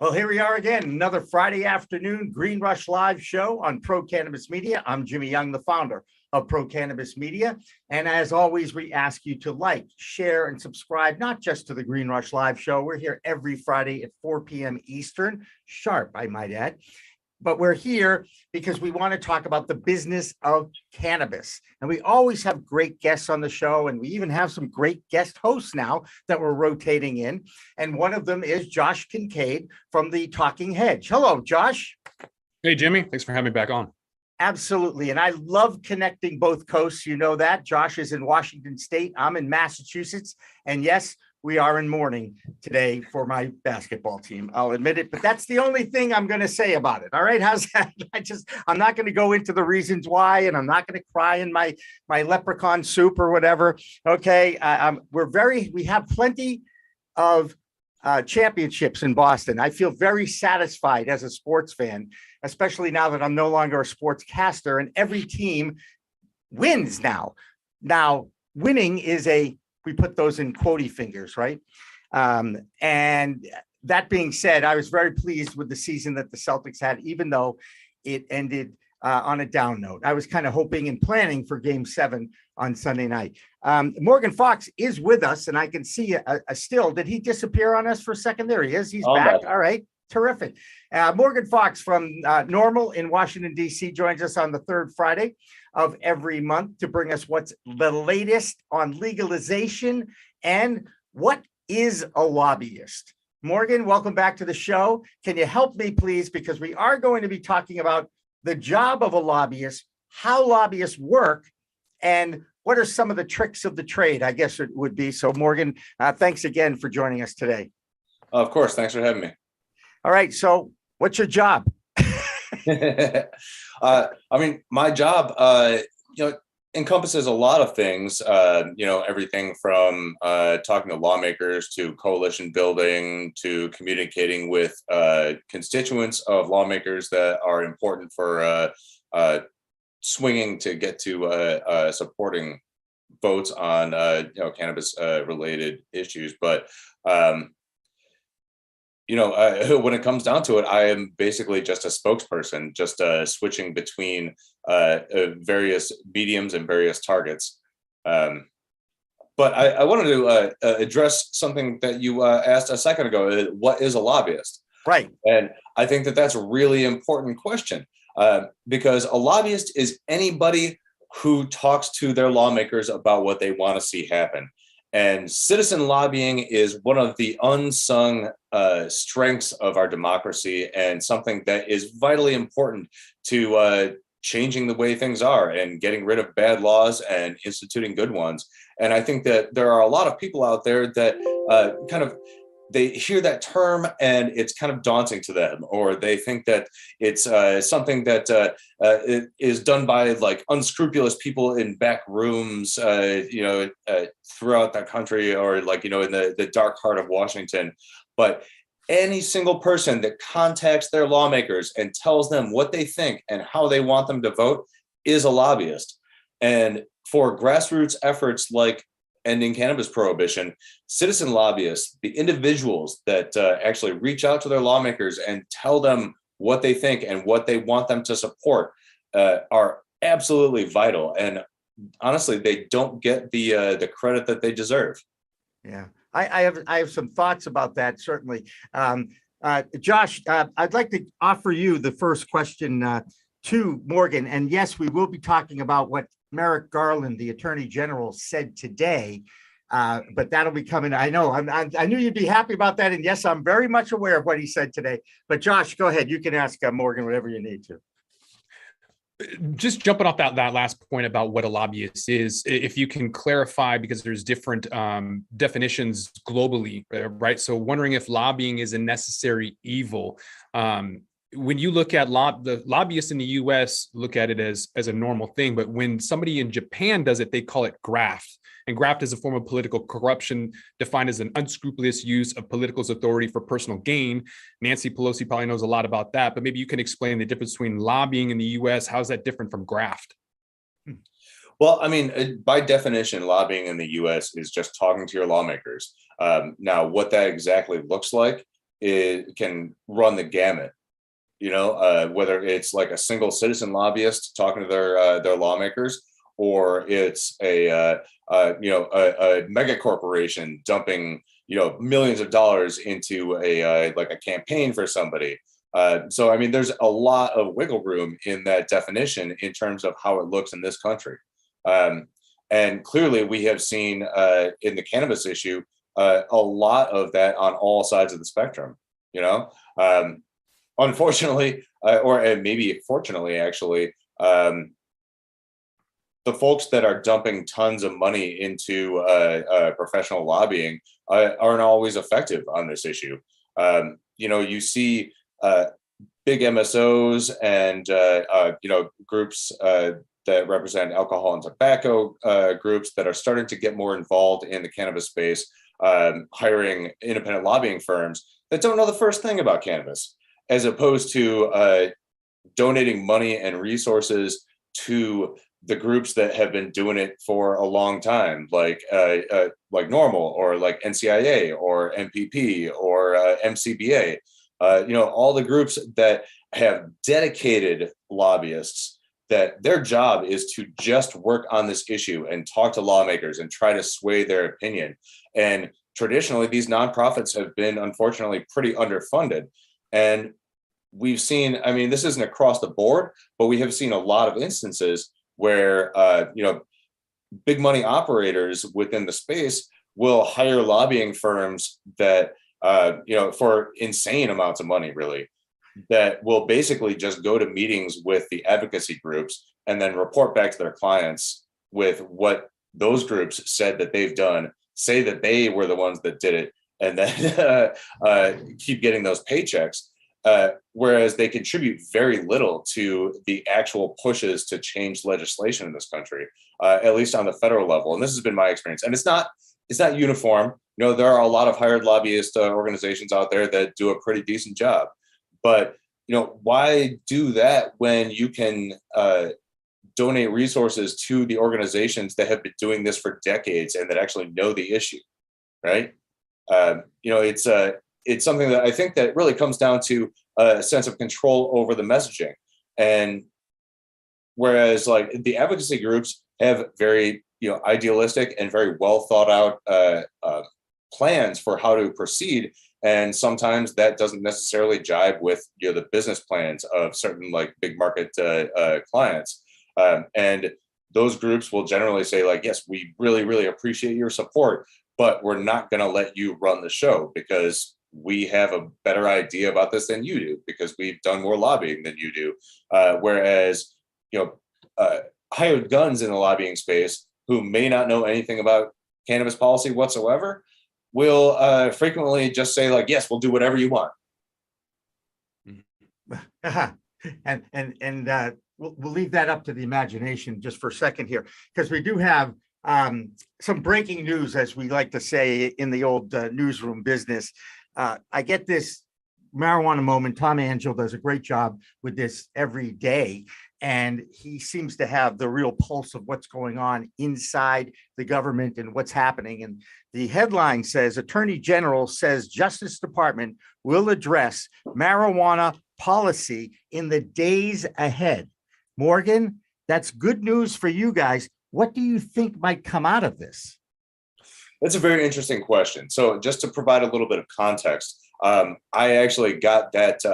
Well, here we are again, another Friday afternoon Green Rush Live show on Pro Cannabis Media. I'm Jimmy Young, the founder of Pro Cannabis Media. And as always, we ask you to like, share, and subscribe, not just to the Green Rush Live show. We're here every Friday at 4 p.m. Eastern, sharp, I might add. But we're here because we want to talk about the business of cannabis. And we always have great guests on the show. And we even have some great guest hosts now that we're rotating in. And one of them is Josh Kincaid from the Talking Hedge. Hello, Josh. Hey, Jimmy. Thanks for having me back on. Absolutely. And I love connecting both coasts. You know that. Josh is in Washington State. I'm in Massachusetts. And yes, we are in mourning today for my basketball team. I'll admit it, but that's the only thing I'm going to say about it. All right. How's that? I'm not going to go into the reasons why, and I'm not going to cry in my leprechaun soup or whatever. Okay. We have plenty of championships in Boston. I feel very satisfied as a sports fan, especially now that I'm no longer a sportscaster and every team wins now. Now, winning is we put those in quotey fingers, right? And that being said, I was very pleased with the season that the Celtics had, even though it ended on a down note. I was kind of hoping and planning for Game 7 on Sunday night. Morgan Fox is with us, and I can see a still. Did he disappear on us for a second? There he is. He's back. All right. Terrific. Morgan Fox from Normal in Washington, D.C. joins us on the third Friday of every month to bring us what's the latest on legalization and what is a lobbyist. Morgan, welcome back to the show. Can you help me, please? Because we are going to be talking about the job of a lobbyist, how lobbyists work, and what are some of the tricks of the trade, I guess it would be. So, Morgan, thanks again for joining us today. Of course. Thanks for having me. All right. So what's your job? My job, encompasses a lot of things, everything from talking to lawmakers to coalition building to communicating with constituents of lawmakers that are important for swinging to get to supporting votes on, cannabis related issues. But when it comes down to it, I am basically just a spokesperson, just switching between various mediums and various targets. But I wanted to address something that you asked a second ago. What is a lobbyist? Right. And I think that that's a really important question because a lobbyist is anybody who talks to their lawmakers about what they want to see happen. And citizen lobbying is one of the unsung strengths of our democracy and something that is vitally important to changing the way things are and getting rid of bad laws and instituting good ones. And I think that there are a lot of people out there that they hear that term and it's kind of daunting to them, or they think that it's something that is done by like unscrupulous people in back rooms, throughout the country, or in the dark heart of Washington. But any single person that contacts their lawmakers and tells them what they think and how they want them to vote is a lobbyist. And for grassroots efforts like ending cannabis prohibition, citizen lobbyists, the individuals that actually reach out to their lawmakers and tell them what they think and what they want them to support, are absolutely vital. And honestly, they don't get the credit that they deserve. Yeah, I have some thoughts about that, certainly. Josh, I'd like to offer you the first question to Morgan. And yes, we will be talking about what Merrick Garland, the Attorney General, said today, but that'll be coming. I know I knew you'd be happy about that. And yes, I'm very much aware of what he said today. But Josh, go ahead. You can ask Morgan whatever you need to. Just jumping off that last point about what a lobbyist is, if you can clarify, because there's different definitions globally, right? So wondering if lobbying is a necessary evil. When you look at the lobbyists in the US look at it as a normal thing, but when somebody in Japan does it, they call it graft. And graft is a form of political corruption defined as an unscrupulous use of political authority for personal gain. Nancy Pelosi probably knows a lot about that, but maybe you can explain the difference between lobbying in the US. How is that different from graft? Well, I mean, by definition, lobbying in the US is just talking to your lawmakers. Now, what that exactly looks like it can run the gamut. Whether it's like a single citizen lobbyist talking to their lawmakers, or it's a mega corporation dumping millions of dollars into a campaign for somebody. So I mean, there's a lot of wiggle room in that definition in terms of how it looks in this country. And clearly, we have seen in the cannabis issue a lot of that on all sides of the spectrum. Unfortunately, or maybe fortunately, actually, the folks that are dumping tons of money into professional lobbying aren't always effective on this issue. You see big MSOs and groups that represent alcohol and tobacco groups that are starting to get more involved in the cannabis space, hiring independent lobbying firms that don't know the first thing about cannabis, as opposed to donating money and resources to the groups that have been doing it for a long time, like NORML or like NCIA or MPP or MCBA. All the groups that have dedicated lobbyists that their job is to just work on this issue and talk to lawmakers and try to sway their opinion. And traditionally, these nonprofits have been, unfortunately, pretty underfunded. And we've seen, I mean, this isn't across the board, but we have seen a lot of instances where, big money operators within the space will hire lobbying firms that, for insane amounts of money, really, that will basically just go to meetings with the advocacy groups and then report back to their clients with what those groups said that they've done, say that they were the ones that did it, and then keep getting those paychecks. Whereas they contribute very little to the actual pushes to change legislation in this country, at least on the federal level. And this has been my experience. And it's not uniform. There are a lot of hired lobbyist organizations out there that do a pretty decent job. But why do that when you can donate resources to the organizations that have been doing this for decades and that actually know the issue, right? It's something that I think that really comes down to a sense of control over the messaging. And whereas like the advocacy groups have very, idealistic and very well thought out plans for how to proceed. And sometimes that doesn't necessarily jibe with, the business plans of certain like big market clients. And those groups will generally say like, yes, we really, really appreciate your support, but we're not going to let you run the show because we have a better idea about this than you do because we've done more lobbying than you do. Whereas, hired guns in the lobbying space who may not know anything about cannabis policy whatsoever will frequently just say like, yes, we'll do whatever you want. And we'll leave that up to the imagination just for a second here, because we do have some breaking news, as we like to say in the old newsroom business. I get this marijuana moment. Tom Angel does a great job with this every day, and he seems to have the real pulse of what's going on inside the government and what's happening. And the headline says, Attorney General says Justice Department will address marijuana policy in the days ahead. Morgan, that's good news for you guys. What do you think might come out of this? That's a very interesting question. So just to provide a little bit of context, I actually got that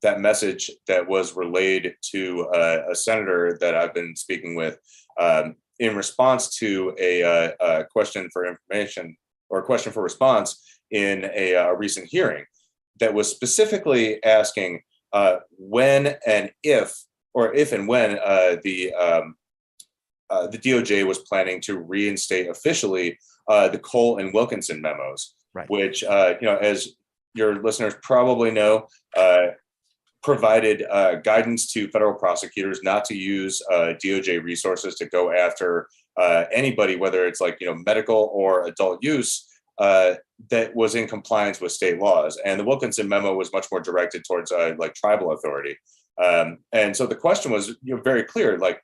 message that was relayed to a senator that I've been speaking with in response to a question for information or a question for response in a recent hearing that was specifically asking when and if and when the DOJ was planning to reinstate officially the Cole and Wilkinson memos, right, which, as your listeners probably know, provided guidance to federal prosecutors not to use DOJ resources to go after anybody, whether it's like, medical or adult use, that was in compliance with state laws. And the Wilkinson memo was much more directed towards like tribal authority. And so the question was very clear, like,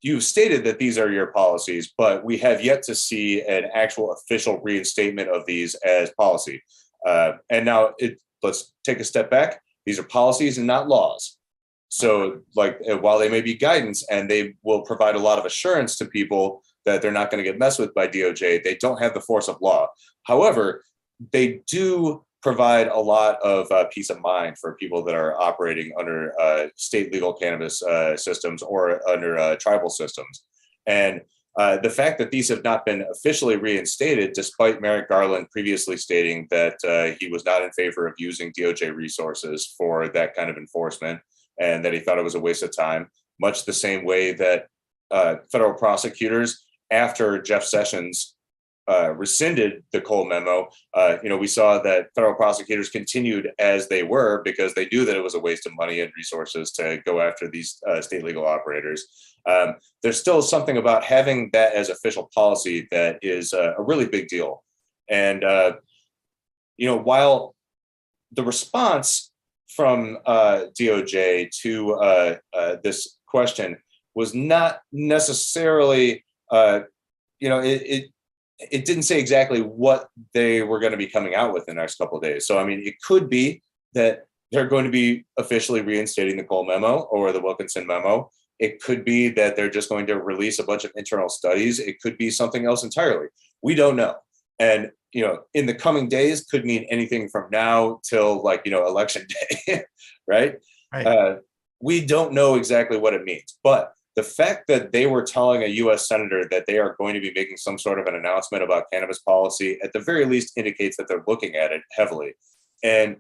you've stated that these are your policies, but we have yet to see an actual official reinstatement of these as policy. And now let's take a step back. These are policies and not laws. So like while they may be guidance and they will provide a lot of assurance to people that they're not going to get messed with by DOJ, they don't have the force of law. However, they do provide a lot of peace of mind for people that are operating under state legal cannabis systems or under tribal systems. And the fact that these have not been officially reinstated, despite Merrick Garland previously stating that he was not in favor of using DOJ resources for that kind of enforcement, and that he thought it was a waste of time, much the same way that federal prosecutors, after Jeff Sessions rescinded the Cole memo, we saw that federal prosecutors continued as they were because they knew that it was a waste of money and resources to go after these state legal operators. There's still something about having that as official policy that is a really big deal. And, while the response from DOJ to this question was not necessarily, it didn't say exactly what they were going to be coming out with in the next couple of days. So, I mean, it could be that they're going to be officially reinstating the Cole memo or the Wilkinson memo. It could be that they're just going to release a bunch of internal studies. It could be something else entirely. We don't know. And, in the coming days could mean anything from now till election day, right? We don't know exactly what it means, but the fact that they were telling a U.S. senator that they are going to be making some sort of an announcement about cannabis policy, at the very least, indicates that they're looking at it heavily. And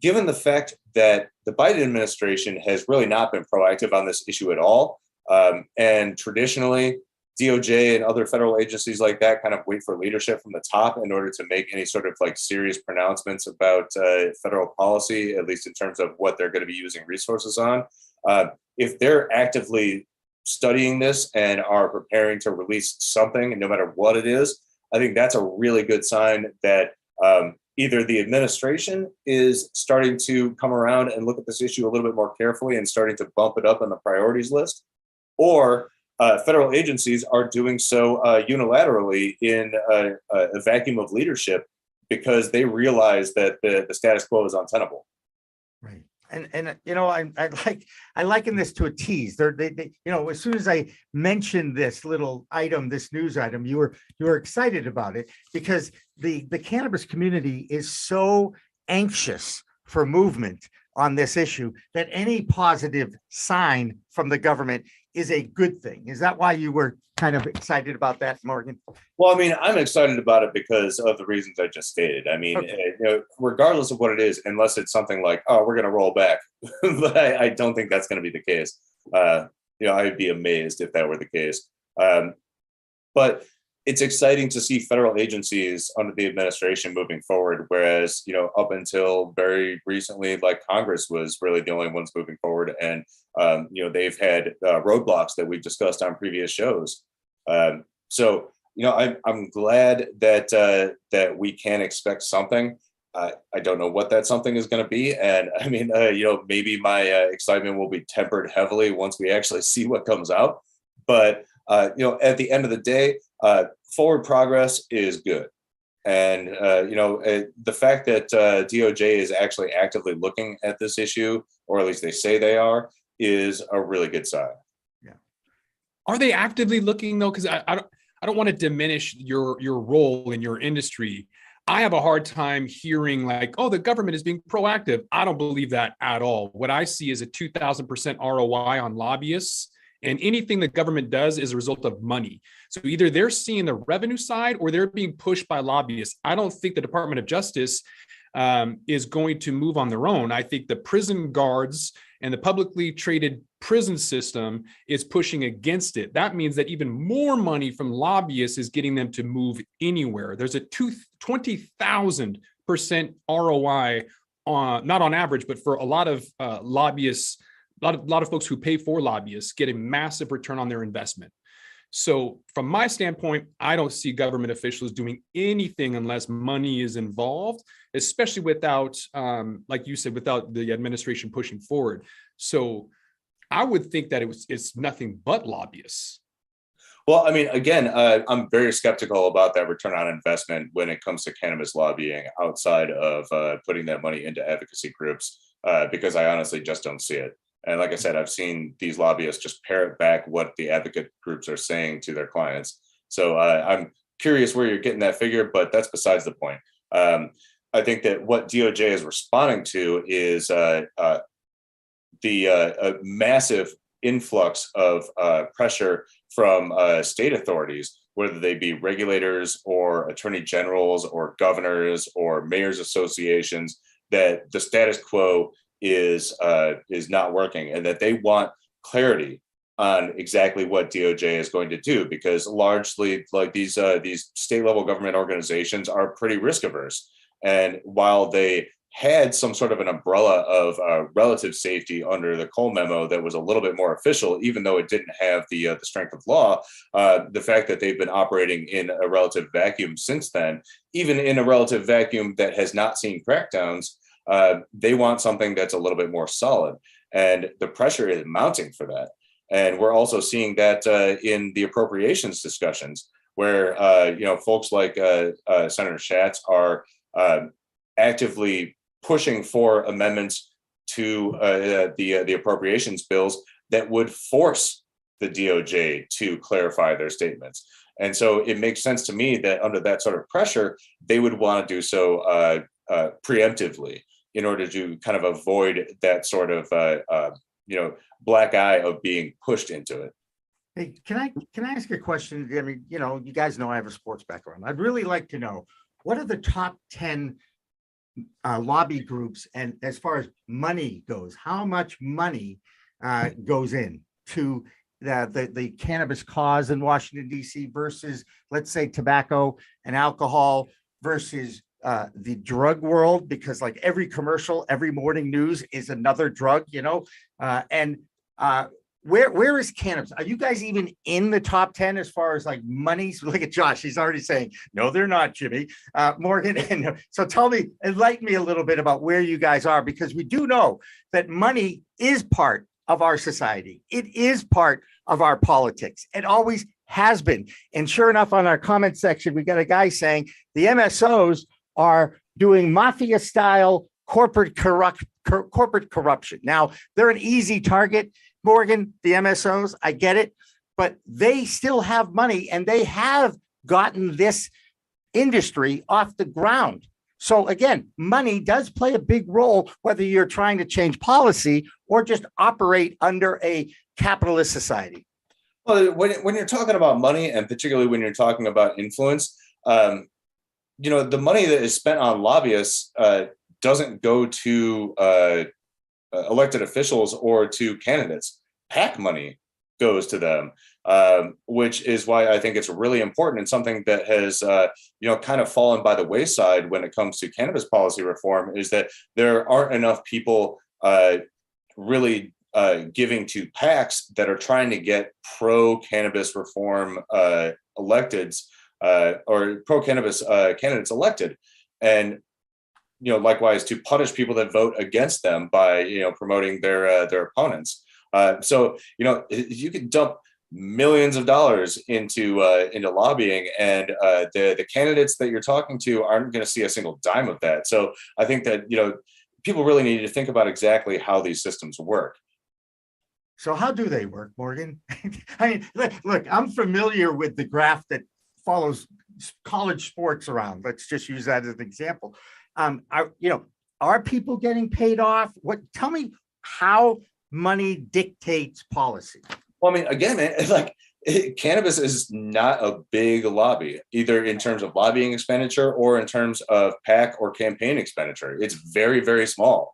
given the fact that the Biden administration has really not been proactive on this issue at all, and traditionally, DOJ and other federal agencies like that kind of wait for leadership from the top in order to make any sort of serious pronouncements about federal policy, at least in terms of what they're going to be using resources on. If they're actively studying this and are preparing to release something, no matter what it is, I think that's a really good sign that either the administration is starting to come around and look at this issue a little bit more carefully and starting to bump it up on the priorities list, or federal agencies are doing so unilaterally in a vacuum of leadership because they realize that the status quo is untenable. Right. And I liken this to a tease. They as soon as I mentioned this little item, this news item, you were excited about it because the cannabis community is so anxious for movement on this issue that any positive sign from the government is a good thing. Is that why you were kind of excited about that, Morgan? Well, I mean, I'm excited about it because of the reasons I just stated. I mean, regardless of what it is, unless it's something like, oh, we're going to roll back, but I don't think that's going to be the case. I'd be amazed if that were the case. But it's exciting to see federal agencies under the administration moving forward, whereas, up until very recently, Congress was really the only ones moving forward. And, they've had roadblocks that we've discussed on previous shows. So, I'm glad that we can expect something. I don't know what that something is going to be. And I mean, maybe my excitement will be tempered heavily once we actually see what comes out. But, at the end of the day, forward progress is good. And, the fact that DOJ is actually actively looking at this issue, or at least they say they are, is a really good sign. Yeah. Are they actively looking though? Because I don't want to diminish your role in your industry. I have a hard time hearing the government is being proactive. I don't believe that at all. What I see is a 2,000% ROI on lobbyists. And anything the government does is a result of money. So either they're seeing the revenue side or they're being pushed by lobbyists. I don't think the Department of Justice is going to move on their own. I think the prison guards and the publicly traded prison system is pushing against it. That means that even more money from lobbyists is getting them to move anywhere. There's a 20,000% ROI not on average, but for a lot of lobbyists. A lot of folks who pay for lobbyists get a massive return on their investment. So from my standpoint, I don't see government officials doing anything unless money is involved, especially without, like you said, without the administration pushing forward. So I would think that it's nothing but lobbyists. Well, I mean, again, I'm very skeptical about that return on investment when it comes to cannabis lobbying outside of putting that money into advocacy groups, because I honestly just don't see it. And like I said, I've seen these lobbyists just parrot back what the advocate groups are saying to their clients. So I'm curious where you're getting that figure, but that's besides the point. I think that what DOJ is responding to is the massive influx of pressure from state authorities, whether they be regulators or attorney generals or governors or mayors associations, that the status quo is not working, and that they want clarity on exactly what DOJ is going to do, because largely, like these state level government organizations are pretty risk averse, and while they had some sort of an umbrella of relative safety under the Cole memo that was a little bit more official, even though it didn't have the strength of law. The fact that they've been operating in a relative vacuum since then, even in a relative vacuum that has not seen crackdowns, they want something that's a little bit more solid. And the pressure is mounting for that. And we're also seeing that in the appropriations discussions, where folks like Senator Schatz are actively pushing for amendments to the appropriations bills that would force the DOJ to clarify their statements. And so it makes sense to me that under that sort of pressure, they would want to do so preemptively in order to kind of avoid that sort of black eye of being pushed into it. Hey, can I ask a question? I mean, you guys know I have a sports background. I'd really like to know, what are the top 10 lobby groups, and as far as money goes, how much money goes in to the cannabis cause in Washington, D.C. versus, let's say, tobacco and alcohol versus the drug world, because like every commercial, every morning news is another drug, where is cannabis? Are you guys even in the top 10 as far as like money? So look at Josh, he's already saying, no, they're not, Jimmy. Morgan, and so tell me, enlighten me a little bit about where you guys are, because we do know that money is part of our society. It is part of our politics. It always has been. And sure enough, on our comment section, we got a guy saying the MSOs are doing mafia style corporate corruption. Now, they're an easy target, Morgan, the MSOs, I get it, but they still have money and they have gotten this industry off the ground. So again, money does play a big role, whether you're trying to change policy or just operate under a capitalist society. Well, when you're talking about money, and particularly when you're talking about influence, the money that is spent on lobbyists doesn't go to elected officials or to candidates. PAC money goes to them, which is why I think it's really important, and something that has kind of fallen by the wayside when it comes to cannabis policy reform, is that there aren't enough people really giving to PACs that are trying to get pro-cannabis reform electeds or pro-cannabis candidates elected. And likewise, to punish people that vote against them by promoting their opponents. So you can dump millions of dollars into lobbying, and the candidates that you're talking to aren't going to see a single dime of that. So I think that people really need to think about exactly how these systems work. So how do they work, Morgan? I mean, look, I'm familiar with the graft that follows college sports around. Let's just use that as an example. Are people getting paid off? Tell me how money dictates policy. Well, I mean, again, cannabis is not a big lobby, either in terms of lobbying expenditure or in terms of PAC or campaign expenditure. It's very, very small.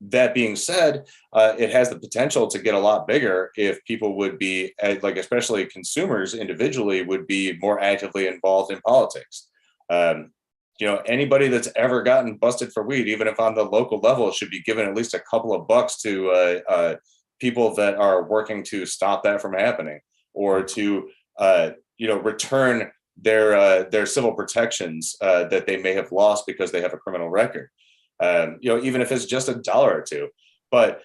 That being said, it has the potential to get a lot bigger if people would be, especially consumers individually, would be more actively involved in politics. Anybody that's ever gotten busted for weed, even if on the local level, should be given at least a couple of bucks to people that are working to stop that from happening, or to return their civil protections that they may have lost because they have a criminal record. Even if it's just $1 or $2. But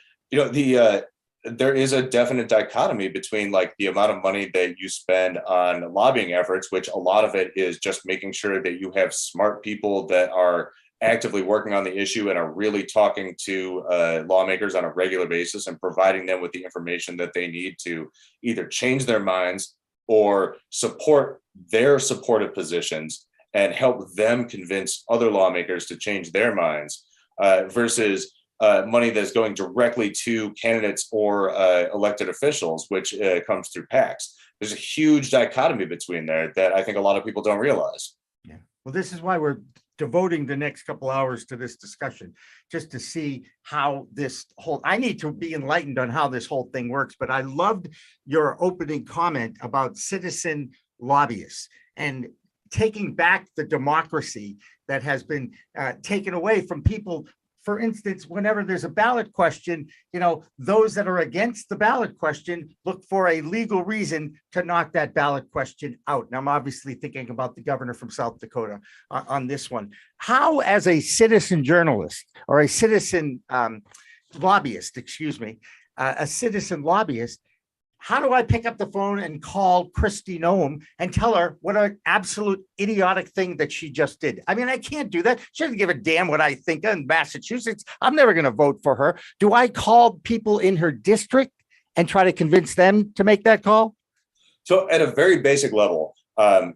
there is a definite dichotomy between like the amount of money that you spend on lobbying efforts, which a lot of it is just making sure that you have smart people that are actively working on the issue and are really talking to lawmakers on a regular basis and providing them with the information that they need to either change their minds or support their supportive positions and help them convince other lawmakers to change their minds, versus money that's going directly to candidates or elected officials, which comes through PACs. There's a huge dichotomy between there that I think a lot of people don't realize. Yeah. Well, this is why we're devoting the next couple hours to this discussion, just to see how this whole, I need to be enlightened on how this whole thing works. But I loved your opening comment about citizen lobbyists and taking back the democracy that has been taken away from people. For instance, whenever there's a ballot question, those that are against the ballot question look for a legal reason to knock that ballot question out. And I'm obviously thinking about the governor from South Dakota on this one. How, as a citizen journalist or a citizen lobbyist, a citizen lobbyist, how do I pick up the phone and call Kristi Noem and tell her what an absolute idiotic thing that she just did? I mean, I can't do that. She doesn't give a damn what I think in Massachusetts. I'm never going to vote for her. Do I call people in her district and try to convince them to make that call? So at a very basic level,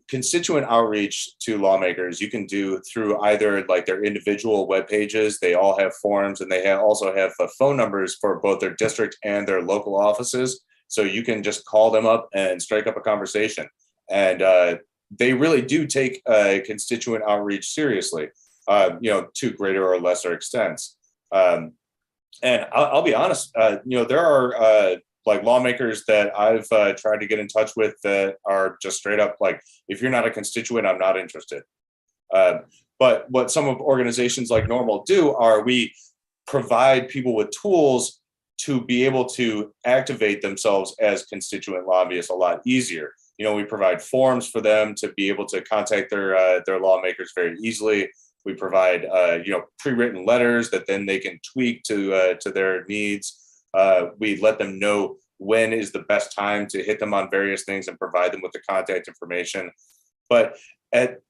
constituent outreach to lawmakers, you can do through either like their individual web pages. They all have forms, and they also have phone numbers for both their district and their local offices. So you can just call them up and strike up a conversation. And they really do take constituent outreach seriously, to greater or lesser extents. And I'll be honest, there are like lawmakers that I've tried to get in touch with that are just straight up like, if you're not a constituent, I'm not interested. But what some of organizations like Normal do are we provide people with tools to be able to activate themselves as constituent lobbyists a lot easier. We provide forms for them to be able to contact their lawmakers very easily. We provide pre-written letters that then they can tweak to their needs. We let them know when is the best time to hit them on various things and provide them with the contact information. But at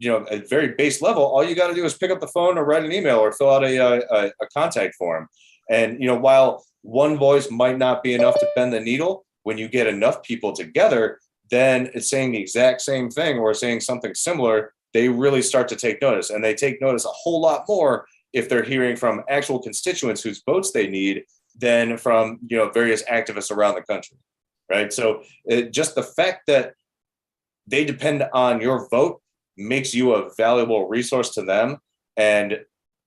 very base level, all you got to do is pick up the phone or write an email or fill out a contact form. And, while one voice might not be enough to bend the needle, when you get enough people together, then it's saying the exact same thing or saying something similar, they really start to take notice. And they take notice a whole lot more if they're hearing from actual constituents whose votes they need than from, various activists around the country, right? So just the fact that they depend on your vote makes you a valuable resource to them. And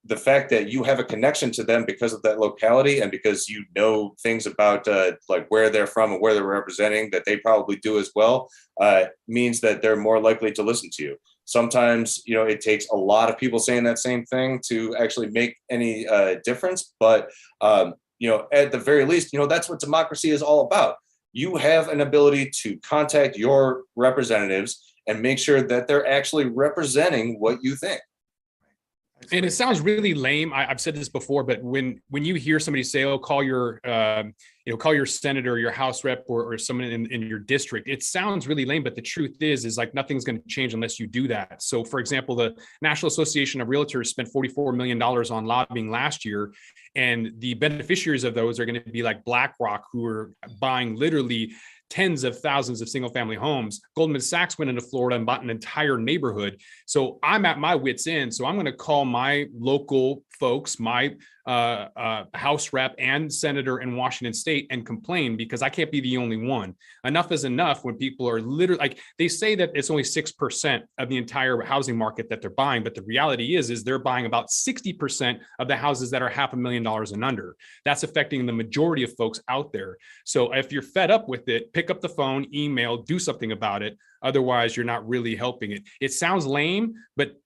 the fact that you have a connection to them because of that locality and because you know things about like where they're from and where they're representing that they probably do as well, means that they're more likely to listen to you. Sometimes, it takes a lot of people saying that same thing to actually make any difference. But, at the very least, that's what democracy is all about. You have an ability to contact your representatives and make sure that they're actually representing what you think. And it sounds really lame. I've said this before, but when you hear somebody say, "Oh, call your senator, your House rep, or someone in your district," it sounds really lame. But the truth is like nothing's going to change unless you do that. So, for example, the National Association of Realtors spent $44 million on lobbying last year, and the beneficiaries of those are going to be like BlackRock, who are buying literally tens of thousands of single family homes. Goldman Sachs went into Florida and bought an entire neighborhood. So I'm at my wit's end. So I'm going to call my local folks, my House rep and senator in Washington state and complain because I can't be the only one. Enough is enough when people are literally like, they say that it's only 6% of the entire housing market that they're buying. But the reality is they're buying about 60% of the houses that are $500,000 and under. That's affecting the majority of folks out there. So if you're fed up with it, pick up the phone, email, do something about it. Otherwise, you're not really helping it. It sounds lame, but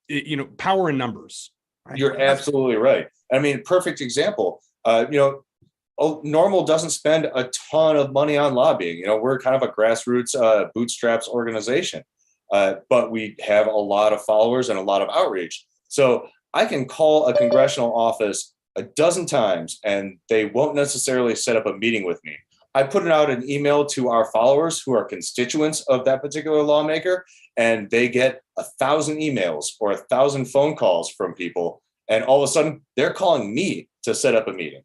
power in numbers. You're absolutely right. I mean, perfect example. Normal doesn't spend a ton of money on lobbying. We're kind of a grassroots bootstraps organization, but we have a lot of followers and a lot of outreach. So I can call a congressional office a dozen times and they won't necessarily set up a meeting with me. I put out an email to our followers who are constituents of that particular lawmaker, and they get 1,000 emails or 1,000 phone calls from people. And all of a sudden they're calling me to set up a meeting.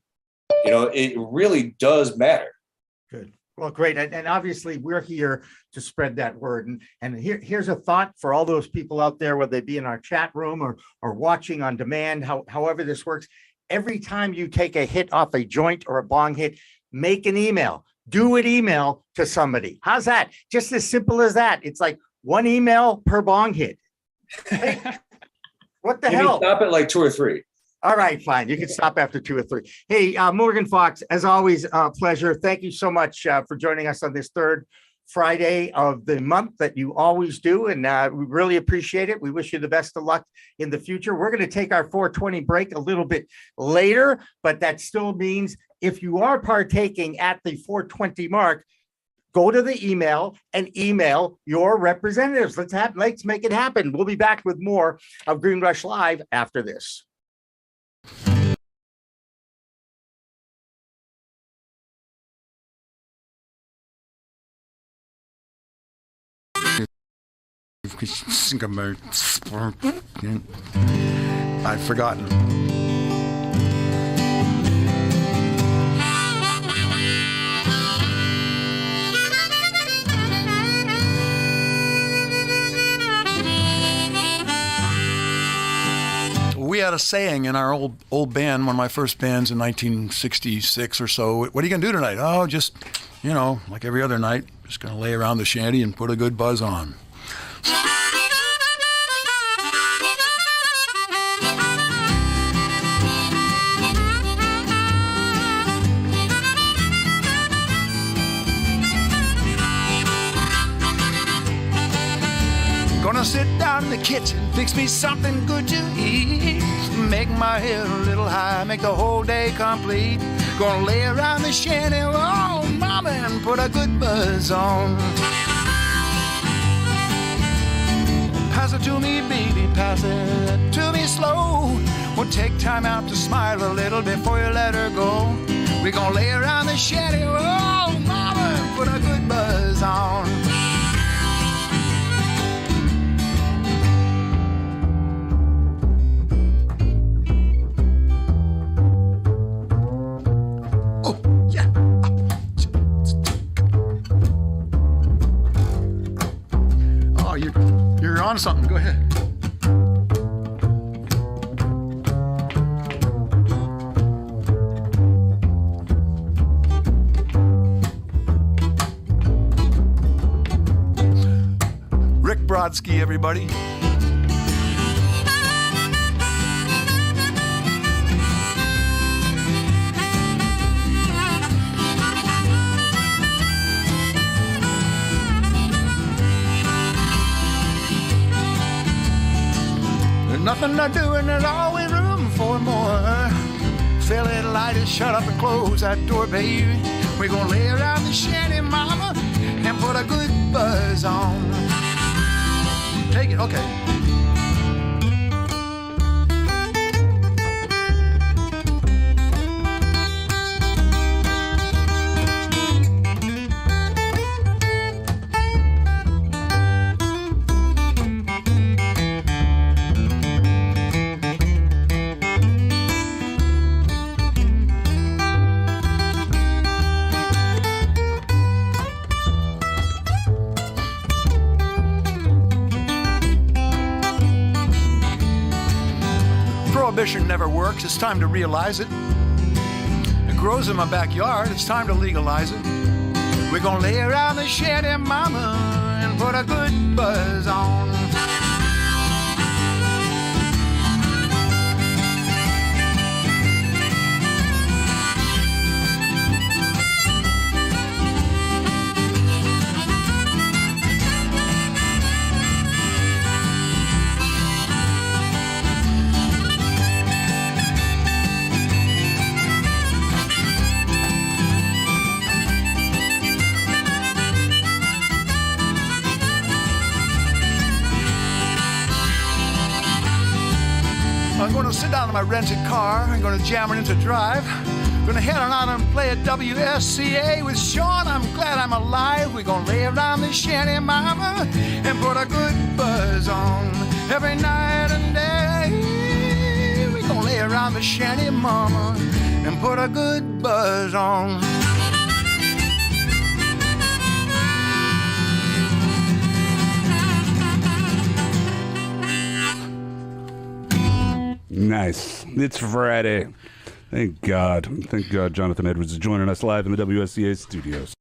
You know, it really does matter. Good. Well, great. And obviously we're here to spread that word. And here's a thought for all those people out there, whether they be in our chat room or watching on demand, however this works. Every time you take a hit off a joint or a bong hit, make an email. Do an email to somebody. How's that? Just as simple as that. It's like one email per bong hit. Hey, what the hell? Stop at like 2 or 3. All right, fine. You can stop after 2 or 3. Hey, Morgan Fox, as always, pleasure. Thank you so much for joining us on this third Friday of the month that you always do. And we really appreciate it. We wish you the best of luck in the future. We're going to take our 4:20 break a little bit later, but that still means if you are partaking at the 4:20 mark, go to the email and email your representatives. Let's make it happen. We'll be back with more of Green Rush Live after this. I've forgotten. We had a saying in our old band, one of my first bands in 1966 or so. What are you going to do tonight? Oh, just, you know, like every other night, just going to lay around the shanty and put a good buzz on. Gonna sit down in the kitchen, fix me something good to eat. Make my head a little high, make the whole day complete. Gonna lay around the shanty, oh mama, and put a good buzz on. Pass it to me, baby, pass it to me slow. We'll take time out to smile a little before you let her go. We're gonna lay around the shanty, oh mama, and put a good buzz on. You're on something. Go ahead. Rick Brodsky, everybody. Nothing to do and there's always room for more. Fill it, light it, shut up and close that door, baby. We're gonna lay around the shanty, mama, and put a good buzz on. Take it, okay. Prohibition never works, it's time to realize it. It grows in my backyard, it's time to legalize it. We're gonna lay around the shanty, mama, and put a good buzz on. sit down in my rented car. I'm gonna jam it into drive. Gonna head on out and play at WSCA with Sean. I'm glad I'm alive. We're gonna lay around the shanty, mama, and put a good buzz on every night and day. We're gonna lay around the shanty, mama, and put a good buzz on. Nice. It's Friday. Thank God. Thank God Jonathan Edwards is joining us live in the WSCA studios.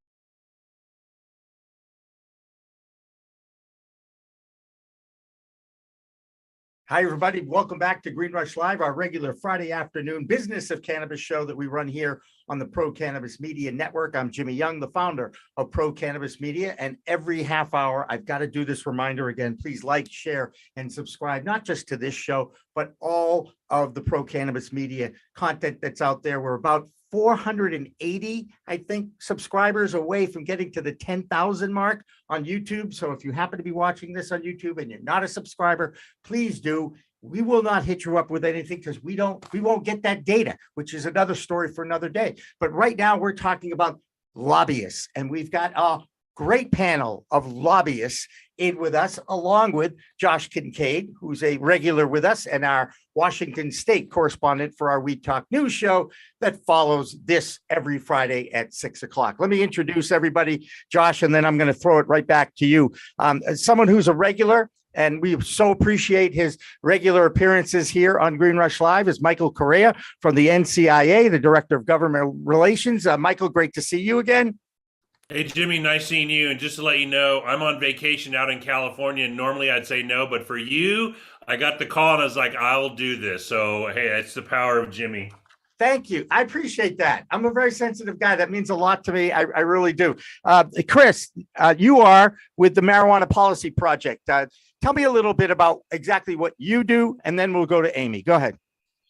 Hi, everybody. Welcome back to Green Rush Live, our regular Friday afternoon business of cannabis show that we run here on the Pro Cannabis Media Network. I'm Jimmy Young, the founder of Pro Cannabis Media. And every half hour, I've got to do this reminder again. Please like, share, and subscribe, not just to this show, but all of the Pro Cannabis Media content that's out there. We're about 480, I think, subscribers away from getting to the 10,000 mark on YouTube. So if you happen to be watching this on YouTube and you're not a subscriber, please do. We will not hit you up with anything because we won't get that data, which is another story for another day. But right now we're talking about lobbyists, and we've got a great panel of lobbyists in with us, along with Josh Kincaid, who's a regular with us and our Washington State correspondent for our Weed Talk News show that follows this every Friday at 6 o'clock. Let me introduce everybody, Josh, and then I'm going to throw it right back to you. As someone who's a regular, and we so appreciate his regular appearances here on Green Rush Live, is Michael Correa from the NCIA, the Director of Government Relations. Michael, great to see you again. Hey, Jimmy, nice seeing you. And just to let you know, I'm on vacation out in California, and normally I'd say no, but for you, I got the call and I was like, I'll do this. So, hey, it's the power of Jimmy. Thank you. I appreciate that. I'm a very sensitive guy. That means a lot to me. I really do. Chris, you are with the Marijuana Policy Project. Tell me a little bit about exactly what you do, and then we'll go to Amy. Go ahead.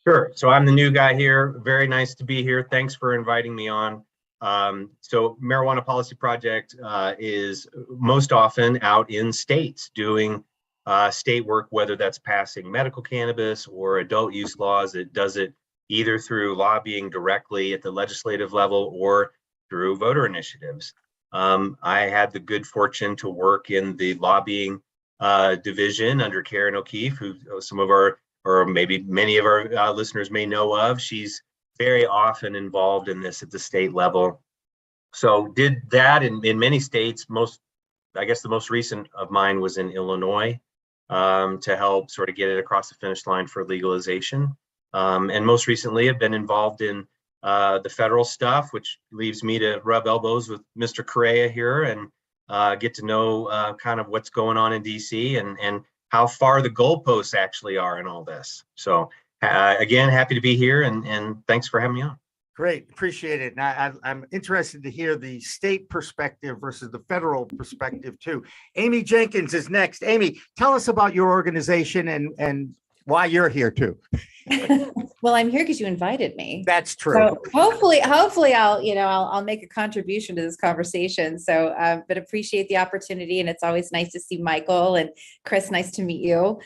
Sure. So I'm the new guy here. Very nice to be here. Thanks for inviting me on. So Marijuana Policy Project is most often out in states doing state work, whether that's passing medical cannabis or adult use laws. It does it either through lobbying directly at the legislative level or through voter initiatives. I had the good fortune to work in the lobbying division under Karen O'Keefe, who some of our, or maybe many of our listeners may know of. She's very often involved in this at the state level. So did that in many states. I guess the most recent of mine was in Illinois to help sort of get it across the finish line for legalization. And most recently I've been involved in the federal stuff, which leaves me to rub elbows with Mr. Correa here and get to know kind of what's going on in DC and how far the goalposts actually are in all this. So again, happy to be here and thanks for having me on. Great. Appreciate it. Now, I'm interested to hear the state perspective versus the federal perspective too. Amy Jenkins is next. Amy, tell us about your organization and why you're here too. Well, I'm here because you invited me. That's true. So hopefully I'll make a contribution to this conversation. So, but appreciate the opportunity, and it's always nice to see Michael and Chris. Nice to meet you.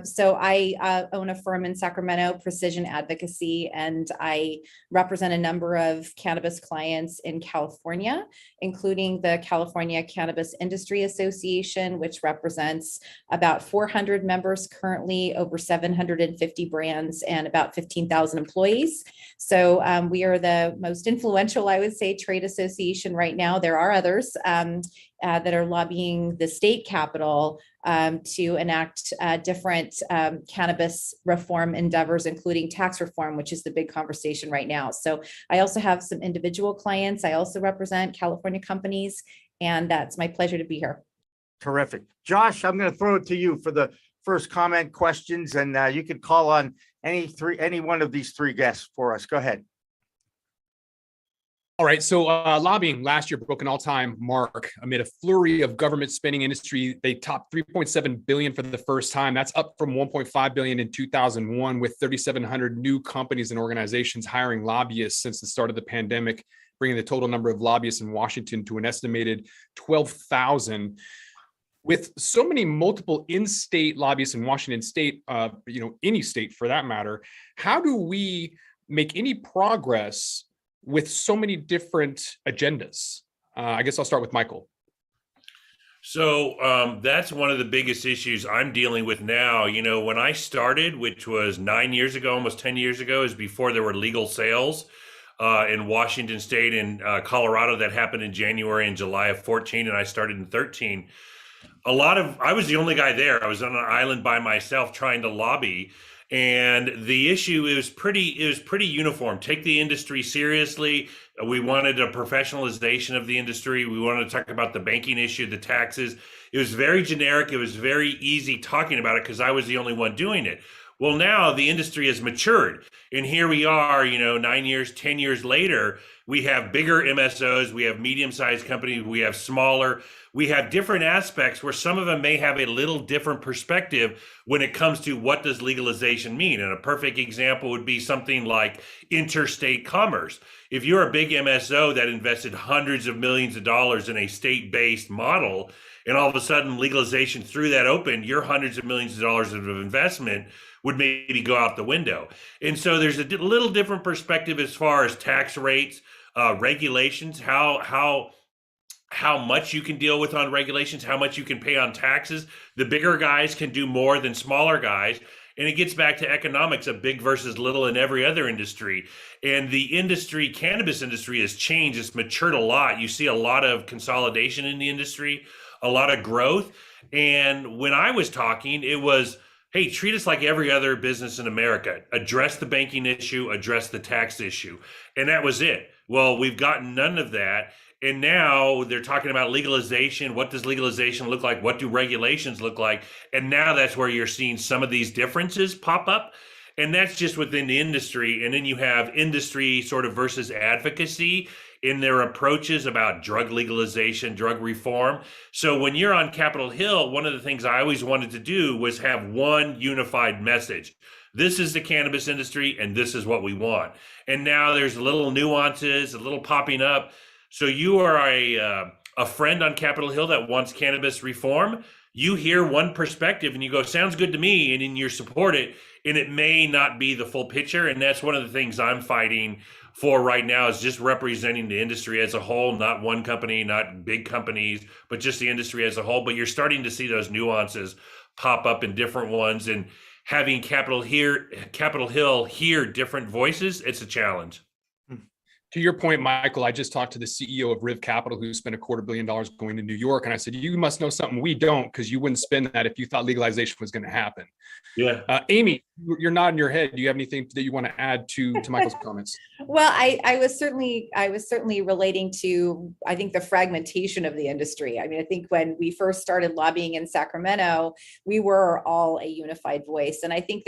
So I own a firm in Sacramento, Precision Advocacy, and I represent a number of cannabis clients in California, including the California Cannabis Industry Association, which represents about 400 members currently, over 750 brands, and about 15,000 employees. So we are the most influential, I would say, trade association right now. There are others that are lobbying the state capitol to enact different cannabis reform endeavors, including tax reform, which is the big conversation right now. So I also have some individual clients. I also represent California companies, and that's my pleasure to be here. Terrific. Josh, I'm going to throw it to you for the first comment, questions, and you could call on any one of these three guests for us. Go ahead. All right. So lobbying last year broke an all-time mark amid a flurry of government spending industry. They topped $3.7 billion for the first time. That's up from $1.5 billion in 2001, with 3,700 new companies and organizations hiring lobbyists since the start of the pandemic, bringing the total number of lobbyists in Washington to an estimated 12,000. With so many multiple in-state lobbyists in Washington state, any state for that matter, how do we make any progress with so many different agendas? I guess I'll start with Michael. So that's one of the biggest issues I'm dealing with now. When I started, which was 9 years ago, almost 10 years ago, is before there were legal sales in Washington state and Colorado. That happened in January and July of 14, and I started in 13. I was the only guy there. I was on an island by myself trying to lobby. And the issue is pretty uniform. Take the industry seriously. We wanted a professionalization of the industry. We wanted to talk about the banking issue, the taxes. It was very generic. It was very easy talking about it because I was the only one doing it. Well, now the industry has matured. And here we are, 9 years, 10 years later, we have bigger MSOs, we have medium-sized companies, we have smaller, we have different aspects where some of them may have a little different perspective when it comes to what does legalization mean. And a perfect example would be something like interstate commerce. If you're a big MSO that invested hundreds of millions of dollars in a state-based model, and all of a sudden legalization threw that open, your hundreds of millions of dollars of investment would maybe go out the window. And so there's a little different perspective as far as tax rates, regulations, how much you can deal with on regulations, how much you can pay on taxes. The bigger guys can do more than smaller guys. And it gets back to economics of big versus little in every other industry. And the industry, cannabis industry, has changed. It's matured a lot. You see a lot of consolidation in the industry, a lot of growth. And when I was talking, it was, hey, treat us like every other business in America. Address the banking issue, address the tax issue. And that was it. Well, we've gotten none of that. And now they're talking about legalization. What does legalization look like? What do regulations look like? And now that's where you're seeing some of these differences pop up. And that's just within the industry. And then you have industry sort of versus advocacy in their approaches about drug legalization, drug reform. So when you're on Capitol Hill, one of the things I always wanted to do was have one unified message. This is the cannabis industry, and this is what we want. And now there's little nuances, a little popping up. So you are a friend on Capitol Hill that wants cannabis reform. You hear one perspective and you go, sounds good to me, and then you support it, and it may not be the full picture. And that's one of the things I'm fighting for right now, is just representing the industry as a whole, not one company, not big companies, but just the industry as a whole. But you're starting to see those nuances pop up in different ones, and having Capitol Hill hear different voices, it's a challenge. To your point, Michael, I just talked to the CEO of Riv Capital, who spent $250 million going to New York. And I said, you must know something we don't, because you wouldn't spend that if you thought legalization was going to happen. Yeah. Amy, you're nodding your head. Do you have anything that you want to add to Michael's comments? Well, I was certainly relating to, I think, the fragmentation of the industry. I mean, I think when we first started lobbying in Sacramento, we were all a unified voice. And I think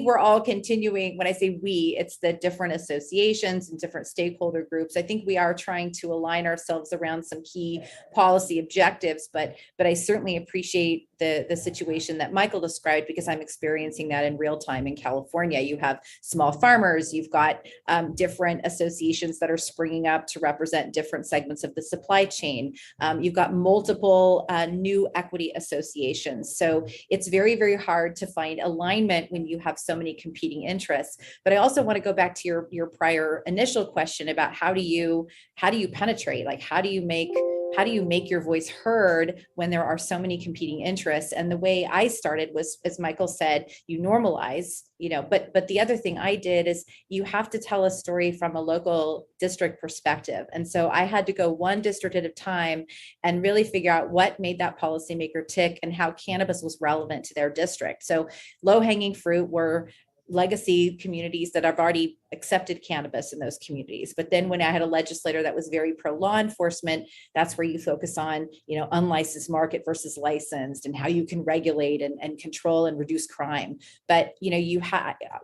we're all continuing. When I say we, it's the different associations and different stakeholder groups. I think we are trying to align ourselves around some key policy objectives, but I certainly appreciate the situation that Michael described, because I'm experiencing that in real time in California. You have small farmers, you've got different associations that are springing up to represent different segments of the supply chain. You've got multiple new equity associations. So it's very, very hard to find alignment when you have so many competing interests. But I also want to go back to your prior initial question about how do you penetrate? Like, how do you make your voice heard when there are so many competing interests? And the way I started was, as Michael said, you normalize, but the other thing I did is you have to tell a story from a local district perspective. And so I had to go one district at a time and really figure out what made that policymaker tick and how cannabis was relevant to their district. So low-hanging fruit were legacy communities that have already accepted cannabis in those communities. But then when I had a legislator that was very pro law enforcement, that's where you focus on, unlicensed market versus licensed, and how you can regulate and control and reduce crime. But,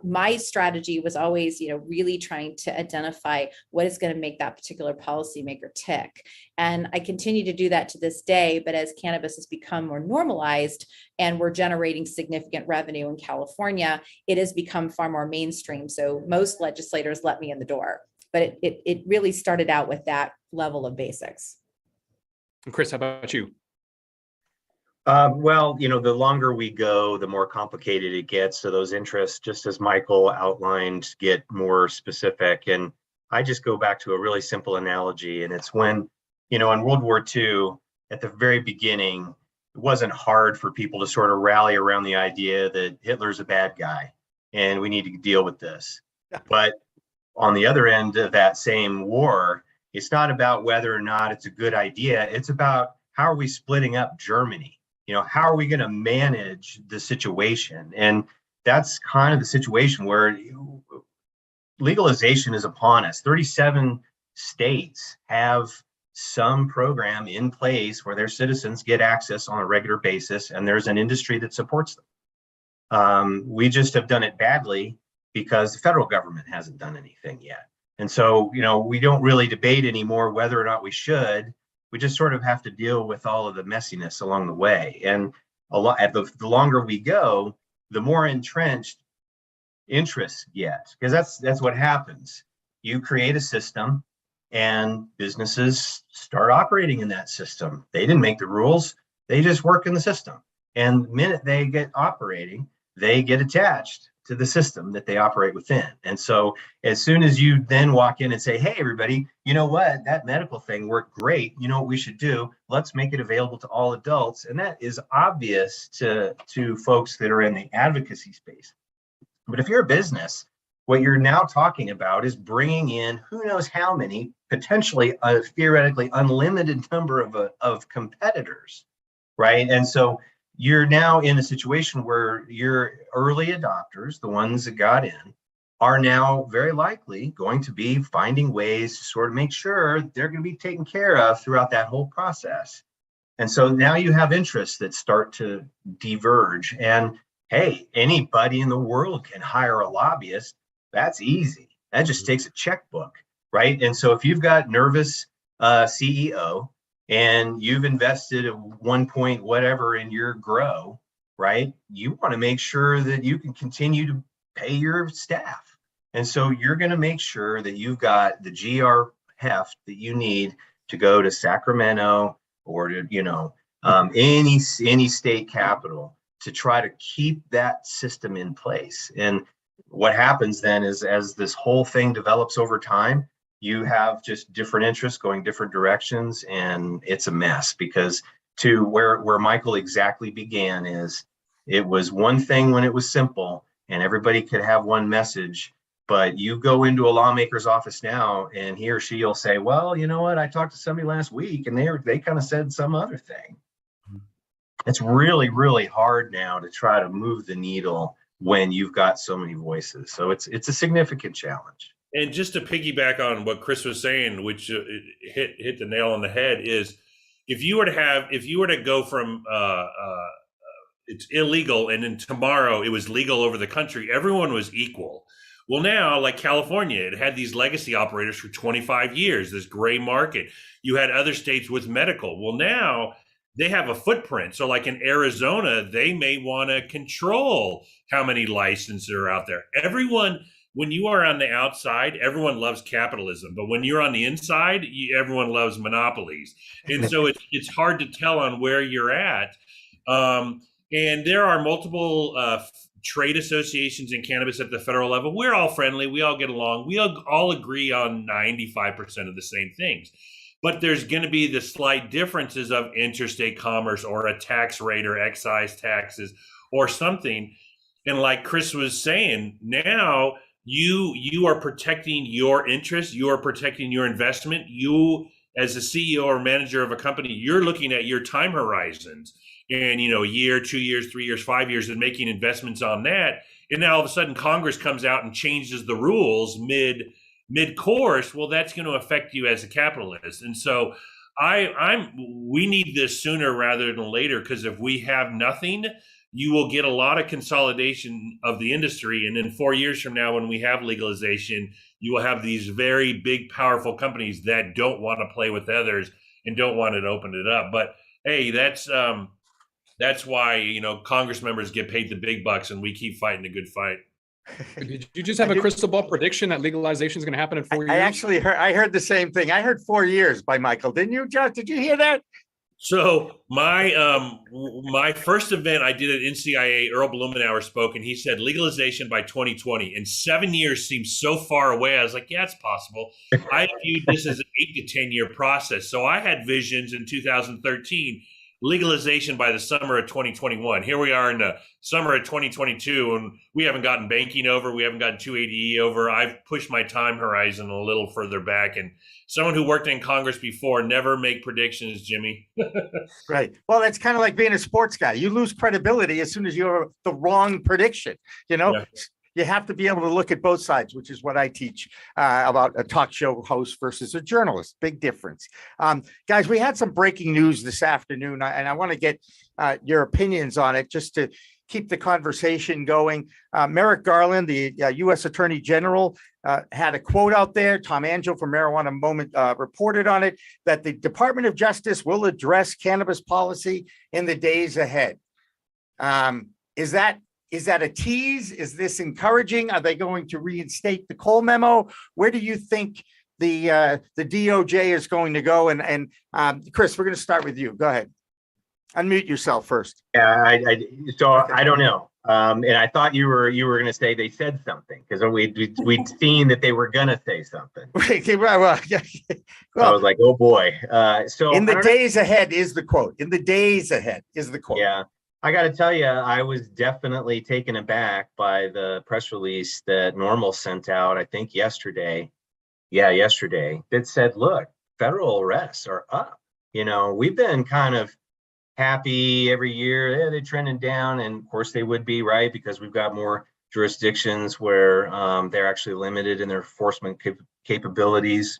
my strategy was always, really trying to identify what is going to make that particular policymaker tick. And I continue to do that to this day. But as cannabis has become more normalized and we're generating significant revenue in California, it has become far more mainstream. So most legislators let me in the door, but it really started out with that level of basics. And Chris, how about you? Well, the longer we go, the more complicated it gets. So those interests, just as Michael outlined, get more specific. And I just go back to a really simple analogy. And it's when, in World War II, at the very beginning, it wasn't hard for people to sort of rally around the idea that Hitler's a bad guy and we need to deal with this. But on the other end of that same war, it's not about whether or not it's a good idea. It's about how are we splitting up Germany? How are we going to manage the situation? And that's kind of the situation where legalization is upon us. 37 states have some program in place where their citizens get access on a regular basis, and there's an industry that supports them. We just have done it badly because the federal government hasn't done anything yet. And so, we don't really debate anymore whether or not we should. We just sort of have to deal with all of the messiness along the way. And the longer we go, the more entrenched interests get, because that's what happens. You create a system and businesses start operating in that system. They didn't make the rules. They just work in the system. And the minute they get operating, they get attached to the system that they operate within. And so as soon as you then walk in and say, hey, everybody, you know what, that medical thing worked great. You know what we should do? Let's make it available to all adults. And that is obvious to folks that are in the advocacy space. But if you're a business, what you're now talking about is bringing in who knows how many, potentially a theoretically unlimited number of competitors, right? And so you're now in a situation where your early adopters, the ones that got in, are now very likely going to be finding ways to sort of make sure they're going to be taken care of throughout that whole process. And so now you have interests that start to diverge. And hey, anybody in the world can hire a lobbyist. That's easy. That just takes a checkbook, right? And so if you've got nervous CEO, and you've invested at 1 point whatever in your grow, right? You want to make sure that you can continue to pay your staff. And so you're going to make sure that you've got the GR heft that you need to go to Sacramento or to, any state capital to try to keep that system in place. And what happens then is as this whole thing develops over time, you have just different interests going different directions, and it's a mess. Because to where Michael exactly began is, it was one thing when it was simple and everybody could have one message, but you go into a lawmaker's office now and he or she will say, well, you know what, I talked to somebody last week and they kind of said some other thing. It's really, really hard now to try to move the needle when you've got so many voices. So it's a significant challenge. And just to piggyback on what Chris was saying, which hit the nail on the head, is if you were to go from it's illegal and then tomorrow it was legal over the country, everyone was equal. Well, now, like California, it had these legacy operators for 25 years, this gray market. You had other states with medical. Well, now they have a footprint. So like in Arizona, they may want to control how many licenses are out there. When you are on the outside, everyone loves capitalism. But when you're on the inside, everyone loves monopolies. And so it's hard to tell on where you're at. And there are multiple trade associations in cannabis at the federal level. We're all friendly. We all get along. We all agree on 95% of the same things. But there's going to be the slight differences of interstate commerce or a tax rate or excise taxes or something. And like Chris was saying, now you are protecting your interests, you are protecting your investment. You, as a CEO or manager of a company, you're looking at your time horizons and, a year, 2 years, 3 years, 5 years, and making investments on that. And now all of a sudden Congress comes out and changes the rules mid-course. Well, that's going to affect you as a capitalist. And so we need this sooner rather than later, because if we have nothing, you will get a lot of consolidation of the industry. And then 4 years from now, when we have legalization, you will have these very big, powerful companies that don't want to play with others and don't want to open it up. But hey, that's why, Congress members get paid the big bucks and we keep fighting the good fight. Did you just have a crystal ball prediction that legalization is going to happen in 4 years? I heard the same thing. I heard 4 years by Michael. Didn't you, Josh? Did you hear that? So my first event I did at NCIA, Earl Blumenauer spoke, and he said legalization by 2020. And 7 years seems so far away. I was like, yeah, it's possible. I viewed this as an 8 to 10 year process. So I had visions in 2013, legalization by the summer of 2021. Here we are in the summer of 2022, and we haven't gotten banking over. We haven't gotten 280E over. I've pushed my time horizon a little further back. And someone who worked in Congress before, never make predictions, Jimmy. Right. Well, that's kind of like being a sports guy. You lose credibility as soon as you have the wrong prediction. Yeah. You have to be able to look at both sides, which is what I teach about a talk show host versus a journalist. Big difference. Guys, we had some breaking news this afternoon, and I want to get your opinions on it just to keep the conversation going. Merrick Garland, the U.S. Attorney General, had a quote out there. Tom Angel from Marijuana Moment reported on it, that the Department of Justice will address cannabis policy in the days ahead. Is that a tease? Is this encouraging? Are they going to reinstate the Cole memo? Where do you think the DOJ is going to go? And Chris, we're going to start with you. Go ahead. Unmute yourself first. Yeah, I don't know. And I thought you were going to say they said something, because we'd seen that they were going to say something. Well, I was like, oh boy. So in the days ahead is the quote. In the days ahead is the quote. Yeah. I got to tell you, I was definitely taken aback by the press release that Normal sent out, I think yesterday. Yeah, yesterday. That said, look, federal arrests are up. We've been kind of happy every year. Yeah, they're trending down. And of course they would be, right? Because we've got more jurisdictions where they're actually limited in their enforcement capabilities.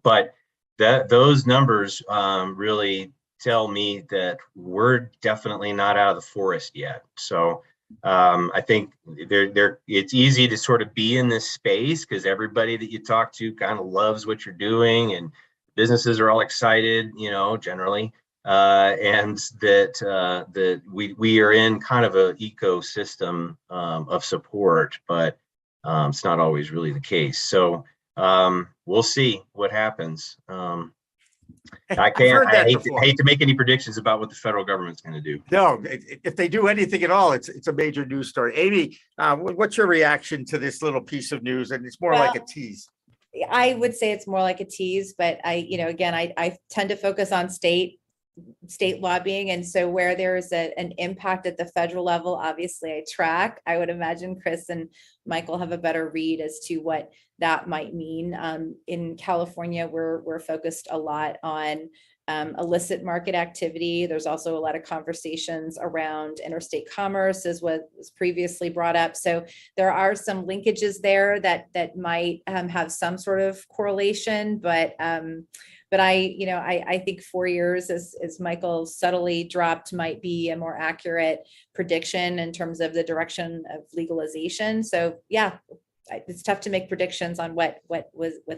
But those numbers really tell me that we're definitely not out of the forest yet. So I think it's easy to sort of be in this space because everybody that you talk to kind of loves what you're doing, and businesses are all excited, generally, and that we are in kind of an ecosystem of support, but it's not always really the case. So we'll see what happens. I hate to make any predictions about what the federal government's going to do. No, if they do anything at all, it's a major news story. Amy, what's your reaction to this little piece of news? And it's more like a tease. I would say it's more like a tease, but I tend to focus on state lobbying. And so where there is an impact at the federal level, obviously I track. I would imagine Chris and Michael have a better read as to what that might mean. In California, we're focused a lot on illicit market activity. There's also a lot of conversations around interstate commerce, as was previously brought up. So there are some linkages there that might have some sort of correlation, but I think 4 years, as Michael subtly dropped, might be a more accurate prediction in terms of the direction of legalization. So yeah, it's tough to make predictions on what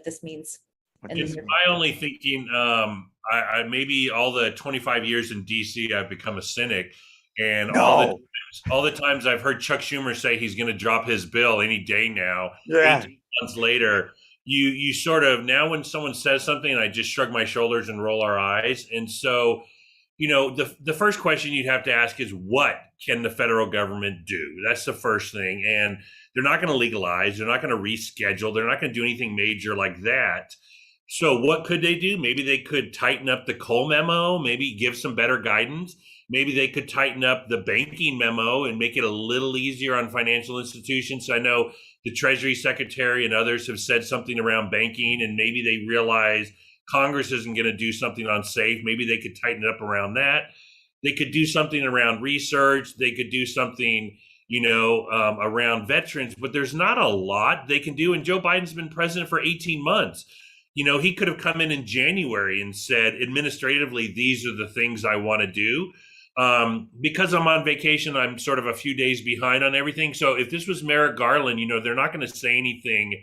this means. It's my only thinking. I maybe all the 25 years in DC, I've become a cynic, and all the times I've heard Chuck Schumer say he's going to drop his bill any day now. Yeah. 18 months later, you sort of, now when someone says something, I just shrug my shoulders and roll our eyes. And so, the first question you'd have to ask is, what can the federal government do? That's the first thing. And they're not going to legalize. They're not going to reschedule. They're not going to do anything major like that. So what could they do? Maybe they could tighten up the Cole memo, maybe give some better guidance. Maybe they could tighten up the banking memo and make it a little easier on financial institutions. I know the Treasury Secretary and others have said something around banking, and maybe they realize Congress isn't going to do something on SAFE. Maybe they could tighten it up around that. They could do something around research. They could do something, around veterans, but there's not a lot they can do. And Joe Biden's been president for 18 months. He could have come in January and said, administratively, these are the things I want to do. Because I'm on vacation, I'm sort of a few days behind on everything. So if this was Merrick Garland, they're not going to say anything.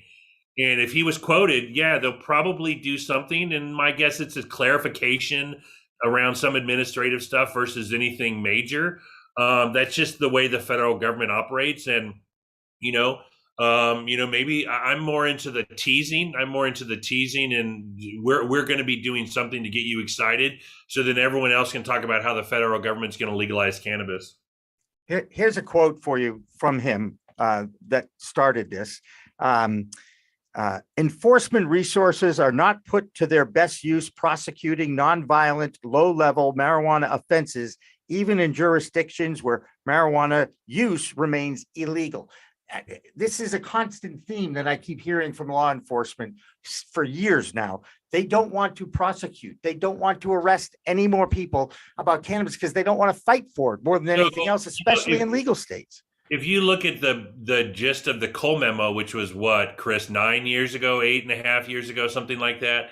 And if he was quoted, yeah, they'll probably do something. And my guess it's a clarification around some administrative stuff versus anything major. That's just the way the federal government operates. And, Maybe I'm more into the teasing. And we're going to be doing something to get you excited, so then everyone else can talk about how the federal government's going to legalize cannabis. Here's a quote for you from him that started this. Enforcement resources are not put to their best use prosecuting nonviolent, low-level marijuana offenses, even in jurisdictions where marijuana use remains illegal. This is a constant theme that I keep hearing from law enforcement for years now. They don't want to prosecute. They don't want to arrest any more people about cannabis because they don't want to fight for it more than anything else, especially in legal states. If you look at the gist of the Cole memo, which was what, Chris, 9 years ago, 8.5 years ago, something like that.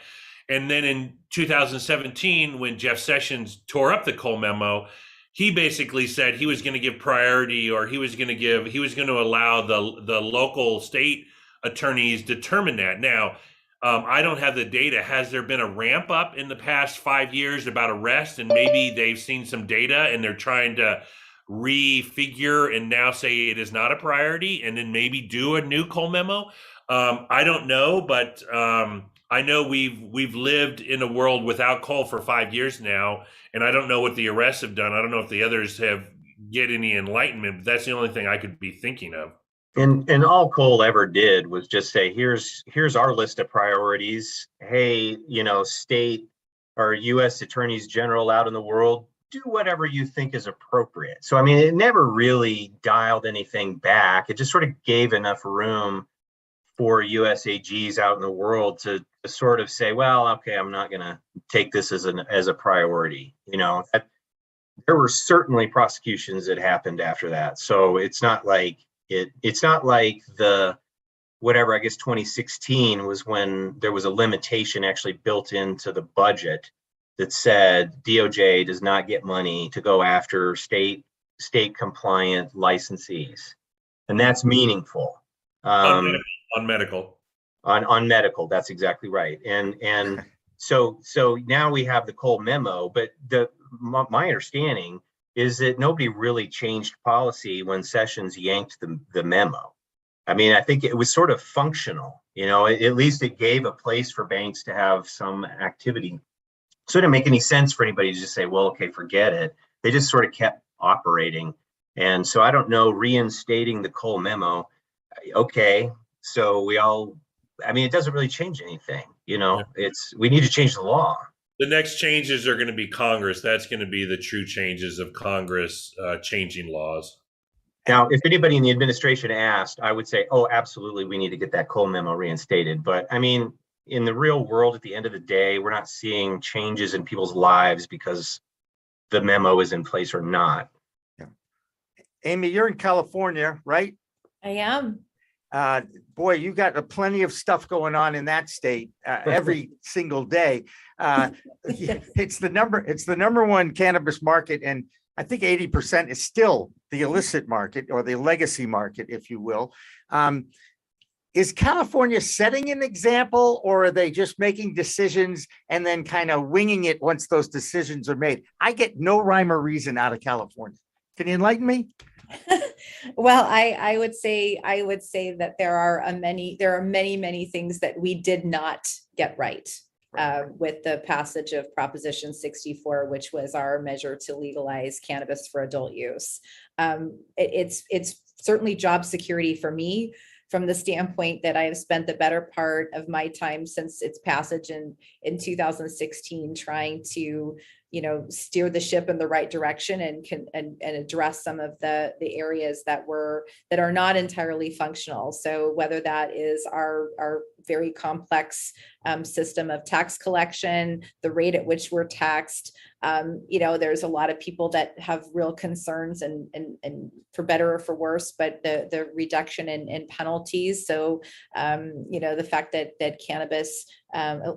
And then in 2017, when Jeff Sessions tore up the Cole memo, he basically said he was going to give priority, or he was going to allow the local state attorneys determine that. Now, I don't have the data. Has there been a ramp up in the past 5 years about arrest, and maybe they've seen some data and they're trying to refigure and now say it is not a priority, and then maybe do a new Cole memo? I don't know, but I know we've lived in a world without Cole for 5 years now, and I don't know what the arrests have done. I don't know if the others have get any enlightenment, but that's the only thing I could be thinking of. And all Cole ever did was just say, here's our list of priorities. Hey, state or U.S. attorneys general out in the world, do whatever you think is appropriate. So, I mean, it never really dialed anything back. It just sort of gave enough room for US AGs out in the world to sort of say, well, okay, I'm not going to take this as a priority. There were certainly prosecutions that happened after that. So it's not like the whatever, I guess 2016 was when there was a limitation actually built into the budget that said DOJ does not get money to go after state compliant licensees. And that's meaningful. On medical. On medical, that's exactly right. And so now we have the Cole memo, but my understanding is that nobody really changed policy when Sessions yanked the memo. I mean, I think it was sort of functional, at least it gave a place for banks to have some activity. So it didn't make any sense for anybody to just say, well, okay, forget it. They just sort of kept operating. And so I don't know, reinstating the Cole memo, okay, so it doesn't really change anything. We need to change the law. The next changes are going to be Congress. That's going to be the true changes of Congress changing laws. Now, if anybody in the administration asked, I would say, oh, absolutely, we need to get that Cole memo reinstated. But I mean, in the real world, at the end of the day, we're not seeing changes in people's lives because the memo is in place or not. Yeah. Amy, you're in California, right? I am. Boy, you got plenty of stuff going on in that state every single day. It's the number one cannabis market, and I think 80% is still the illicit market, or the legacy market, if you will. Is California setting an example, or are they just making decisions and then kind of winging it once those decisions are made? I get no rhyme or reason out of California. Can you enlighten me? Well, I would say that there are many things that we did not get right with the passage of Proposition 64, which was our measure to legalize cannabis for adult use. It's certainly job security for me, from the standpoint that I have spent the better part of my time since its passage in 2016 trying to steer the ship in the right direction and address some of the areas that are not entirely functional. So whether that is our very complex system of tax collection, the rate at which we're taxed, there's a lot of people that have real concerns and for better or for worse, but the reduction in penalties. So, the fact that cannabis,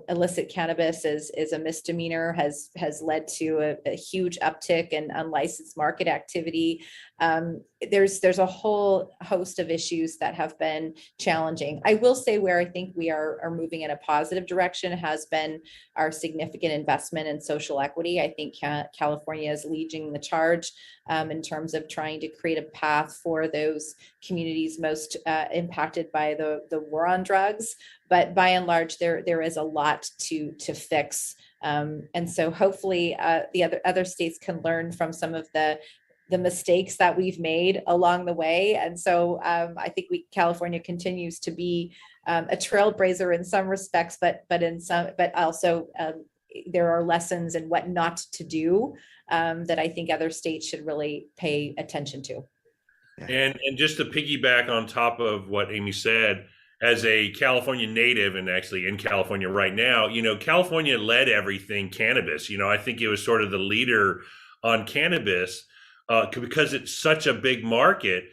illicit cannabis is a misdemeanor has led to a huge uptick in unlicensed market activity. There's a whole host of issues that have been challenging. I will say where I think we are moving in a positive positive direction has been our significant investment in social equity. I think California is leading the charge in terms of trying to create a path for those communities most impacted by the war on drugs. But by and large, there is a lot to fix. And so hopefully the other states can learn from some of the mistakes that we've made along the way. And so I think California continues to be a trailblazer in some respects, but also there are lessons in what not to do that I think other states should really pay attention to. And just to piggyback on top of what Amy said, as a California native and actually in California right now, California led everything cannabis. I think it was sort of the leader on cannabis because it's such a big market.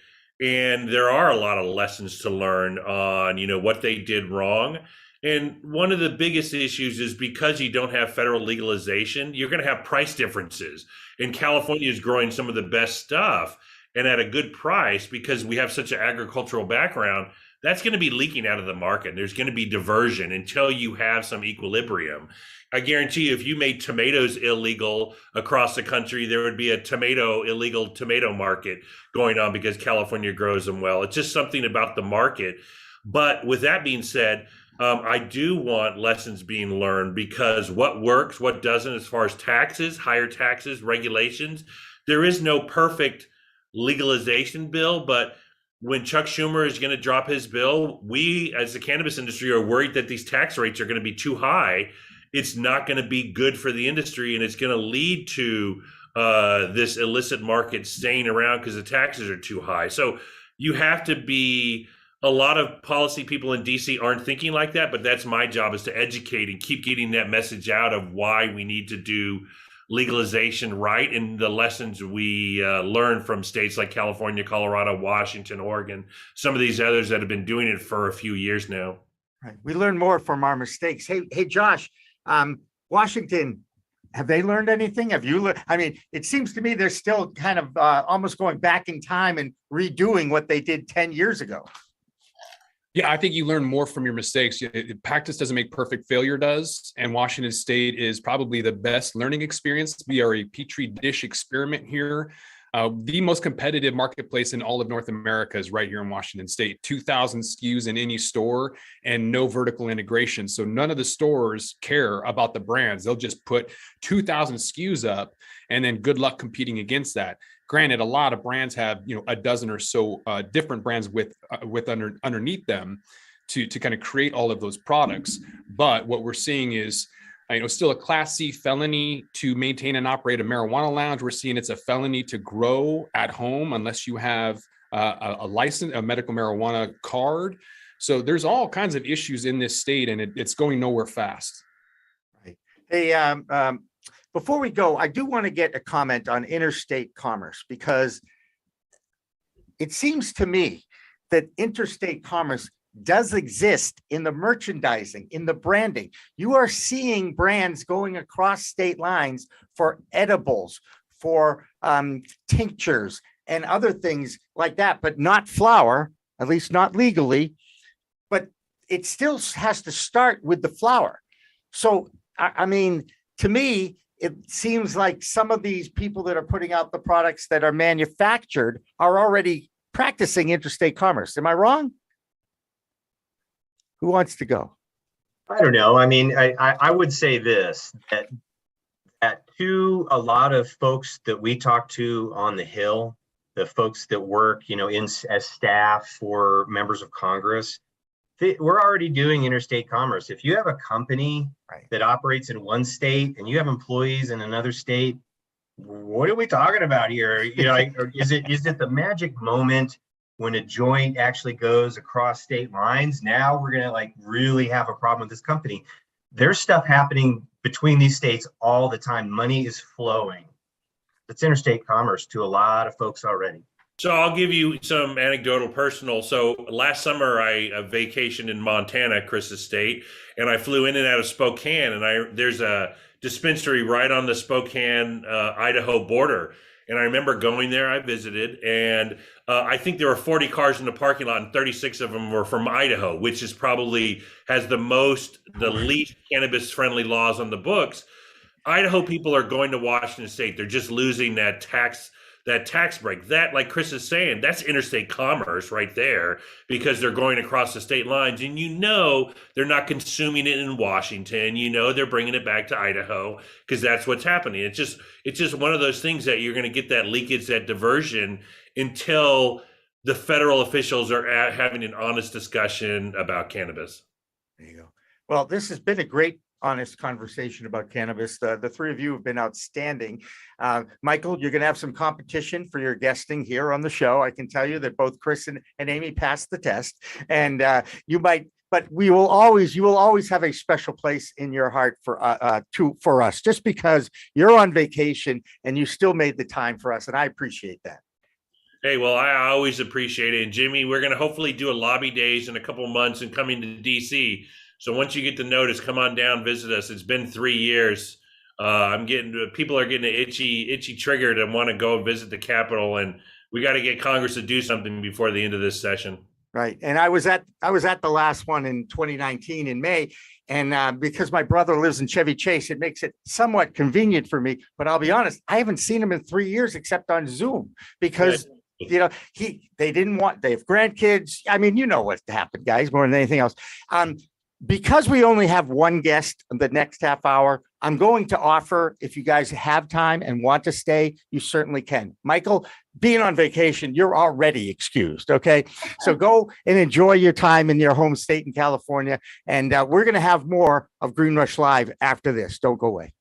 And there are a lot of lessons to learn on, what they did wrong. And one of the biggest issues is because you don't have federal legalization, you're going to have price differences. And California is growing some of the best stuff and at a good price because we have such an agricultural background. That's going to be leaking out of the market. There's going to be diversion until you have some equilibrium. I guarantee you, if you made tomatoes illegal across the country, there would be a illegal tomato market going on because California grows them well. It's just something about the market. But with that being said, I do want lessons being learned because what works, what doesn't, as far as taxes, higher taxes, regulations, there is no perfect legalization bill, but when Chuck Schumer is going to drop his bill, we as the cannabis industry are worried that these tax rates are going to be too high. It's not going to be good for the industry, and it's going to lead to this illicit market staying around because the taxes are too high. So you have to be, a lot of policy people in DC aren't thinking like that, but that's my job, is to educate and keep getting that message out of why we need to do legalization right, and the lessons we learn from states like California, Colorado, Washington, Oregon, some of these others that have been doing it for a few years now. Right. We learn more from our mistakes. Hey, Josh, Washington, have they learned anything? Have you learned? I mean, it seems to me they're still kind of almost going back in time and redoing what they did 10 years ago. Yeah, I think you learn more from your mistakes. Practice doesn't make perfect, failure does. And Washington State is probably the best learning experience. We are a petri dish experiment here. The most competitive marketplace in all of North America is right here in Washington State. 2,000 SKUs in any store and no vertical integration. So none of the stores care about the brands. They'll just put 2,000 SKUs up and then good luck competing against that. Granted, a lot of brands have, a dozen or so different brands with underneath them to kind of create all of those products. But what we're seeing is, still a Class C felony to maintain and operate a marijuana lounge. We're seeing it's a felony to grow at home unless you have a license, a medical marijuana card. So there's all kinds of issues in this state, and it's going nowhere fast. Right. Hey, before we go, I do want to get a comment on interstate commerce, because it seems to me that interstate commerce does exist in the merchandising, in the branding. You are seeing brands going across state lines for edibles, for tinctures and other things like that, but not flour, at least not legally. But it still has to start with the flour. So, I mean, to me, it seems like some of these people that are putting out the products that are manufactured are already practicing interstate commerce. Am I wrong? Who wants to go? I don't know. I mean, I would say this, that to a lot of folks that we talk to on the Hill, the folks that work, as staff for members of Congress, we're already doing interstate commerce. If you have a company that operates in one state and you have employees in another state, what are we talking about here? Is it the magic moment when a joint actually goes across state lines? Now we're gonna really have a problem with this company. There's stuff happening between these states all the time. Money is flowing. It's interstate commerce to a lot of folks already. So I'll give you some anecdotal personal. So last summer I vacationed in Montana, Chris's state, and I flew in and out of Spokane, and there's a dispensary right on the Spokane, Idaho border. And I remember going there, I visited, and I think there were 40 cars in the parking lot, and 36 of them were from Idaho, which is probably has the least cannabis-friendly laws on the books. Idaho people are going to Washington State. They're just losing that tax break. That, like Chris is saying, that's interstate commerce right there, because they're going across the state lines, and they're not consuming it in Washington. They're bringing it back to Idaho because that's what's happening. It's just one of those things that you're going to get that leakage, that diversion, until the federal officials are having an honest discussion about cannabis. There you go. Well, this has been a great, honest conversation about cannabis. The three of you have been outstanding. Michael, you're going to have some competition for your guesting here on the show. I can tell you that both Chris and Amy passed the test, and but you will always have a special place in your heart for us, just because you're on vacation and you still made the time for us, and I appreciate that. Hey, well, I always appreciate it. And Jimmy, we're going to hopefully do a lobby days in a couple of months and coming to DC. So once you get the notice, come on down, visit us. It's been 3 years. People are getting an itchy trigger to want to go visit the Capitol, and we got to get Congress to do something before the end of this session. Right. And I was at the last one in 2019 in May. And because my brother lives in Chevy Chase, it makes it somewhat convenient for me. But I'll be honest, I haven't seen him in 3 years except on Zoom, because they have grandkids. I mean, you know what happened, guys, more than anything else. Because we only have one guest the next half hour, I'm going to offer, if you guys have time and want to stay, you certainly can. Michael, being on vacation, you're already excused, okay? So go and enjoy your time in your home state in California. And we're going to have more of Green Rush Live after this. Don't go away.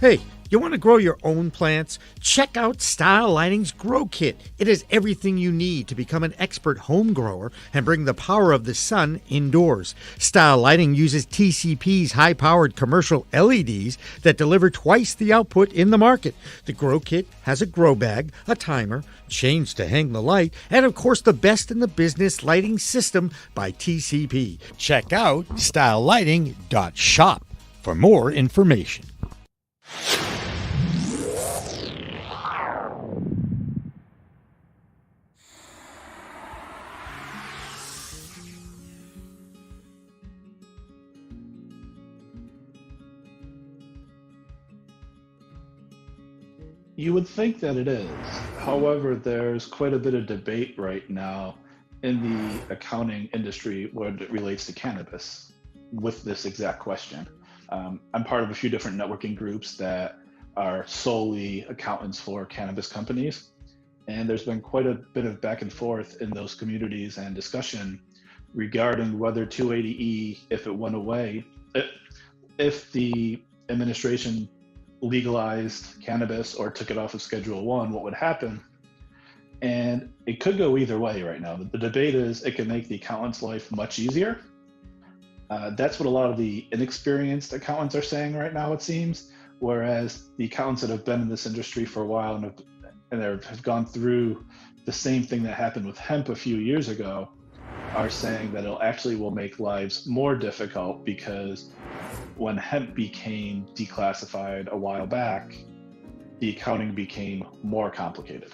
Hey, you want to grow your own plants? Check out Style Lighting's Grow Kit. It has everything you need to become an expert home grower and bring the power of the sun indoors. Style Lighting uses TCP's high-powered commercial LEDs that deliver twice the output in the market. The Grow Kit has a grow bag, a timer, chains to hang the light, and of course the best in the business lighting system by TCP. Check out stylelighting.shop for more information. You would think that it is. However, there's quite a bit of debate right now in the accounting industry when it relates to cannabis with this exact question. I'm part of a few different networking groups that are solely accountants for cannabis companies. And there's been quite a bit of back and forth in those communities and discussion regarding whether 280E, if it went away, if the administration legalized cannabis or took it off of Schedule 1, what would happen? And it could go either way right now. The debate is it can make the accountant's life much easier. That's what a lot of the inexperienced accountants are saying right now, it seems, whereas the accountants that have been in this industry for a while and have and have gone through the same thing that happened with hemp a few years ago, are saying that will make lives more difficult, because when hemp became declassified a while back, the accounting became more complicated.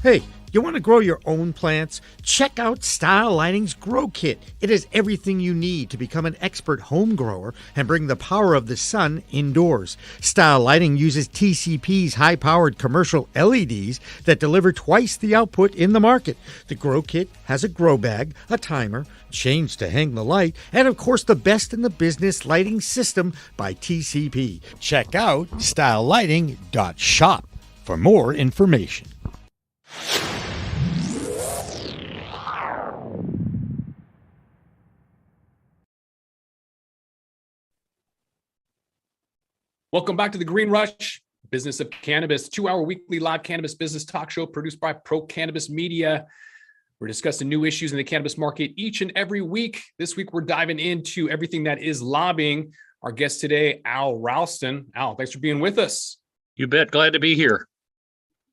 Hey, you want to grow your own plants? Check out Style Lighting's Grow Kit. It has everything you need to become an expert home grower and bring the power of the sun indoors. Style Lighting uses TCP's high-powered commercial LEDs that deliver twice the output in the market. The Grow Kit has a grow bag, a timer, chains to hang the light, and of course the best in the business lighting system by TCP. Check out stylelighting.shop for more information. Welcome back to the Green Rush, Business of Cannabis, 2-hour weekly live cannabis business talk show produced by Pro Cannabis Media. We're discussing new issues in the cannabis market each and every week. This week, we're diving into everything that is lobbying. Our guest today, Al Ralston. Al, thanks for being with us. You bet. Glad to be here.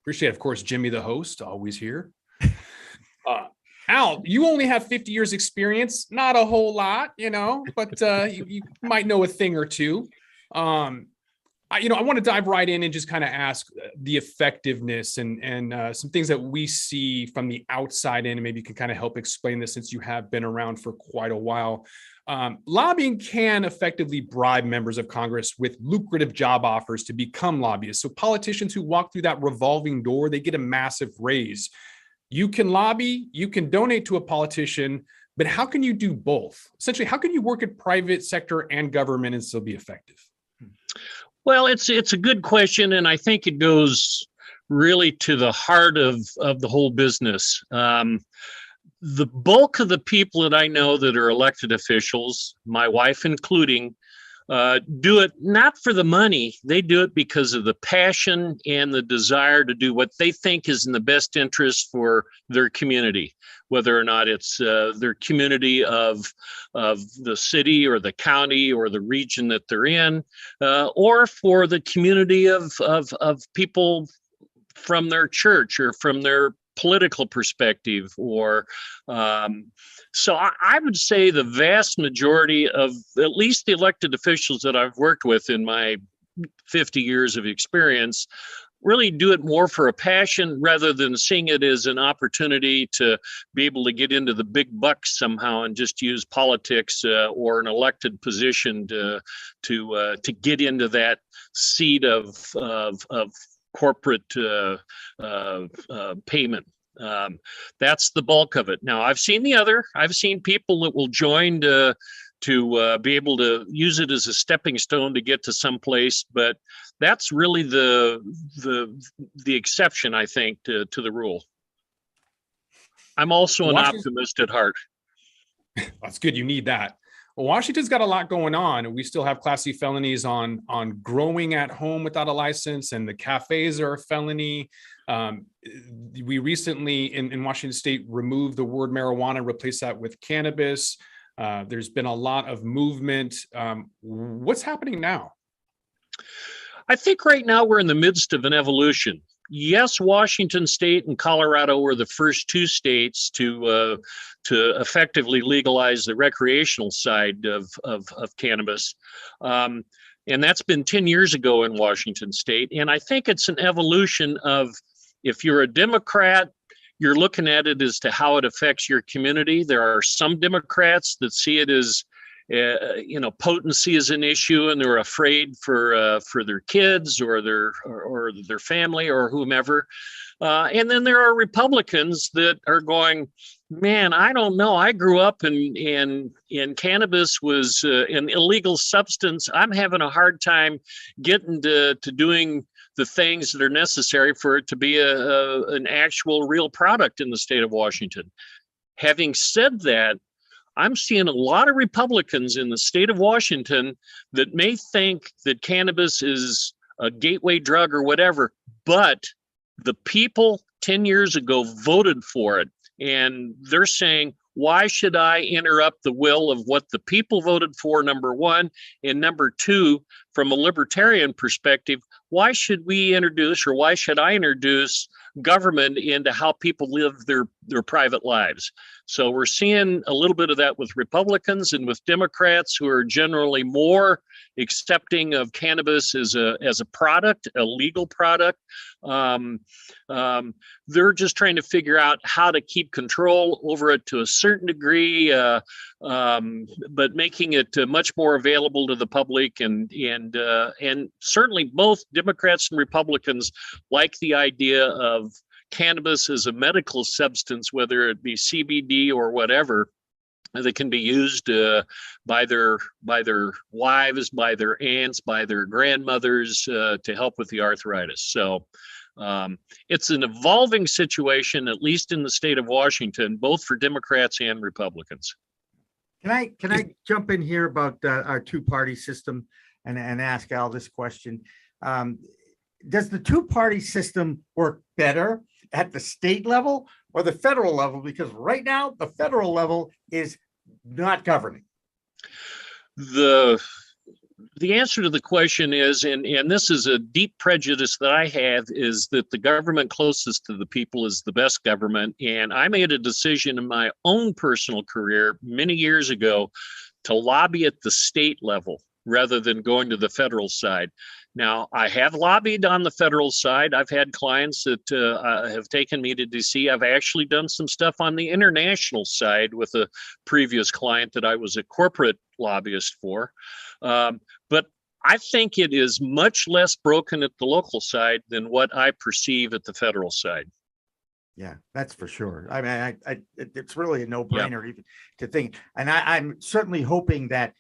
Appreciate it. Of course, Jimmy, the host, always here. Al, you only have 50 years experience, not a whole lot, but you might know a thing or two. I want to dive right in and just kind of ask the effectiveness and some things that we see from the outside in, and maybe you can kind of help explain this since you have been around for quite a while. Lobbying can effectively bribe members of Congress with lucrative job offers to become lobbyists. So politicians who walk through that revolving door, they get a massive raise. You can lobby, you can donate to a politician, but how can you do both? Essentially, how can you work at private sector and government and still be effective? Well, it's a good question, and I think it goes really to the heart of the whole business. The bulk of the people that I know that are elected officials, my wife including, do it not for the money. They do it because of the passion and the desire to do what they think is in the best interest for their community, whether or not it's their community of the city or the county or the region that they're in, or for the community of people from their church or from their political perspective, or so I would say the vast majority of at least the elected officials that I've worked with in my 50 years of experience really do it more for a passion rather than seeing it as an opportunity to be able to get into the big bucks somehow and just use politics or an elected position to get into that seat of corporate payment. That's the bulk of it. Now, I've seen the other. I've seen people that will join to be able to use it as a stepping stone to get to someplace, but that's really the exception, I think, to the rule. I'm also an optimist at heart. That's good. You need that. Well, Washington's got a lot going on, and we still have Class C felonies on growing at home without a license, and the cafes are a felony. We recently in Washington State removed the word marijuana, replaced that with cannabis. There's been a lot of movement. What's happening now? I think right now we're in the midst of an evolution. Yes, Washington State and Colorado were the first two states to effectively legalize the recreational side of cannabis. And that's been 10 years ago in Washington State. And I think it's an evolution of, if you're a Democrat, you're looking at it as to how it affects your community. There are some Democrats that see it as potency is an issue, and they're afraid for their kids or their family or whomever. And then there are Republicans that are going, man, I don't know. I grew up in cannabis was an illegal substance. I'm having a hard time getting to doing the things that are necessary for it to be an actual real product in the state of Washington. Having said that, I'm seeing a lot of Republicans in the state of Washington that may think that cannabis is a gateway drug or whatever, but The people 10 years ago voted for it, and they're saying, why should I interrupt the will of what the people voted for, number one? And number two, from a libertarian perspective, why should we introduce, or why should I introduce government into how people live their private lives? So we're seeing a little bit of that with Republicans and with Democrats, who are generally more accepting of cannabis as a product, a legal product. They're just trying to figure out how to keep control over it to a certain degree, but making it much more available to the public. And certainly both Democrats and Republicans like the idea of cannabis as a medical substance, whether it be CBD or whatever, that can be used by their wives, by their aunts, by their grandmothers to help with the arthritis. So it's an evolving situation, at least in the state of Washington, both for Democrats and Republicans. Can I jump in here about our two-party system and ask Al this question? Does the two-party system work better at the state level or the federal level? Because right now the federal level is not governing. The answer to the question is, and this is a deep prejudice that I have, is that the government closest to the people is the best government. And I made a decision in my own personal career many years ago to lobby at the state level rather than going to the federal side. Now, I have lobbied on the federal side. I've had clients that have taken me to DC. I've actually done some stuff on the international side with a previous client that I was a corporate lobbyist for. But I think it is much less broken at the local side than what I perceive at the federal side. Yeah, that's for sure. I mean, it's really a no-brainer even to think. And I'm certainly hoping that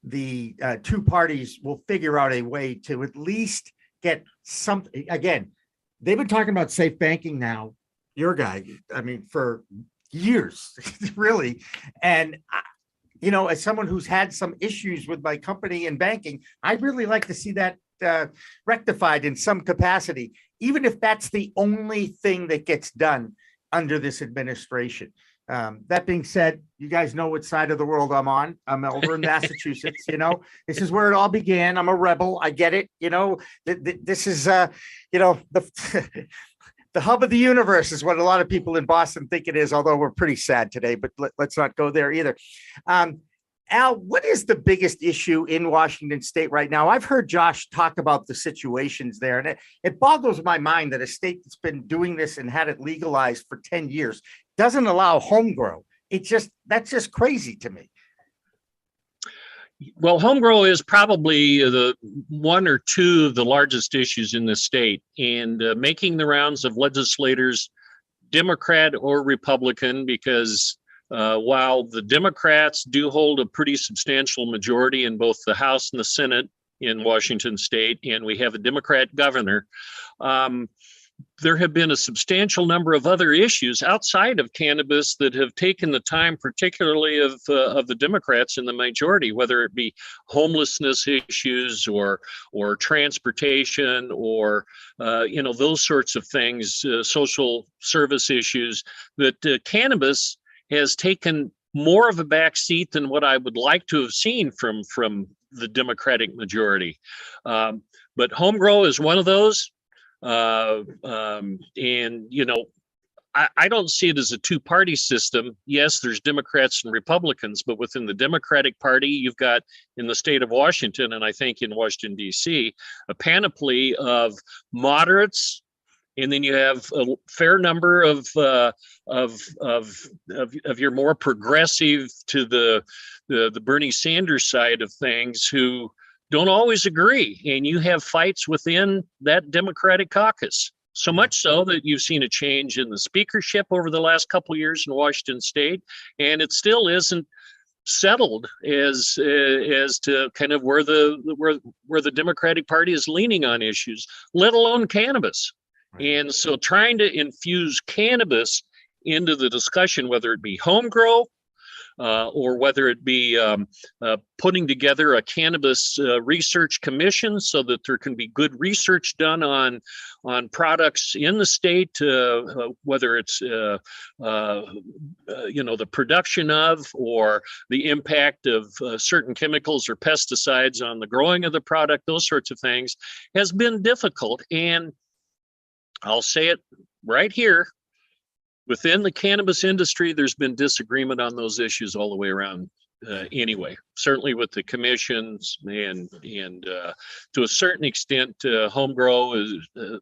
the two parties will figure out a way to at least get something. Again, they've been talking about safe banking now, your guy, I mean, for years, really. And, you know, as someone who's had some issues with my company in banking, I'd really like to see that rectified in some capacity, even if that's the only thing that gets done under this administration. That being said, you guys know what side of the world I'm on. I'm over in Massachusetts. You know, this is where it all began. I'm a rebel. I get it. You know, this is, you know, the hub of the universe is what a lot of people in Boston think it is, although we're pretty sad today, but let's not go there either. Al, what is the biggest issue in Washington State right now? I've heard Josh talk about the situations there, and it boggles my mind that a state that's been doing this and had it legalized for 10 years doesn't allow home grow. That's just crazy to me. Well, home grow is probably the one or two of the largest issues in the state, and making the rounds of legislators, Democrat or Republican, because while the Democrats do hold a pretty substantial majority in both the House and the Senate in Washington State, and we have a Democrat governor, there have been a substantial number of other issues outside of cannabis that have taken the time, particularly of the Democrats in the majority, whether it be homelessness issues or transportation or you know, those sorts of things, social service issues, that cannabis has taken more of a back seat than what I would like to have seen from the Democratic majority. But home grow is one of those. And, you know, I don't see it as a two-party system. Yes, there's Democrats and Republicans, but within the Democratic Party, you've got in the state of Washington, and I think in Washington, D.C., a panoply of moderates. And then you have a fair number of your more progressive to the Bernie Sanders side of things who don't always agree. And you have fights within that Democratic caucus. So much so that you've seen a change in the speakership over the last couple of years in Washington State, and it still isn't settled as to kind of where the Democratic Party is leaning on issues, let alone cannabis. And so trying to infuse cannabis into the discussion, whether it be home grow, or whether it be putting together a cannabis research commission so that there can be good research done on products in the state, whether it's the production of or the impact of certain chemicals or pesticides on the growing of the product, those sorts of things, has been difficult. And I'll say it right here, within the cannabis industry, there's been disagreement on those issues all the way around. Anyway, certainly with the commissions and to a certain extent, home grow is.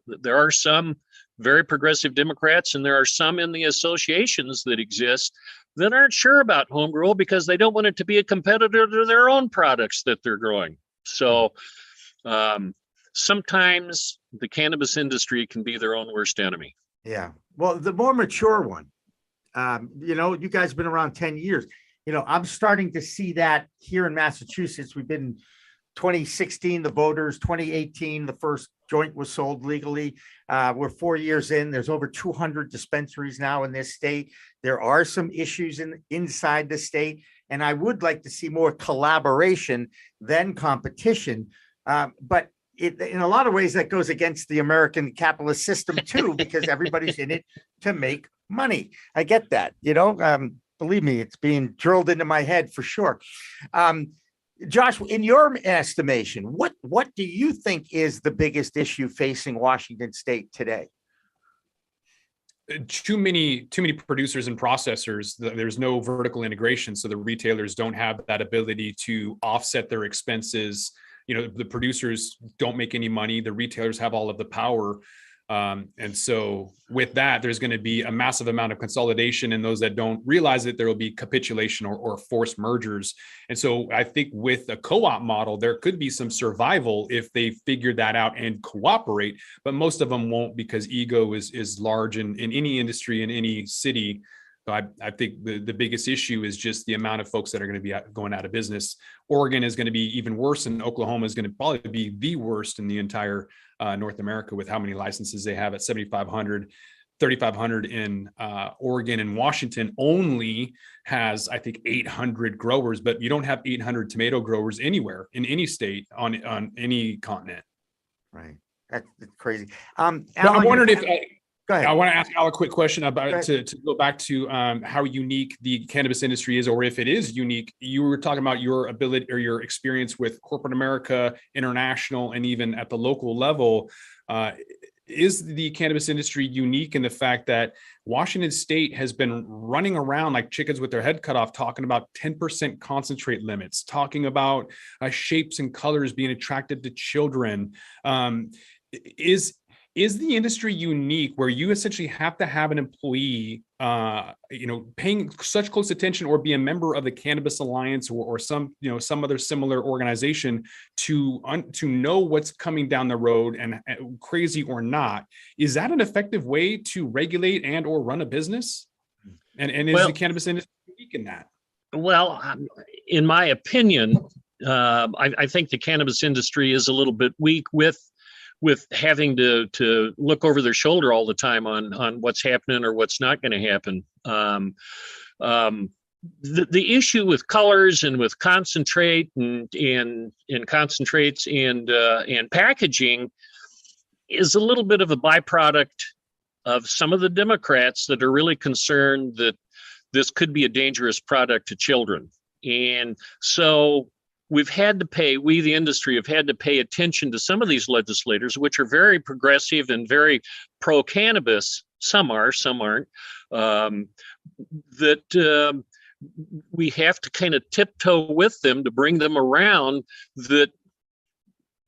There are some very progressive Democrats, and there are some in the associations that exist that aren't sure about home grow because they don't want it to be a competitor to their own products that they're growing. So sometimes the cannabis industry can be their own worst enemy. Yeah. Well, the more mature one, you guys have been around 10 years. I'm starting to see that here in Massachusetts. We've been 2016, the voters, 2018, the first joint was sold legally. We're 4 years in. There's over 200 dispensaries now in this state. There are some issues inside the state, and I would like to see more collaboration than competition. But in a lot of ways, that goes against the American capitalist system too, because everybody's in it to make money. I get that, believe me, it's being drilled into my head for sure. Josh, in your estimation, what do you think is the biggest issue facing Washington State today? Too many producers and processors. There's no vertical integration, so the retailers don't have that ability to offset their expenses. The producers don't make any money. The retailers have all of the power. And so with that, there's going to be a massive amount of consolidation, and those that don't realize it, there will be capitulation or forced mergers. And so I think with a co-op model, there could be some survival if they figure that out and cooperate, but most of them won't, because ego is large in any industry, in any city. I think the biggest issue is just the amount of folks that are going to be going out of business. Oregon is going to be even worse, and Oklahoma is going to probably be the worst in the entire North America with how many licenses they have at 7,500, 3,500 in Oregon, and Washington only has, I think, 800 growers, but you don't have 800 tomato growers anywhere in any state on any continent. Right. That's crazy. I'm wondering if Go ahead. I want to ask Al a quick question about to go back to how unique the cannabis industry is, or if it is unique. You were talking about your ability or your experience with corporate America, international, and even at the local level. Is the cannabis industry unique in the fact that Washington State has been running around like chickens with their head cut off, talking about 10% concentrate limits, talking about shapes and colors being attracted to children? Is the industry unique where you essentially have to have an employee, paying such close attention or be a member of the Cannabis Alliance or some other similar organization to know what's coming down the road, and crazy or not? Is that an effective way to regulate and or run a business? And is the cannabis industry unique in that? Well, in my opinion, I think the cannabis industry is a little bit weak with having to look over their shoulder all the time on what's happening or what's not going to happen. The issue with colors and with concentrate and concentrates and packaging is a little bit of a byproduct of some of the Democrats that are really concerned that this could be a dangerous product to children. And so we, the industry, have had to pay attention to some of these legislators, which are very progressive and very pro-cannabis. Some are, some aren't. That we have to kind of tiptoe with them to bring them around that,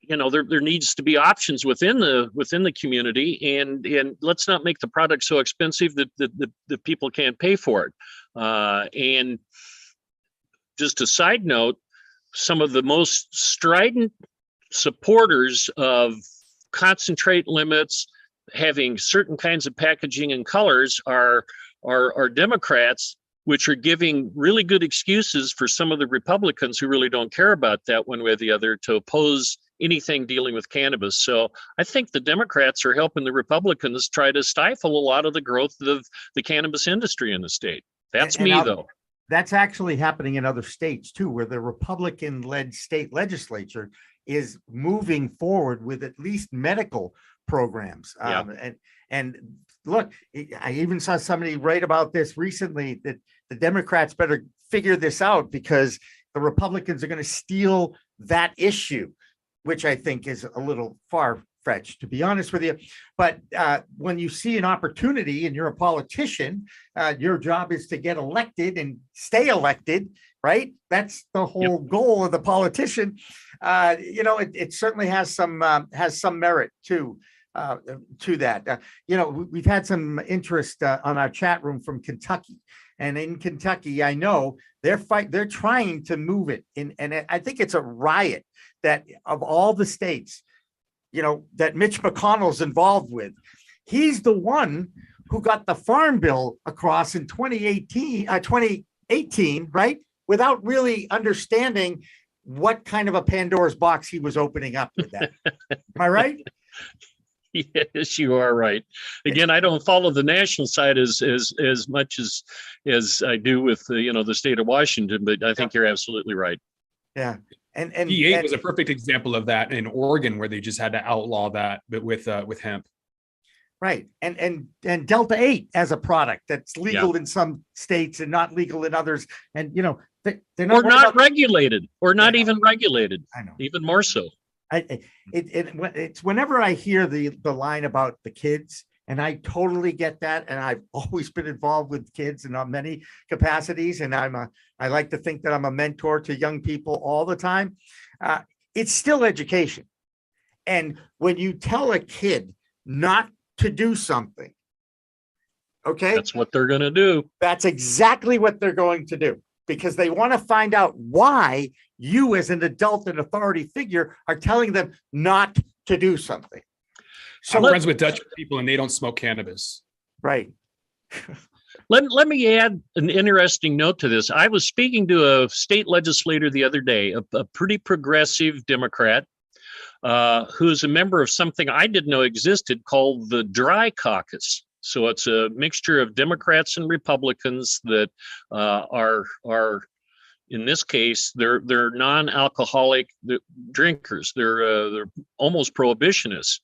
there needs to be options within the community, and let's not make the product so expensive that people can't pay for it. And just a side note, some of the most strident supporters of concentrate limits, having certain kinds of packaging and colors, are Democrats, which are giving really good excuses for some of the Republicans who really don't care about that one way or the other to oppose anything dealing with cannabis. So I think the Democrats are helping the Republicans try to stifle a lot of the growth of the cannabis industry in the state. That's me, though. That's actually happening in other states too, where the Republican-led state legislature is moving forward with at least medical programs. Yeah. And look, I even saw somebody write about this recently, that the Democrats better figure this out, because the Republicans are going to steal that issue, which I think is a little far-fetched, to be honest with you. But when you see an opportunity and you're a politician, your job is to get elected and stay elected, right? That's the whole goal of the politician. It certainly has some merit too. To that, we've had some interest on our chat room from Kentucky, and in Kentucky, I know they're trying to move it in, and I think it's a riot that of all the states, that Mitch McConnell's involved with. He's the one who got the farm bill across in 2018, right? Without really understanding what kind of a Pandora's box he was opening up with that. Am I right? Yes, you are right. Again, I don't follow the national side as much as I do with the state of Washington, but I think you're absolutely right. Yeah, and P8 was a perfect example of that in Oregon, where they just had to outlaw that, but with hemp. Right, and Delta 8 as a product that's legal in some states and not legal in others, and they're not regulated, or not even regulated. I know, even more so. It's whenever I hear the line about the kids, and I totally get that, and I've always been involved with kids in many capacities, and I like to think that I'm a mentor to young people all the time. It's still education, and when you tell a kid not to do something, okay, that's what they're going to do. That's exactly what they're going to do, because they want to find out why you as an adult and authority figure are telling them not to do something. So I'm friends with Dutch people, and they don't smoke cannabis. Right. Let me add an interesting note to this. I was speaking to a state legislator the other day, a pretty progressive Democrat, who's a member of something I didn't know existed called the Dry Caucus. So it's a mixture of Democrats and Republicans that are in this case, they're non-alcoholic drinkers. They're almost prohibitionists.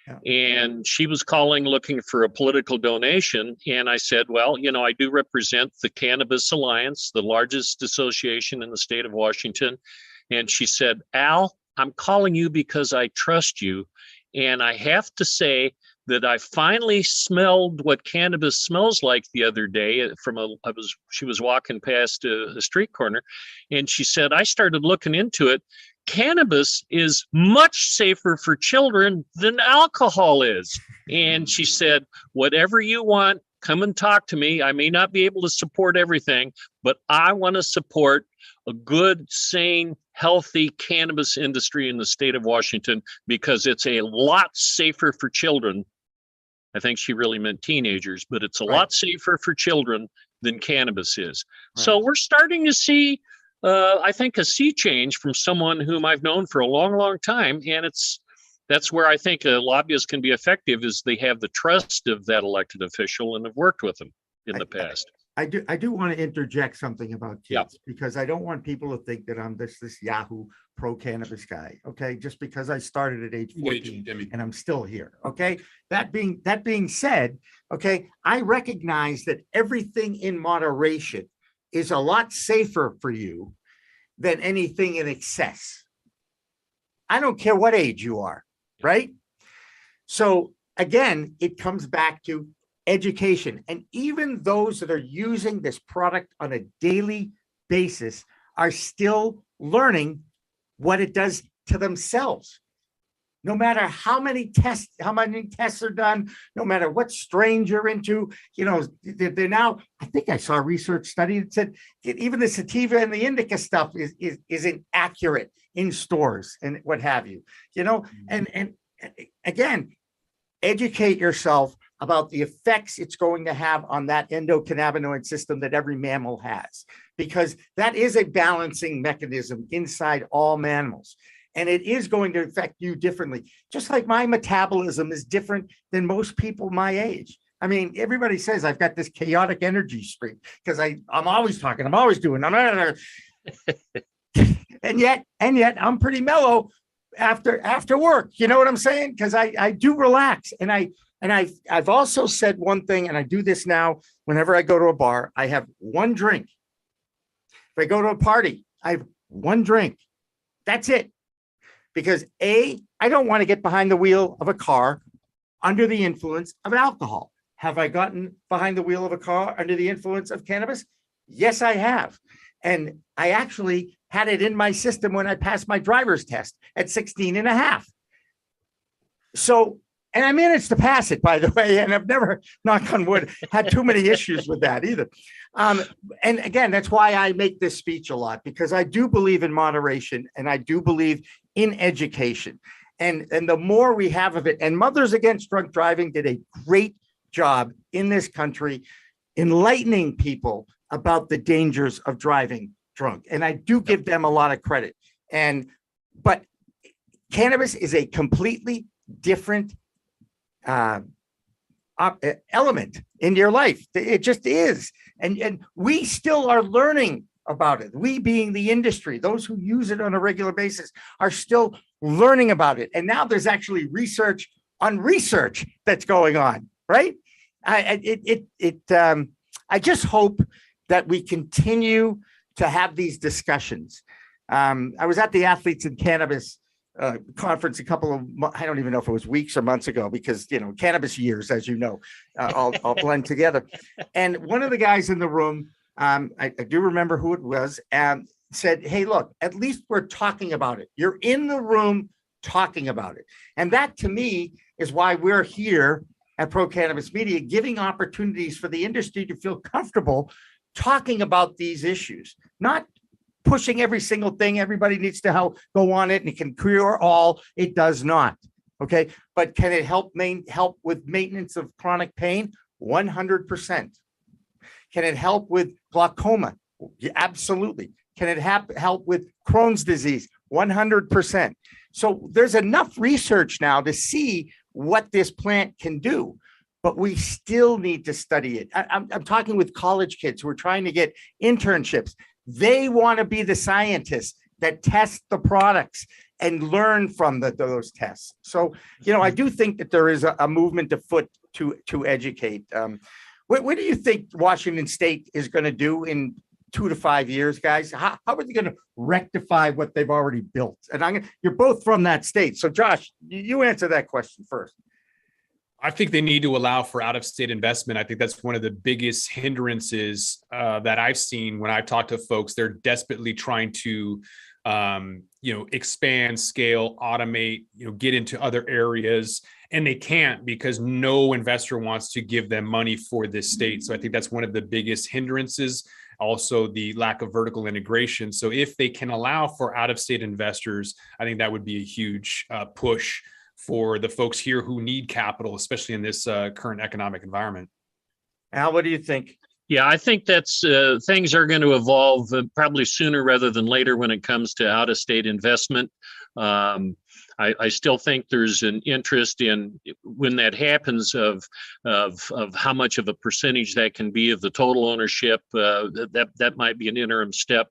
Yeah. And she was calling, looking for a political donation. And I said, well, I do represent the Cannabis Alliance, the largest association in the state of Washington. And she said, Al, I'm calling you because I trust you. And I have to say that I finally smelled what cannabis smells like the other day she was walking past a street corner, and she said, I started looking into it. Cannabis is much safer for children than alcohol is. And she said, whatever you want, come and talk to me. I may not be able to support everything, but I want to support a good, sane, healthy cannabis industry in the state of Washington, because it's a lot safer for children. I think she really meant teenagers, but it's a lot safer for children than cannabis is. Right. So we're starting to see, I think, a sea change from someone whom I've known for a long, long time. And that's where I think a lobbyist can be effective, is they have the trust of that elected official and have worked with them in the past. I do want to interject something about kids, because I don't want people to think that I'm this Yahoo pro-cannabis guy, okay? Just because I started at age 14 and I'm still here, okay? That being said, okay, I recognize that everything in moderation is a lot safer for you than anything in excess. I don't care what age you are, right? So again, it comes back to education. And even those that are using this product on a daily basis are still learning what it does to themselves. No matter how many tests are done, no matter what strain you're into, they're now, I think I saw a research study that said that even the sativa and the indica stuff isn't accurate in stores and what have you, and again, educate yourself about the effects it's going to have on that endocannabinoid system that every mammal has, because that is a balancing mechanism inside all mammals. And it is going to affect you differently. Just like my metabolism is different than most people my age. I mean, everybody says I've got this chaotic energy streak because I'm always talking, I'm always doing, and yet I'm pretty mellow after work. You know what I'm saying? Because I do relax, and I've also said one thing, and I do this now whenever I go to a bar. I have one drink. If I go to a party, I have one drink. That's it. Because I don't want to get behind the wheel of a car under the influence of alcohol. Have I gotten behind the wheel of a car under the influence of cannabis? Yes, I have. And I actually had it in my system when I passed my driver's test at 16 and a half. So, and I managed to pass it, by the way, and I've never, knock on wood, had too many issues with that either. And again, that's why I make this speech a lot, because I do believe in moderation, and I do believe in education. And the more we have of it, and Mothers Against Drunk Driving did a great job in this country enlightening people about the dangers of driving drunk. And I do give them a lot of credit. But cannabis is a completely different element in your life. It just is. And we still are learning about it. We, being the industry, those who use it on a regular basis, are still learning about it. And now there's actually research on research that's going on, right? I just hope that we continue to have these discussions. I was at the Athletes in Cannabis conference a couple of, I don't even know if it was weeks or months ago, because, you know, cannabis years, as you know, all blend together. And one of the guys in the room, I do remember who it was, and said, hey, look, at least we're talking about it. You're in the room talking about it. And that, to me, is why we're here at Pro Cannabis Media, giving opportunities for the industry to feel comfortable talking about these issues, not pushing every single thing. Everybody needs to go on it and it can cure all. It does not. Okay. But can it help with maintenance of chronic pain? 100%. Can it help with glaucoma? Yeah, absolutely. Can it help with Crohn's disease? 100%. So there's enough research now to see what this plant can do, but we still need to study it. I'm talking with college kids who are trying to get internships. They want to be the scientists that test the products and learn from those tests. So, you know, I do think that there is a movement afoot to educate. What do you think Washington State is going to do in 2 to 5 years, guys? How are they going to rectify what they've already built? And you're both from that state. So Josh, you answer that question first. I think they need to allow for out-of-state investment. I think that's one of the biggest hindrances that I've seen when I've talked to folks. They're desperately trying to, expand, scale, automate, get into other areas, and they can't because no investor wants to give them money for this state. So I think that's one of the biggest hindrances. Also, the lack of vertical integration. So if they can allow for out-of-state investors, I think that would be a huge push for the folks here who need capital, especially in this current economic environment. Al, what do you think? Yeah, I think that's things are going to evolve probably sooner rather than later when it comes to out-of-state investment. I still think there's an interest in, when that happens, of how much of a percentage that can be of the total ownership. That might be an interim step.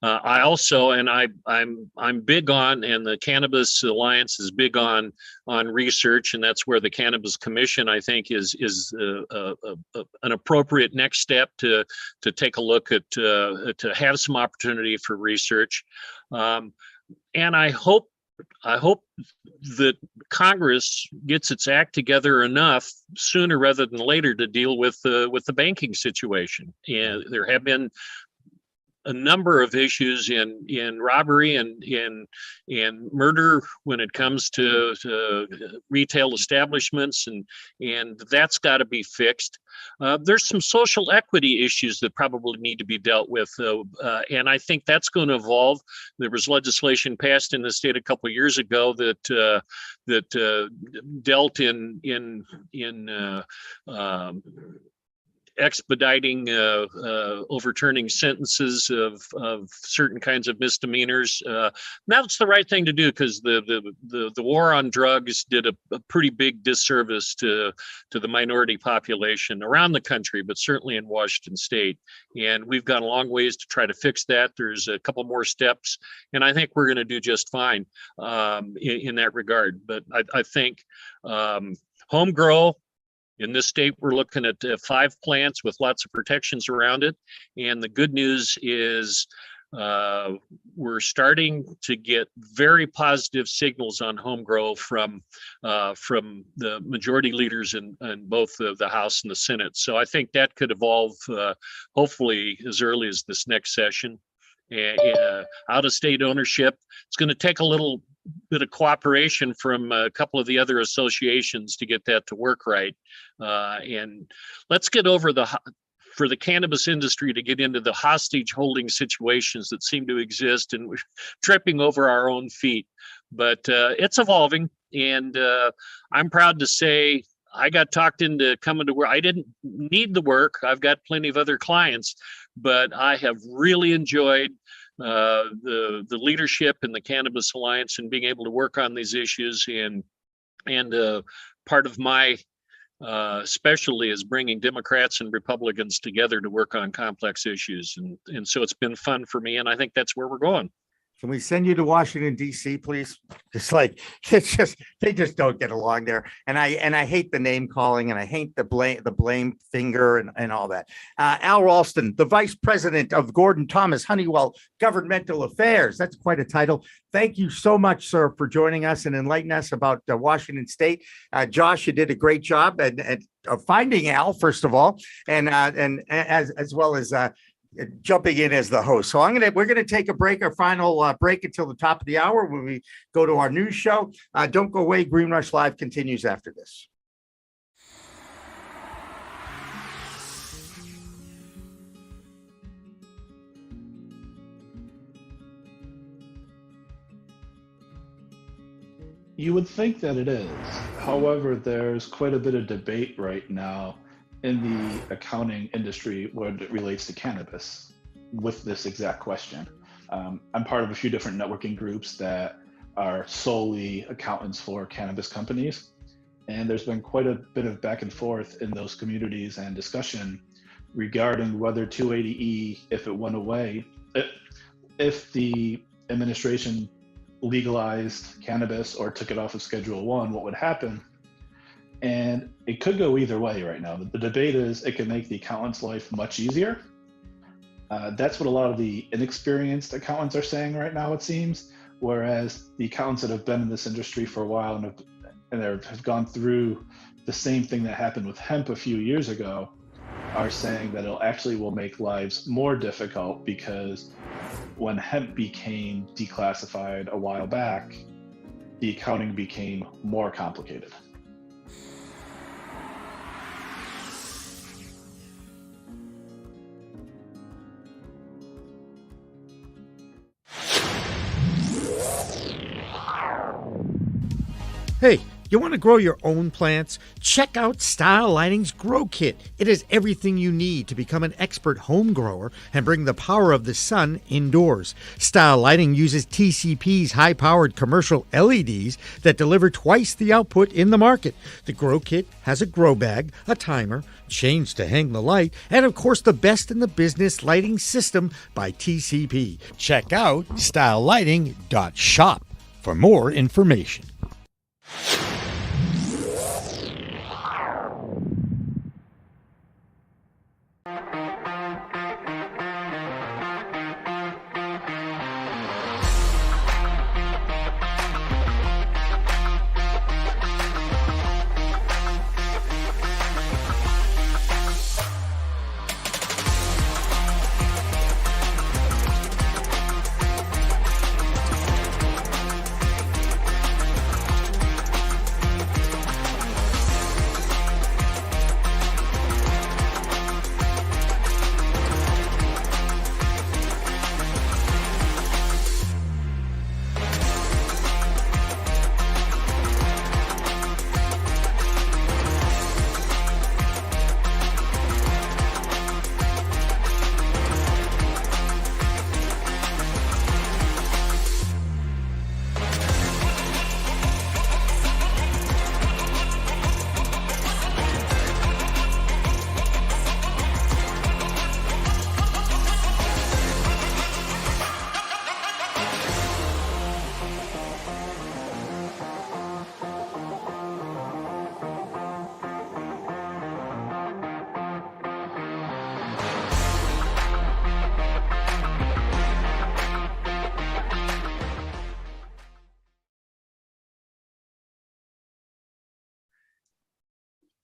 I also, and I'm big on, and the Cannabis Alliance is big on research, and that's where the Cannabis Commission, I think, is an appropriate next step to take a look at, to have some opportunity for research. And I hope that Congress gets its act together enough sooner rather than later to deal with the banking situation. And there have been a number of issues in robbery and in murder when it comes to retail establishments, and that's got to be fixed. There's some social equity issues that probably need to be dealt with, and I think that's going to evolve. There was legislation passed in the state a couple of years ago that dealt in expediting overturning sentences of certain kinds of misdemeanors. That's the right thing to do, because the war on drugs did a pretty big disservice to the minority population around the country, but certainly in Washington State. And we've got a long ways to try to fix that. There's a couple more steps, and I think we're going to do just fine in that regard. But I think home grow. In this state, we're looking at 5 plants with lots of protections around it. And the good news is we're starting to get very positive signals on home grow from the majority leaders in both the House and the Senate. So I think that could evolve hopefully as early as this next session. Out-of-state ownership, it's going to take a little bit of cooperation from a couple of the other associations to get that to work right. And let's get over for the cannabis industry to get into the hostage holding situations that seem to exist, and we're tripping over our own feet. But it's evolving, and I'm proud to say I got talked into coming to work. I didn't need the work. I've got plenty of other clients, but I have really enjoyed the leadership in the Cannabis Alliance and being able to work on these issues. And part of my specialty is bringing Democrats and Republicans together to work on complex issues. And so it's been fun for me, and I think that's where we're going. Can we send you to Washington, D.C., please? It's like, they just don't get along there. And I hate the name calling, and I hate the blame finger and all that. Al Ralston, the Vice President of Gordon Thomas Honeywell Governmental Affairs. That's quite a title. Thank you so much, sir, for joining us and enlightening us about Washington State. Josh, you did a great job at finding Al, first of all, and as well as jumping in as the host. So we're gonna take a break, our final break until the top of the hour when we go to our news show. Don't go away. Green Rush Live continues after this. You would think that it is. However, there's quite a bit of debate right now in the accounting industry when it relates to cannabis with this exact question. I'm part of a few different networking groups that are solely accountants for cannabis companies. And there's been quite a bit of back and forth in those communities and discussion regarding whether 280E, if it went away, if the administration legalized cannabis or took it off of Schedule 1, what would happen? And it could go either way right now. The debate is it can make the accountant's life much easier. That's what a lot of the inexperienced accountants are saying right now, it seems. Whereas the accountants that have been in this industry for a while and have gone through the same thing that happened with hemp a few years ago are saying that will make lives more difficult, because when hemp became declassified a while back, the accounting became more complicated. Hey, you want to grow your own plants? Check out Style Lighting's Grow Kit. It has everything you need to become an expert home grower and bring the power of the sun indoors. Style Lighting uses TCP's high-powered commercial LEDs that deliver twice the output in the market. The Grow Kit has a grow bag, a timer, chains to hang the light, and of course the best in the business lighting system by TCP. Check out stylelighting.shop for more information.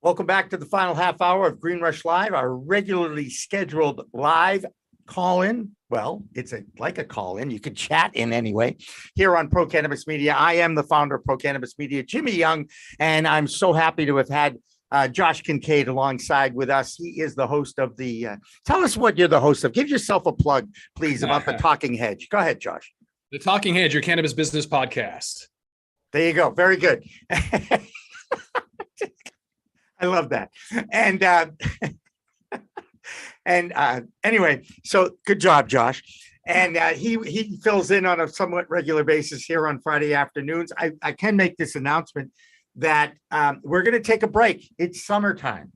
Welcome back to the final half hour of Green Rush Live, our regularly scheduled live call-in. Well, it's like a call-in. You can chat in anyway here on Pro Cannabis Media. I am the founder of Pro Cannabis Media, Jimmy Young, and I'm so happy to have had Josh Kincaid alongside with us. He is the host of the, tell us what you're the host of. Give yourself a plug, please, about the Talking Hedge. Go ahead, Josh. The Talking Hedge, your cannabis business podcast. There you go. Very good. I love that. And anyway, so good job, Josh. And he fills in on a somewhat regular basis here on Friday afternoons. I can make this announcement that we're going to take a break. It's summertime,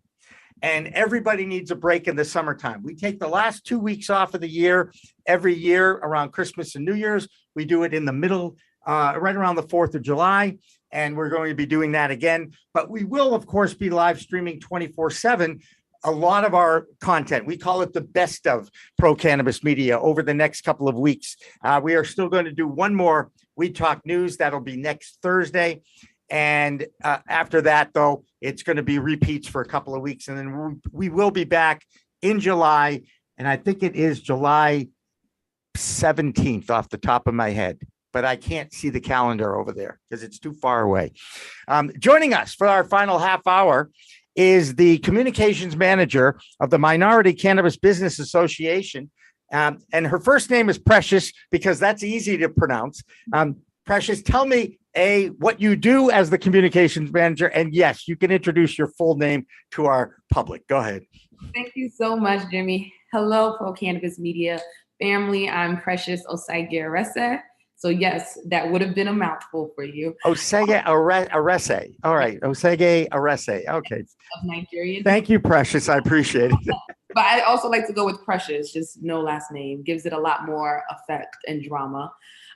and everybody needs a break in the summertime. We take the last 2 weeks off of the year every year around Christmas and New Year's. We do it in the middle, right around the 4th of July. And we're going to be doing that again. But we will, of course, be live streaming 24/7. A lot of our content, we call it the best of Pro Cannabis Media over the next couple of weeks. We are still going to do one more We Talk News. That'll be next Thursday. And after that, though, it's going to be repeats for a couple of weeks. And then we will be back in July. And I think it is July 17th off the top of my head. But I can't see the calendar over there because it's too far away. Joining us for our final half hour is the communications manager of the Minority Cannabis Business Association. And her first name is Precious because that's easy to pronounce. Precious, tell me, what you do as the communications manager. And yes, you can introduce your full name to our public. Go ahead. Thank you so much, Jimmy. Hello, Pro Cannabis Media family. I'm Precious Osage-Arese. So yes, that would have been a mouthful for you. Osage-Arese. All right. Osage-Arese. Okay. Of Nigerian. Thank you, Precious. I appreciate it. But I also like to go with Precious, just no last name. Gives it a lot more effect and drama.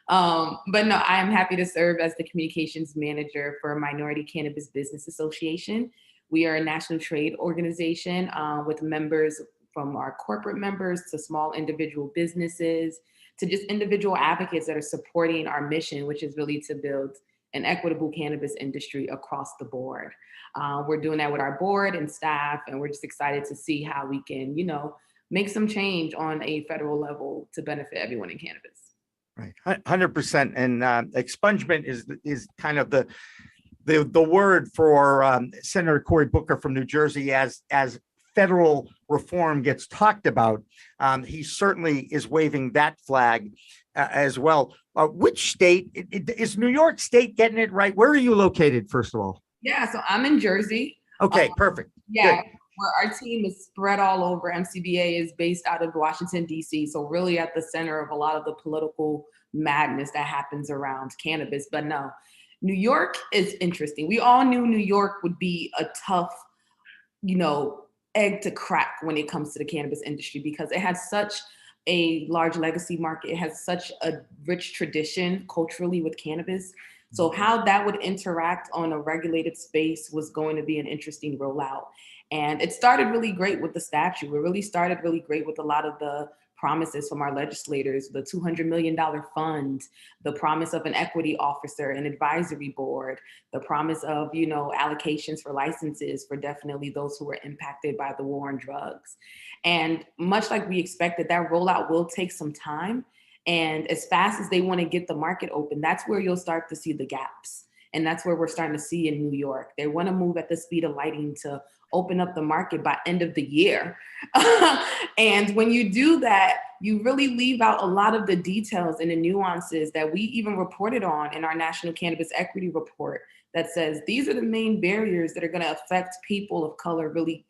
But no, I am happy to serve as the communications manager for Minority Cannabis Business Association. We are a national trade organization with members from our corporate members to small individual businesses, to just individual advocates that are supporting our mission, which is really to build an equitable cannabis industry across the board. We're doing that with our board and staff, and we're just excited to see how we can, make some change on a federal level to benefit everyone in cannabis. Right, 100%. And expungement is kind of the word for Senator Cory Booker from New Jersey as federal reform gets talked about. He certainly is waving that flag as well. Which state is New York State getting it right? Where are you located, first of all? Yeah, so I'm in Jersey. Okay, perfect. Yeah, good. Where our team is spread all over. MCBA is based out of Washington, D.C. So really at the center of a lot of the political madness that happens around cannabis. But no, New York is interesting. We all knew New York would be a tough, egg to crack when it comes to the cannabis industry because it has such a large legacy market. It has such a rich tradition culturally with cannabis. So how that would interact on a regulated space was going to be an interesting rollout. And it started really great with the statute. It really started really great with a lot of the promises from our legislators, the $200 million fund, the promise of an equity officer, an advisory board, the promise of, allocations for licenses for definitely those who were impacted by the war on drugs. And much like we expected, that rollout will take some time. And as fast as they want to get the market open, that's where you'll start to see the gaps. And that's where we're starting to see in New York. They want to move at the speed of lighting to open up the market by end of the year. And when you do that, you really leave out a lot of the details and the nuances that we even reported on in our National Cannabis Equity Report that says these are the main barriers that are going to affect people of color really,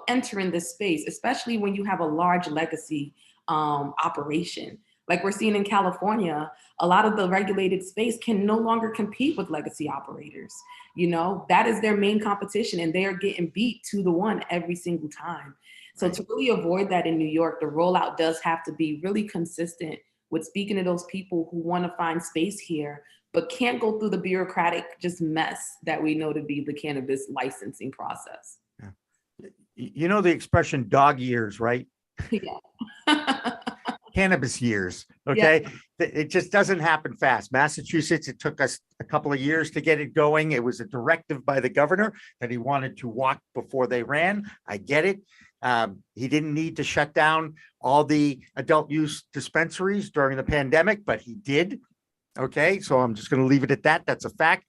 entering this space, especially when you have a large legacy operation. Like we're seeing in California, a lot of the regulated space can no longer compete with legacy operators. That is their main competition and they are getting beat 2-1 every single time. So to really avoid that in New York, the rollout does have to be really consistent with speaking to those people who want to find space here, but can't go through the bureaucratic just mess that we know to be the cannabis licensing process. Yeah. You know the expression dog ears, right? Yeah. cannabis years. Okay. It just doesn't happen fast. Massachusetts, it took us a couple of years to get it going. It was a directive by the governor that he wanted to walk before they ran. I get it. He didn't need to shut down all the adult use dispensaries during the pandemic, but he did. Okay. So I'm just going to leave it at that. That's a fact.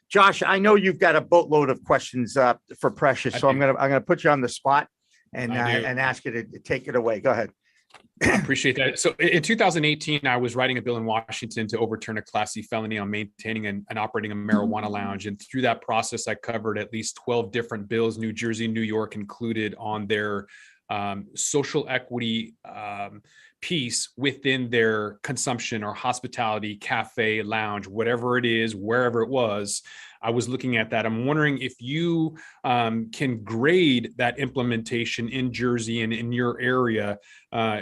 Josh, I know you've got a boatload of questions for Precious. So I'm going to put you on the spot and ask you to take it away. Go ahead. I appreciate that. So in 2018, I was writing a bill in Washington to overturn a Class C felony on maintaining and operating a marijuana lounge. And through that process, I covered at least 12 different bills, New Jersey, New York included, on their social equity piece within their consumption or hospitality, cafe, lounge, whatever it is, wherever it was. I was looking at that. I'm wondering if you can grade that implementation in Jersey and in your area,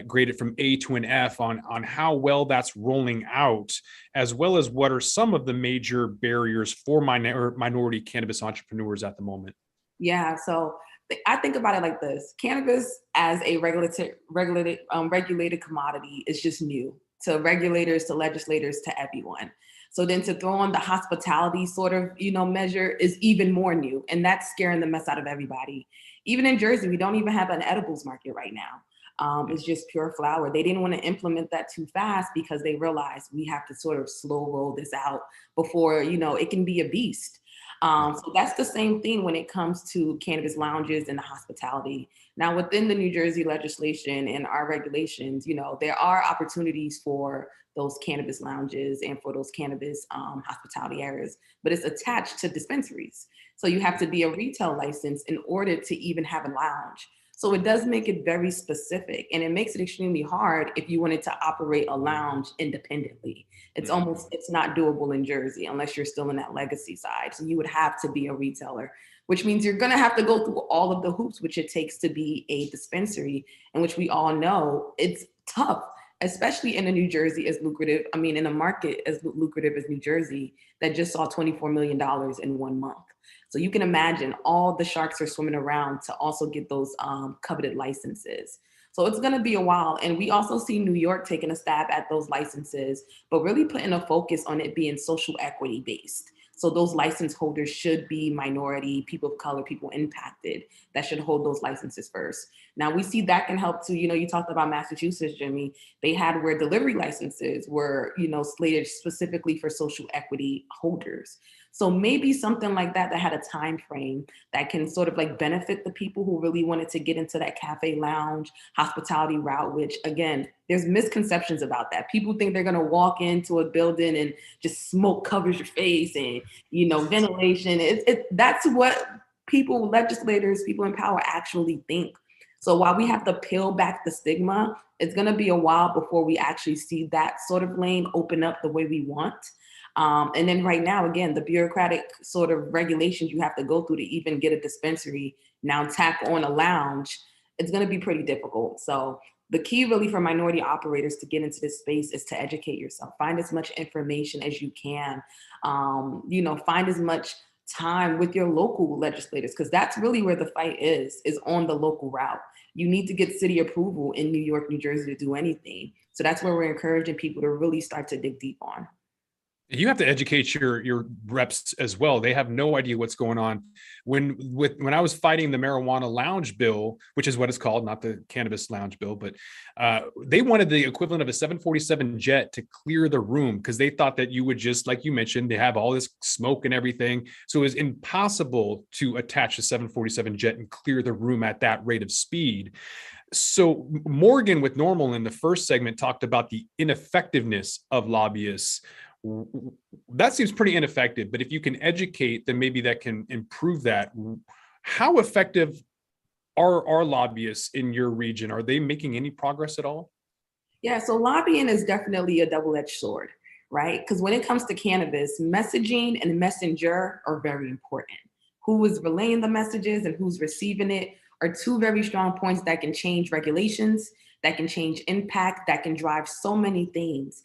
grade it from A to an F on how well that's rolling out, as well as what are some of the major barriers for minority cannabis entrepreneurs at the moment. Yeah, so I think about it like this: cannabis as a regulated commodity is just new to regulators, to legislators, to everyone. So then to throw on the hospitality sort of, measure is even more new. And that's scaring the mess out of everybody. Even in Jersey, we don't even have an edibles market right now. It's just pure flower. They didn't want to implement that too fast because they realized we have to sort of slow roll this out before, it can be a beast. So that's the same thing when it comes to cannabis lounges and the hospitality. Now, within the New Jersey legislation and our regulations, there are opportunities for those cannabis lounges and for those cannabis hospitality areas, but it's attached to dispensaries. So you have to be a retail license in order to even have a lounge. So it does make it very specific, and it makes it extremely hard if you wanted to operate a lounge independently. It's not doable in Jersey unless you're still in that legacy side. So you would have to be a retailer, which means you're gonna have to go through all of the hoops which it takes to be a dispensary, and which we all know it's tough, especially in a New Jersey as lucrative, in a market as lucrative as New Jersey that just saw $24 million in 1 month. So you can imagine all the sharks are swimming around to also get those coveted licenses. So it's going to be a while. And we also see New York taking a stab at those licenses, but really putting a focus on it being social equity based. So those license holders should be minority, people of color, people impacted that should hold those licenses first. Now we see that can help to, you talked about Massachusetts, Jimmy. They had where delivery licenses were, slated specifically for social equity holders. So maybe something like that had a time frame that can sort of like benefit the people who really wanted to get into that cafe lounge hospitality route, which again, there's misconceptions about that. People think they're going to walk into a building and just smoke covers your face and, ventilation. That's what people, legislators, people in power actually think. So while we have to peel back the stigma, it's going to be a while before we actually see that sort of lane open up the way we want. And then right now, again, the bureaucratic sort of regulations you have to go through to even get a dispensary, now tack on a lounge, it's going to be pretty difficult. So the key really for minority operators to get into this space is to educate yourself, find as much information as you can, find as much time with your local legislators, because that's really where the fight is on the local route. You need to get city approval in New York, New Jersey to do anything. So that's where we're encouraging people to really start to dig deep on. You have to educate your reps as well. They have no idea what's going on. When I was fighting the marijuana lounge bill, which is what it's called, not the cannabis lounge bill, but they wanted the equivalent of a 747 jet to clear the room because they thought that you would just, like you mentioned, they have all this smoke and everything. So it was impossible to attach a 747 jet and clear the room at that rate of speed. So Morgan with Normal in the first segment talked about the ineffectiveness of lobbyists. That seems pretty ineffective, but if you can educate, then maybe that can improve that. How effective are lobbyists in your region? Are they making any progress at all? Yeah, so lobbying is definitely a double-edged sword, right? Because when it comes to cannabis, messaging and messenger are very important. Who is relaying the messages and who's receiving it are two very strong points that can change regulations, that can change impact, that can drive so many things.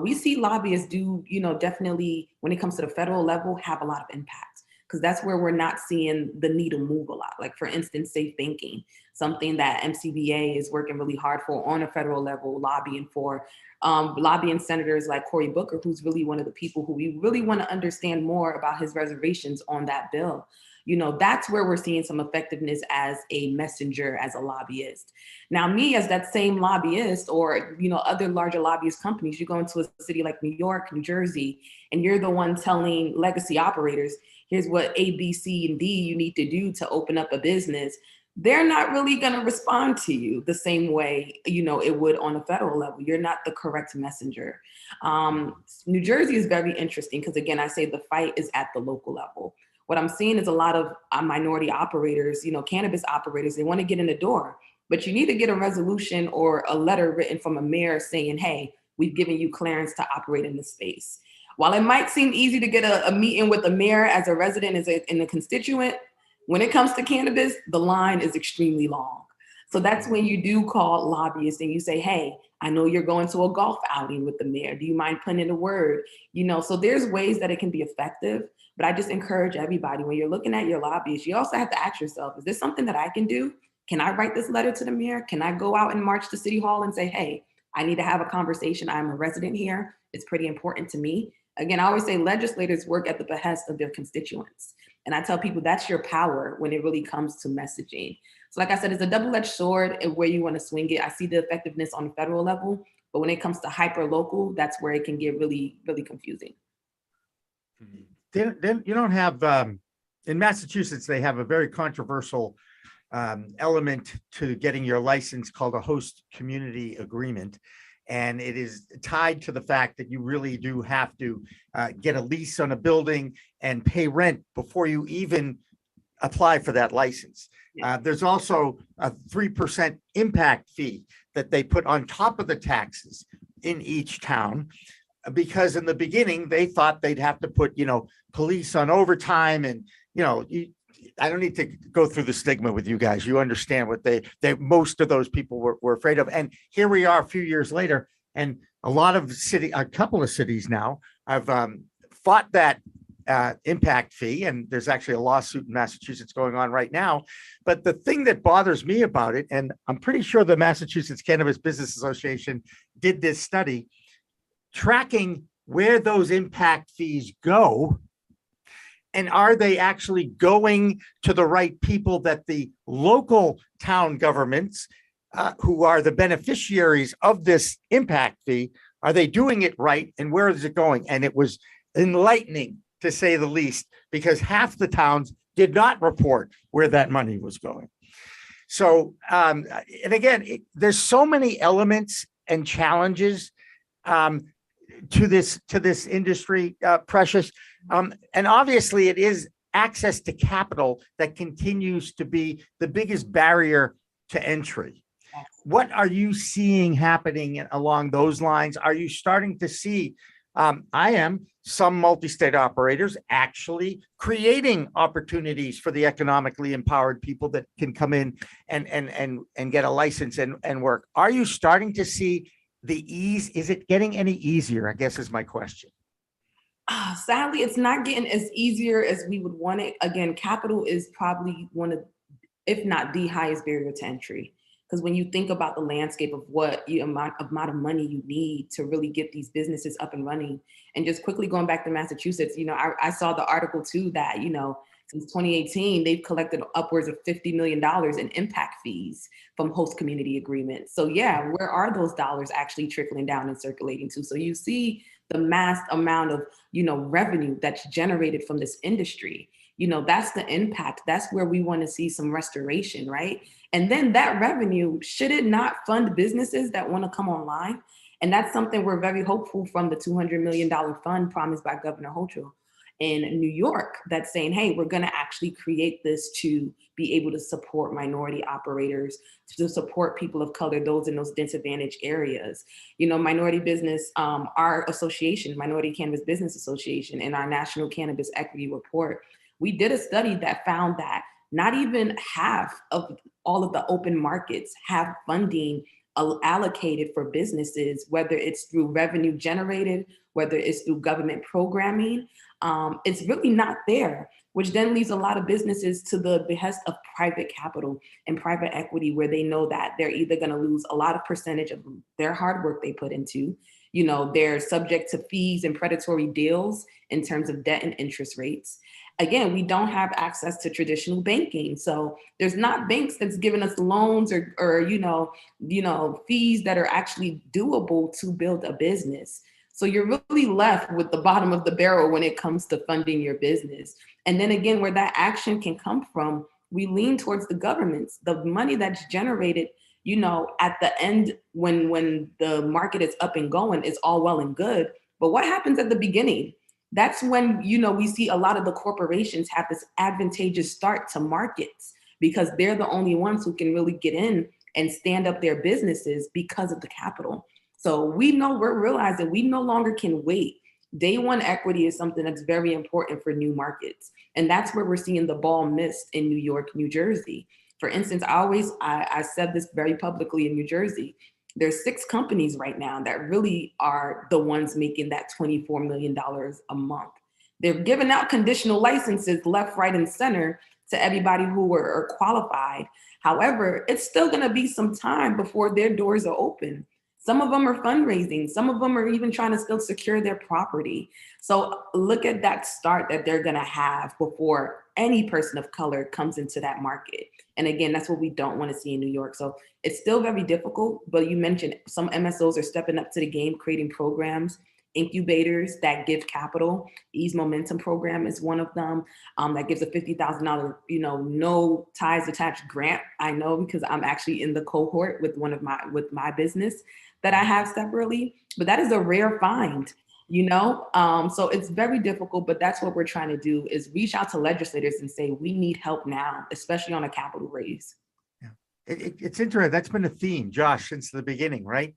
We see lobbyists do, definitely when it comes to the federal level, have a lot of impact. because that's where we're not seeing the needle move a lot. Like, for instance, safe banking, something that MCBA is working really hard for on a federal level, lobbying for, lobbying senators like Cory Booker, who's really one of the people who we really want to understand more about his reservations on that bill. You know, that's where we're seeing some effectiveness as a messenger, as a lobbyist. Now, me as that same lobbyist, or, you know, other larger lobbyist companies, you go into a city like New York, New Jersey, and you're the one telling legacy operators, here's what A, B, C, and D you need to do to open up a business. They're not really going to respond to you the same way, you know, it would on a federal level. You're not the correct messenger. New Jersey is very interesting because, again, I say the fight is at the local level. What I'm seeing is a lot of minority operators, you know, cannabis operators, they want to get in the door, but you need to get a resolution or a letter written from a mayor saying, hey, we've given you clearance to operate in this space. While it might seem easy to get a meeting with a mayor as a resident, and a constituent, when it comes to cannabis, the line is extremely long. So that's when you do call lobbyists and you say, hey, I know you're going to a golf outing with the mayor. Do you mind putting in a word? You know, so there's ways that it can be effective, but I just encourage everybody, when you're looking at your lobbyists, you also have to ask yourself, is this something that I can do? Can I write this letter to the mayor? Can I go out and march to City Hall and say, hey, I need to have a conversation. I'm a resident here. It's pretty important to me. Again, I always say legislators work at the behest of their constituents. And I tell people that's your power when it really comes to messaging. So like I said, it's a double-edged sword and where you want to swing it. I see the effectiveness on the federal level, but when it comes to hyper local, that's where it can get really, really confusing. Then you don't have, in Massachusetts, they have a very controversial element to getting your license called a host community agreement. And it is tied to the fact that you really do have to get a lease on a building and pay rent before you even apply for that license. There's also a 3% impact fee that they put on top of the taxes in each town, because in the beginning they thought they'd have to put, you know, police on overtime, and, you know, I don't need to go through the stigma with you guys. You understand what they most of those people were afraid of. And here we are a few years later, and a couple of cities now have fought that impact fee. And there's actually a lawsuit in Massachusetts going on right now. But the thing that bothers me about it, and I'm pretty sure the Massachusetts Cannabis Business Association did this study, tracking where those impact fees go. And are they actually going to the right people that the local town governments, who are the beneficiaries of this impact fee, are they doing it right? And where is it going? And it was enlightening, to say the least, because half the towns did not report where that money was going. So, and again, there's so many elements and challenges to this industry, Precious. And obviously it is access to capital that continues to be the biggest barrier to entry. What are you seeing happening along those lines? Are you starting to see, some multi-state operators actually creating opportunities for the economically empowered people that can come in and get a license and work? Are you starting to see the ease? Is it getting any easier, I guess is my question. Sadly, it's not getting as easier as we would want it. Again, capital is probably one of, if not the highest barrier to entry. Because when you think about the landscape of what amount of money you need to really get these businesses up and running, and just quickly going back to Massachusetts, you know, I saw the article too that, you know, since 2018, they've collected upwards of $50 million in impact fees from host community agreements. So yeah, where are those dollars actually trickling down and circulating to? So you see the mass amount of, you know, revenue that's generated from this industry. You know, that's the impact. That's where we want to see some restoration, right? And then that revenue, should it not fund businesses that want to come online? And that's something we're very hopeful from the $200 million fund promised by Governor Hochul in New York, that's saying, hey, we're going to actually create this to be able to support minority operators, to support people of color, those in those disadvantaged areas. You know, minority business, our association, Minority Cannabis Business Association, in our National Cannabis Equity Report, we did a study that found that not even half of all of the open markets have funding allocated for businesses, whether it's through revenue generated, whether it's through government programming. It's really not there, which then leaves a lot of businesses to the behest of private capital and private equity, where they know that they're either going to lose a lot of percentage of their hard work they put into, they're subject to fees and predatory deals in terms of debt and interest rates. Again, we don't have access to traditional banking. So there's not banks that's giving us loans or fees that are actually doable to build a business. So you're really left with the bottom of the barrel when it comes to funding your business. And then again, where that action can come from, we lean towards the governments. The money that's generated, at the end, when the market is up and going, is all well and good. But what happens at the beginning? That's when, we see a lot of the corporations have this advantageous start to markets, because they're the only ones who can really get in and stand up their businesses because of the capital. So we're realizing we no longer can wait. Day one equity is something that's very important for new markets. And that's where we're seeing the ball missed in New York, New Jersey. For instance, I said this very publicly in New Jersey. There's 6 companies right now that really are the ones making that $24 million a month. They're giving out conditional licenses left, right, and center to everybody who are qualified. However, it's still going to be some time before their doors are open. Some of them are fundraising. Some of them are even trying to still secure their property. So look at that start that they're going to have before any person of color comes into that market. And again, that's what we don't want to see in New York. So it's still very difficult, but you mentioned some MSOs are stepping up to the game, creating programs, incubators that give capital. Ease Momentum program is one of them, that gives a $50,000, no ties attached grant. I know because I'm actually in the cohort with my business that I have separately, but that is a rare find. So it's very difficult, but that's what we're trying to do, is reach out to legislators and say, we need help now, especially on a capital raise. Yeah. It's interesting. That's been a theme, Josh, since the beginning, right?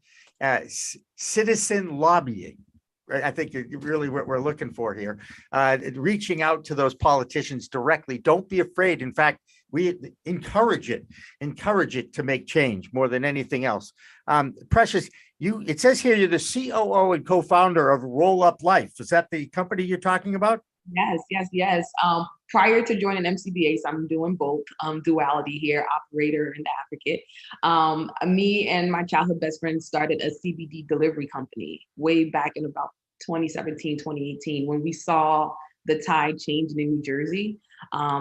Citizen lobbying. Right? I think really what we're looking for here, reaching out to those politicians directly. Don't be afraid. In fact, we encourage it to make change more than anything else. Precious, it says here you're the COO and co-founder of Roll Up Life. Is that the company you're talking about? Yes. Prior to joining MCBA, so I'm doing both, duality here, operator and advocate. Me and my childhood best friend started a CBD delivery company way back in about 2017, 2018, when we saw the tide changing in New Jersey.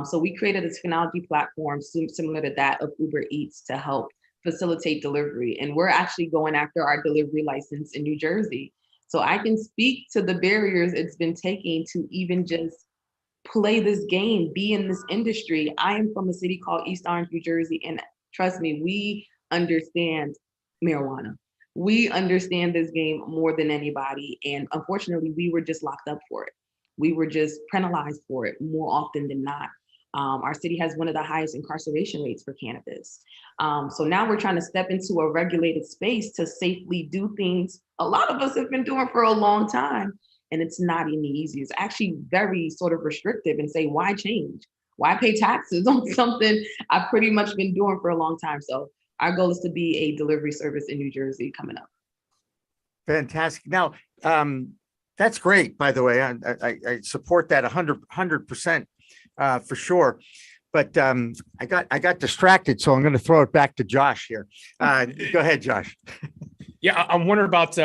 So we created a technology platform similar to that of Uber Eats to help facilitate delivery. And we're actually going after our delivery license in New Jersey. So I can speak to the barriers it's been taking to even just play this game, be in this industry. I am from a city called East Orange, New Jersey, and trust me, we understand marijuana. We understand this game more than anybody. And unfortunately, we were just locked up for it. We were just penalized for it more often than not. Our city has one of the highest incarceration rates for cannabis. So now we're trying to step into a regulated space to safely do things a lot of us have been doing for a long time. And it's not any easy. It's actually very sort of restrictive, and say, why change? Why pay taxes on something I've pretty much been doing for a long time? So our goal is to be a delivery service in New Jersey coming up. Fantastic. Now, that's great, by the way. I support that 100%. For sure. But I got distracted, so I'm going to throw it back to Josh here. Go ahead, Josh. Yeah, I'm wondering about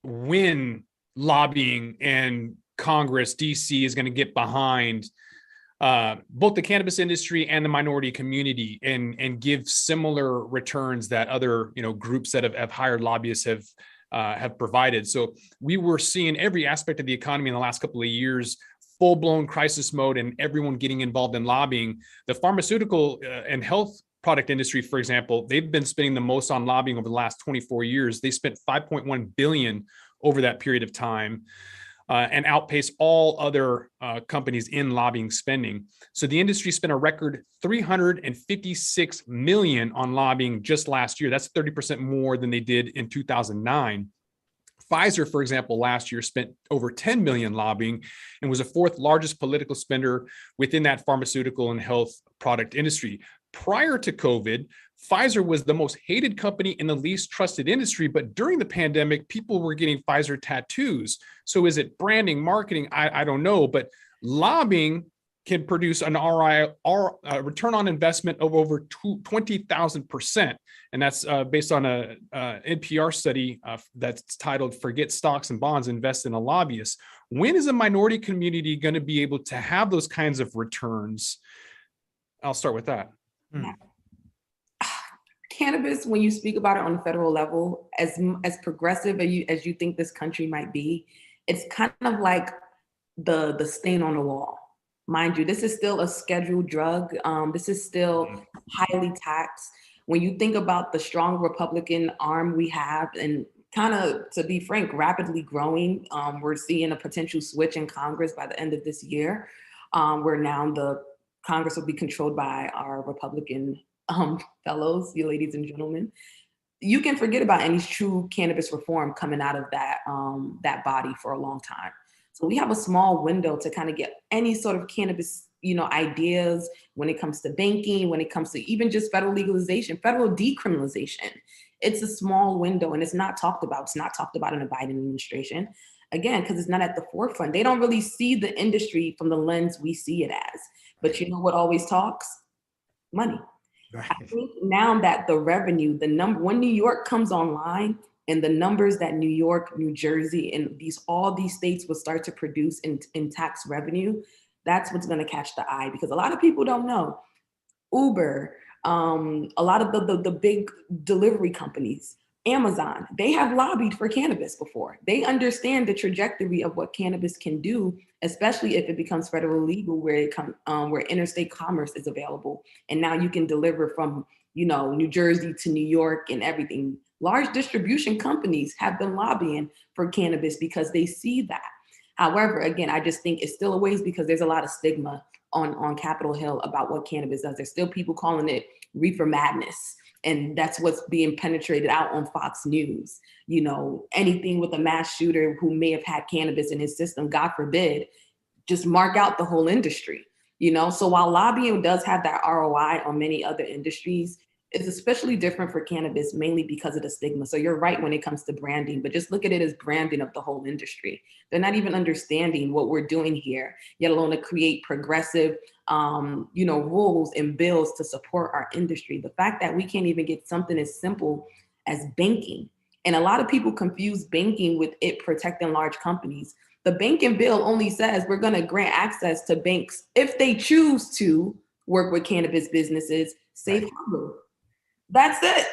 when lobbying and Congress, DC, is going to get behind both the cannabis industry and the minority community and give similar returns that other groups that have hired lobbyists have provided. So we were seeing every aspect of the economy in the last couple of years full-blown crisis mode and everyone getting involved in lobbying. The pharmaceutical and health product industry, for example, they've been spending the most on lobbying over the last 24 years. They spent $5.1 billion over that period of time and outpaced all other companies in lobbying spending. So the industry spent a record $356 million on lobbying just last year. That's 30% more than they did in 2009. Pfizer, for example, last year spent over $10 million lobbying and was the 4th largest political spender within that pharmaceutical and health product industry. prior to COVID, Pfizer was the most hated company in the least trusted industry, but during the pandemic, people were getting Pfizer tattoos. So is it branding, marketing? I don't know, but lobbying can produce an return on investment of over 20,000%. And that's based on a NPR study that's titled "Forget Stocks and Bonds, Invest in a Lobbyist." When is a minority community going to be able to have those kinds of returns? I'll start with that. Cannabis, when you speak about it on the federal level, as progressive as you think this country might be, it's kind of like the stain on the wall. Mind you, this is still a scheduled drug. This is still highly taxed. When you think about the strong Republican arm we have, and kind of, to be frank, rapidly growing, we're seeing a potential switch in Congress by the end of this year, where now the Congress will be controlled by our Republican fellows, you ladies and gentlemen. You can forget about any true cannabis reform coming out of that body for a long time. So we have a small window to kind of get any sort of cannabis, ideas when it comes to banking, when it comes to even just federal legalization, federal decriminalization. It's a small window and it's not talked about. It's not talked about in the Biden administration. Again, because it's not at the forefront. They don't really see the industry from the lens we see it as. But you know what always talks? Money. Right. I think now that the revenue, when New York comes online, and the numbers that New York, New Jersey, and all these states will start to produce in tax revenue, that's what's going to catch the eye. Because a lot of people don't know. Uber, a lot of the big delivery companies, Amazon, they have lobbied for cannabis before. They understand the trajectory of what cannabis can do, especially if it becomes federally legal, where interstate commerce is available. And now you can deliver from, New Jersey to New York and everything. Large distribution companies have been lobbying for cannabis because they see that. However, again, I just think it's still a ways because there's a lot of stigma on Capitol Hill about what cannabis does. There's still people calling it reefer madness. And that's what's being penetrated out on Fox News. Anything with a mass shooter who may have had cannabis in his system, God forbid, just mark out the whole industry. So while lobbying does have that ROI on many other industries, it's especially different for cannabis, mainly because of the stigma. So you're right when it comes to branding, but just look at it as branding of the whole industry. They're not even understanding what we're doing here, yet alone to create progressive, rules and bills to support our industry. The fact that we can't even get something as simple as banking. And a lot of people confuse banking with it protecting large companies. The banking bill only says we're going to grant access to banks if they choose to work with cannabis businesses, safe harbor. That's it.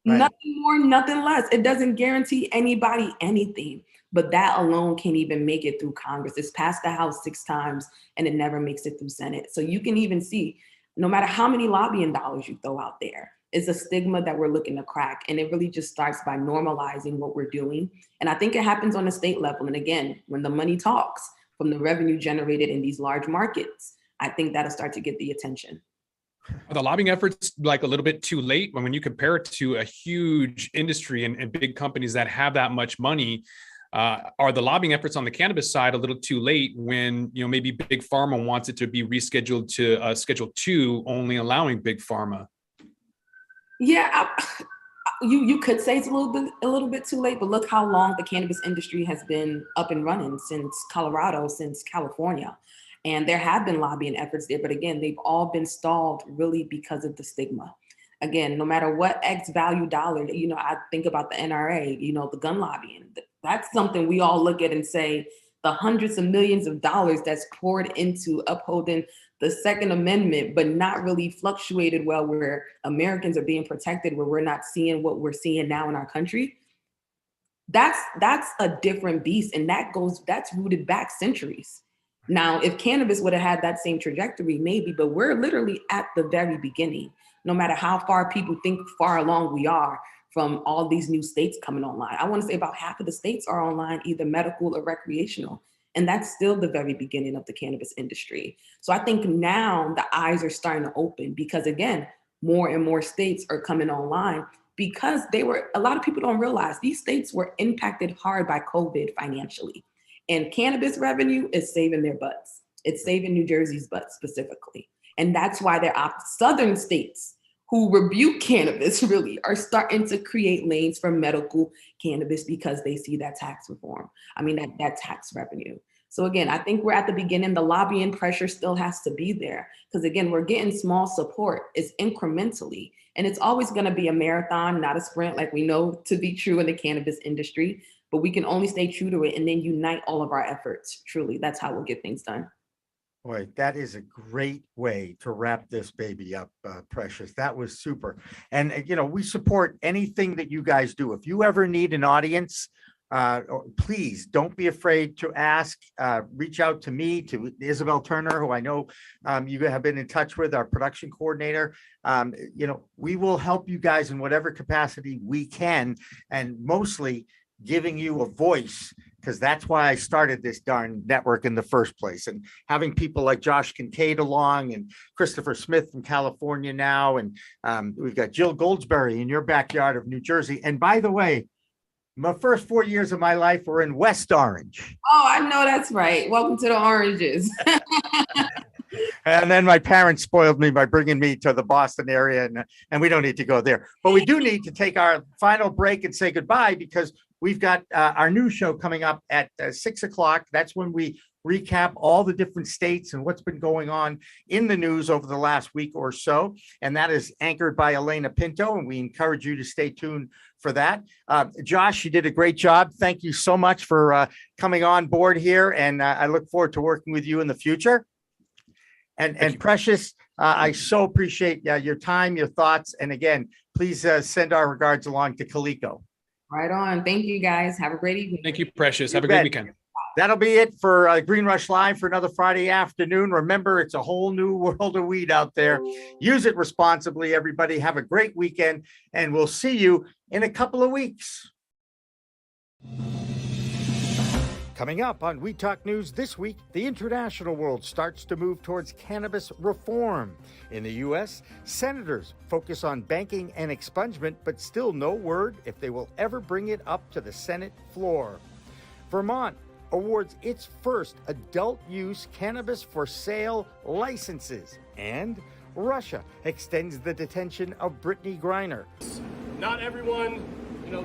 Right. Nothing more, nothing less. It doesn't guarantee anybody anything, but that alone can't even make it through Congress. It's passed the House 6 times and it never makes it through Senate. So you can even see, no matter how many lobbying dollars you throw out there, it's a stigma that we're looking to crack. And it really just starts by normalizing what we're doing. And I think it happens on the state level. And again, when the money talks from the revenue generated in these large markets, I think that'll start to get the attention. Are the lobbying efforts like a little bit too late when you compare it to a huge industry and big companies that have that much money? Are the lobbying efforts on the cannabis side a little too late when maybe big pharma wants it to be rescheduled to Schedule 2, only allowing big pharma? Yeah, you could say it's a little bit too late, but look how long the cannabis industry has been up and running since Colorado, since California. And there have been lobbying efforts there, but again, they've all been stalled really because of the stigma. Again, no matter what X value dollar, I think about the NRA, the gun lobbying. That's something we all look at and say, the hundreds of millions of dollars that's poured into upholding the Second Amendment, but not really fluctuated well, where Americans are being protected, where we're not seeing what we're seeing now in our country. That's a different beast, and that's rooted back centuries. Now, if cannabis would have had that same trajectory, maybe, but we're literally at the very beginning, no matter how far people think far along we are from all these new states coming online. I want to say about half of the states are online, either medical or recreational. And that's still the very beginning of the cannabis industry. So I think now the eyes are starting to open because, again, more and more states are coming online because a lot of people don't realize these states were impacted hard by COVID financially. And cannabis revenue is saving their butts. It's saving New Jersey's butt specifically. And that's why southern states who rebuke cannabis really are starting to create lanes for medical cannabis because they see that tax reform. I mean, that tax revenue. So again, I think we're at the beginning. The lobbying pressure still has to be there because again, we're getting small support. It's incrementally, and it's always going to be a marathon, not a sprint, like we know to be true in the cannabis industry. But we can only stay true to it and then unite all of our efforts. Truly, that's how we'll get things done. Boy, that is a great way to wrap this baby up, Precious. That was super. And, we support anything that you guys do. If you ever need an audience, please don't be afraid to ask. Reach out to me, to Isabel Turner, who I know you have been in touch with, our production coordinator. We will help you guys in whatever capacity we can, and mostly giving you a voice, because that's why I started this darn network in the first place. And having people like Josh Kincaid along and Christopher Smith from California now. And we've got Jill Goldsberry in your backyard of New Jersey. And by the way, my first 4 years of my life were in West Orange. Oh, I know that's right. Welcome to the Oranges. And then my parents spoiled me by bringing me to the Boston area, and we don't need to go there. But we do need to take our final break and say goodbye, because we've got our new show coming up at 6 o'clock. That's when we recap all the different states and what's been going on in the news over the last week or so. And that is anchored by Elena Pinto, and we encourage you to stay tuned for that. Josh, you did a great job. Thank you so much for coming on board here. And I look forward to working with you in the future. And Precious, I so appreciate your time, your thoughts. And again, please send our regards along to Kaliko. Right on. Thank you, guys. Have a great evening. Thank you, Precious. Have a great weekend. That'll be it for Green Rush Live for another Friday afternoon. Remember, it's a whole new world of weed out there. Use it responsibly, everybody. Have a great weekend, and we'll see you in a couple of weeks. Coming up on We Talk News this week, the international world starts to move towards cannabis reform. In the U.S., senators focus on banking and expungement, but still no word if they will ever bring it up to the Senate floor. Vermont awards its first adult-use cannabis for sale licenses. And Russia extends the detention of Brittany Griner. Not everyone,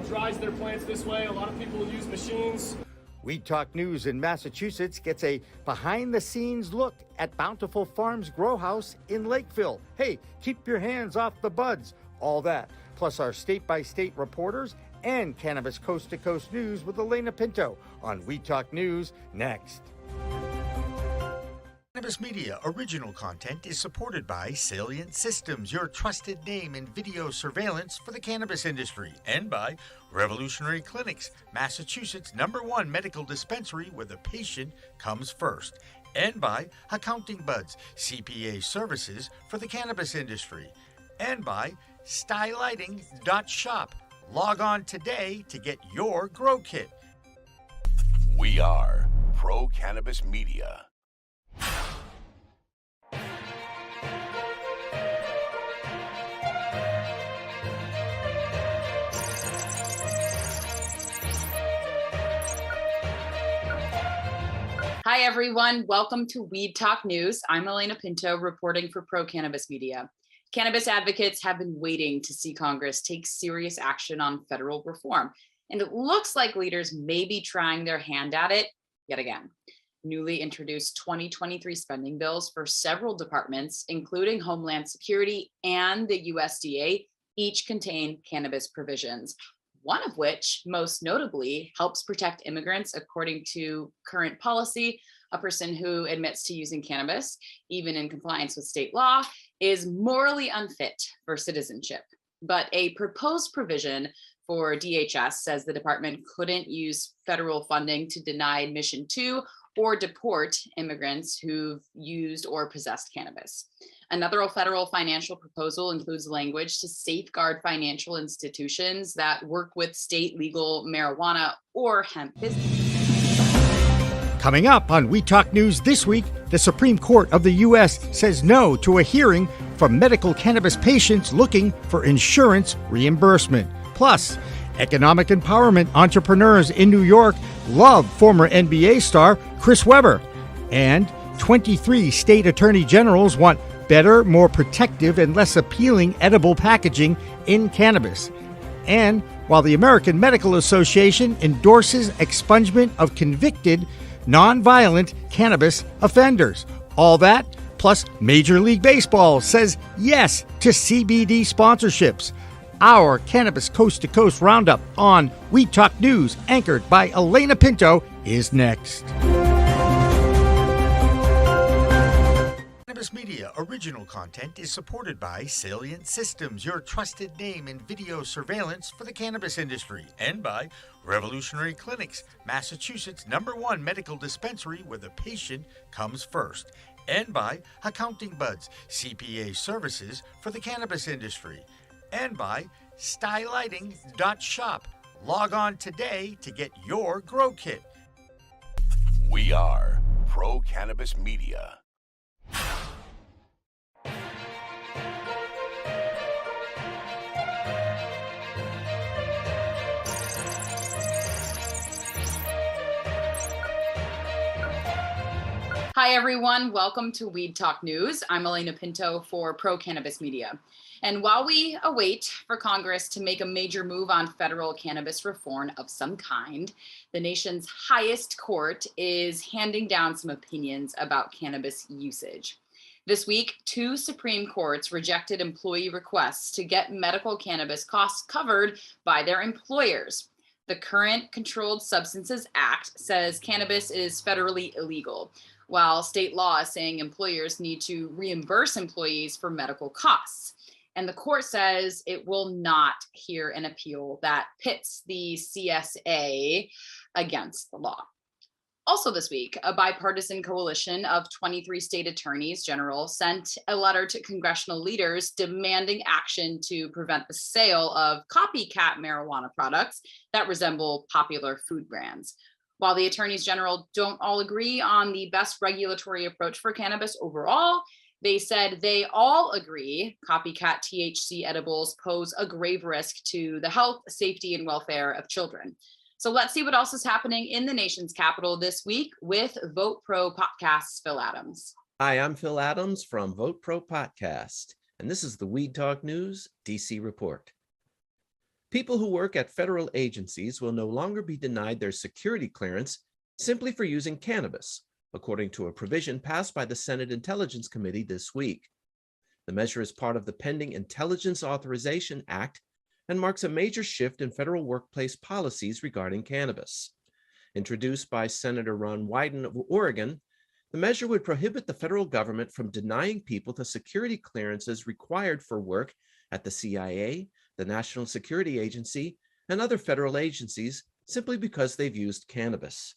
dries their plants this way. A lot of people use machines. We Talk News in Massachusetts gets a behind-the-scenes look at Bountiful Farms Grow House in Lakeville. Hey, keep your hands off the buds. All that, plus our state-by-state reporters and Cannabis Coast to Coast News with Elena Pinto on We Talk News next. Cannabis Media original content is supported by Salient Systems, your trusted name in video surveillance for the cannabis industry, and by Revolutionary Clinics, Massachusetts' #1 medical dispensary where the patient comes first, and by Accounting Buds, CPA services for the cannabis industry, and by stylighting.shop. Log on today to get your grow kit. We are Pro Cannabis Media. Hi, everyone. Welcome to Weed Talk News. I'm Elena Pinto, reporting for Pro Cannabis Media. Cannabis advocates have been waiting to see Congress take serious action on federal reform, and it looks like leaders may be trying their hand at it yet again. Newly introduced 2023 spending bills for several departments, including Homeland Security and the USDA, each contain cannabis provisions, one of which most notably helps protect immigrants. According to current policy, a person who admits to using cannabis, even in compliance with state law, is morally unfit for citizenship. But a proposed provision for DHS says the department couldn't use federal funding to deny admission to or deport immigrants who've used or possessed cannabis. Another federal financial proposal includes language to safeguard financial institutions that work with state legal marijuana or hemp business. Coming up on We Talk News this week, the Supreme Court of the U.S. says no to a hearing from medical cannabis patients looking for insurance reimbursement. Plus, economic empowerment entrepreneurs in New York love former NBA star Chris Webber. And 23 state attorney generals want better, more protective, and less appealing edible packaging in cannabis. And while the American Medical Association endorses expungement of convicted, nonviolent cannabis offenders. All that, plus Major League Baseball says yes to CBD sponsorships. Our Cannabis Coast to Coast Roundup on We Talk News, anchored by Elena Pinto, is next. Cannabis Media original content is supported by Salient Systems, your trusted name in video surveillance for the cannabis industry, and by Revolutionary Clinics, Massachusetts' #1 medical dispensary where the patient comes first, and by Accounting Buds, CPA services for the cannabis industry, and by stylighting.shop. Log on today to get your grow kit. We are Pro Cannabis Media. Hi, everyone. Welcome to Weed Talk News. I'm Elena Pinto for Pro Cannabis Media. And while we await for Congress to make a major move on federal cannabis reform of some kind, the nation's highest court is handing down some opinions about cannabis usage. This week, 2 Supreme Courts rejected employee requests to get medical cannabis costs covered by their employers. The current Controlled Substances Act says cannabis is federally illegal, while state law is saying employers need to reimburse employees for medical costs. And the court says it will not hear an appeal that pits the CSA against the law. Also this week, a bipartisan coalition of 23 state attorneys general sent a letter to congressional leaders demanding action to prevent the sale of copycat marijuana products that resemble popular food brands. While the attorneys general don't all agree on the best regulatory approach for cannabis overall, they said they all agree copycat THC edibles pose a grave risk to the health, safety, and welfare of children. So let's see what else is happening in the nation's capital this week with Vote Pro Podcast's Phil Adams. Hi, I'm Phil Adams from Vote Pro Podcast, and this is the Weed Talk News DC Report. People who work at federal agencies will no longer be denied their security clearance simply for using cannabis, according to a provision passed by the Senate Intelligence Committee this week. The measure is part of the pending Intelligence Authorization Act and marks a major shift in federal workplace policies regarding cannabis. Introduced by Senator Ron Wyden of Oregon, the measure would prohibit the federal government from denying people the security clearances required for work at the CIA, the National Security Agency, and other federal agencies simply because they've used cannabis.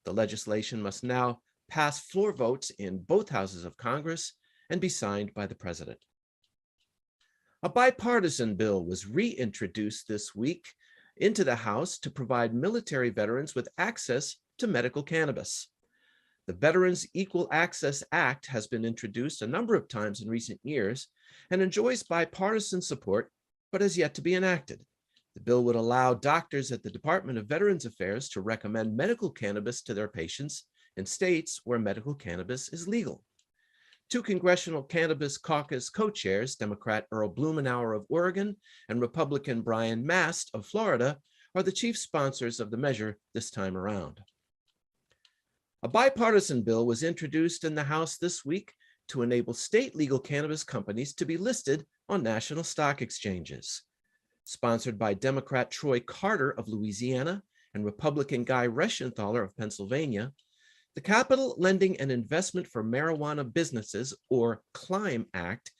The legislation must now pass floor votes in both houses of Congress and be signed by the president. A bipartisan bill was reintroduced this week into the House to provide military veterans with access to medical cannabis. The Veterans Equal Access Act has been introduced a number of times in recent years and enjoys bipartisan support, but has yet to be enacted. The bill would allow doctors at the Department of Veterans Affairs to recommend medical cannabis to their patients in states where medical cannabis is legal. 2 Congressional Cannabis Caucus co-chairs, Democrat Earl Blumenauer of Oregon and Republican Brian Mast of Florida, are the chief sponsors of the measure this time around. A bipartisan bill was introduced in the House this week to enable state legal cannabis companies to be listed on national stock exchanges. Sponsored by Democrat Troy Carter of Louisiana and Republican Guy Reschenthaler of Pennsylvania, the Capital Lending and Investment for Marijuana Businesses, or CLIMB Act,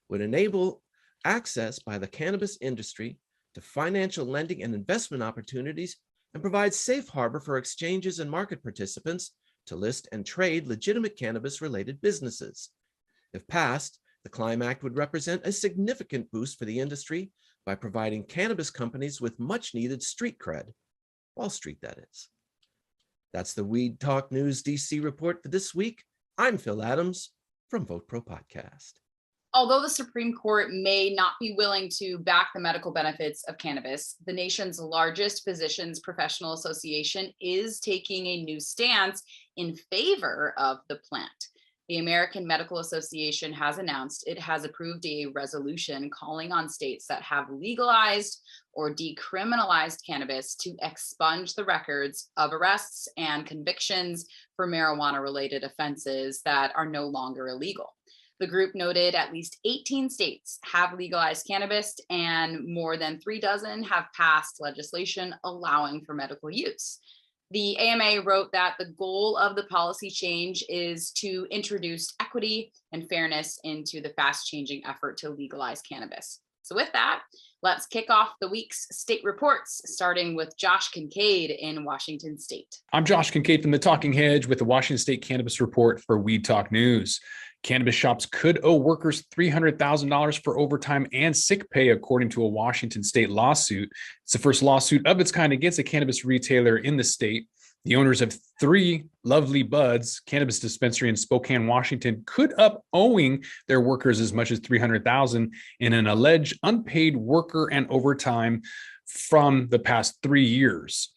would enable access by the cannabis industry to financial lending and investment opportunities and provide safe harbor for exchanges and market participants to list and trade legitimate cannabis-related businesses. If passed, the CLIMB Act would represent a significant boost for the industry by providing cannabis companies with much-needed street cred. Wall Street, that is. That's the Weed Talk News DC report for this week. I'm Phil Adams from Vote Pro Podcast. Although the Supreme Court may not be willing to back the medical benefits of cannabis, the nation's largest physicians professional association is taking a new stance in favor of the plant. The American Medical Association has announced it has approved a resolution calling on states that have legalized or decriminalized cannabis to expunge the records of arrests and convictions for marijuana-related offenses that are no longer illegal. The group noted at least 18 states have legalized cannabis and more than 36 have passed legislation allowing for medical use. The AMA wrote that the goal of the policy change is to introduce equity and fairness into the fast-changing effort to legalize cannabis. So with that, let's kick off the week's state reports, starting with Josh Kincaid in Washington State. I'm Josh Kincaid from the Talking Hedge with the Washington State Cannabis Report for Weed Talk News. Cannabis shops could owe workers $300,000 for overtime and sick pay, according to a Washington state lawsuit. It's the first lawsuit of its kind against a cannabis retailer in the state. The owners of 3 Lovely Buds cannabis dispensary in Spokane, Washington, could up owing their workers as much as $300,000 in an alleged unpaid worker and overtime from the past 3 years.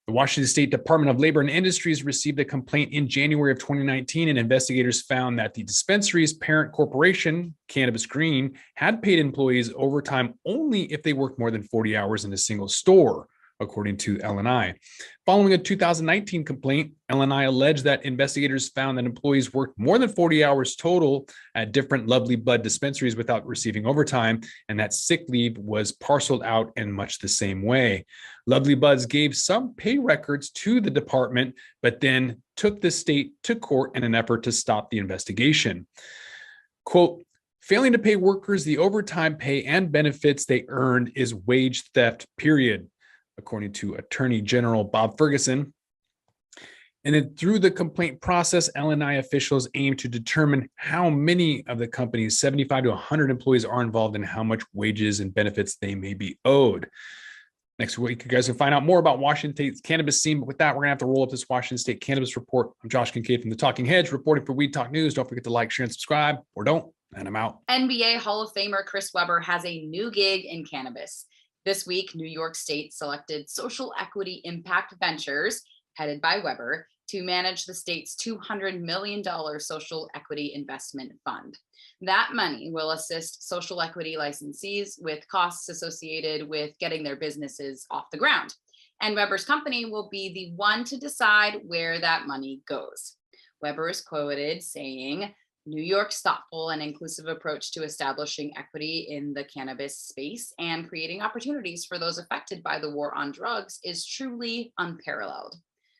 The Washington State Department of Labor and Industries received a complaint in January of 2019, and investigators found that the dispensary's parent corporation, Cannabis Green, had paid employees overtime only if they worked more than 40 hours in a single store, according to LNI. Following a 2019 complaint, LNI alleged that investigators found that employees worked more than 40 hours total at different Lovely Bud dispensaries without receiving overtime, and that sick leave was parceled out in much the same way. Lovely Buds gave some pay records to the department, but then took the state to court in an effort to stop the investigation. Quote, failing to pay workers the overtime pay and benefits they earned is wage theft, period, according to Attorney General Bob Ferguson. And then through the complaint process, LNI officials aim to determine how many of the company's 75 to 100 employees are involved and how much wages and benefits they may be owed. Next week, you guys can find out more about Washington State's cannabis scene. But with that, we're going to have to roll up this Washington State Cannabis Report. I'm Josh Kincaid from the Talking Hedge, reporting for Weed Talk News. Don't forget to like, share, and subscribe, or don't, and I'm out. NBA Hall of Famer Chris Webber has a new gig in cannabis. This week, New York State selected Social Equity Impact Ventures, headed by Webber, to manage the state's $200 million social equity investment fund. That money will assist social equity licensees with costs associated with getting their businesses off the ground. And Webber's company will be the one to decide where that money goes. Webber is quoted saying, New York's thoughtful and inclusive approach to establishing equity in the cannabis space and creating opportunities for those affected by the war on drugs is truly unparalleled.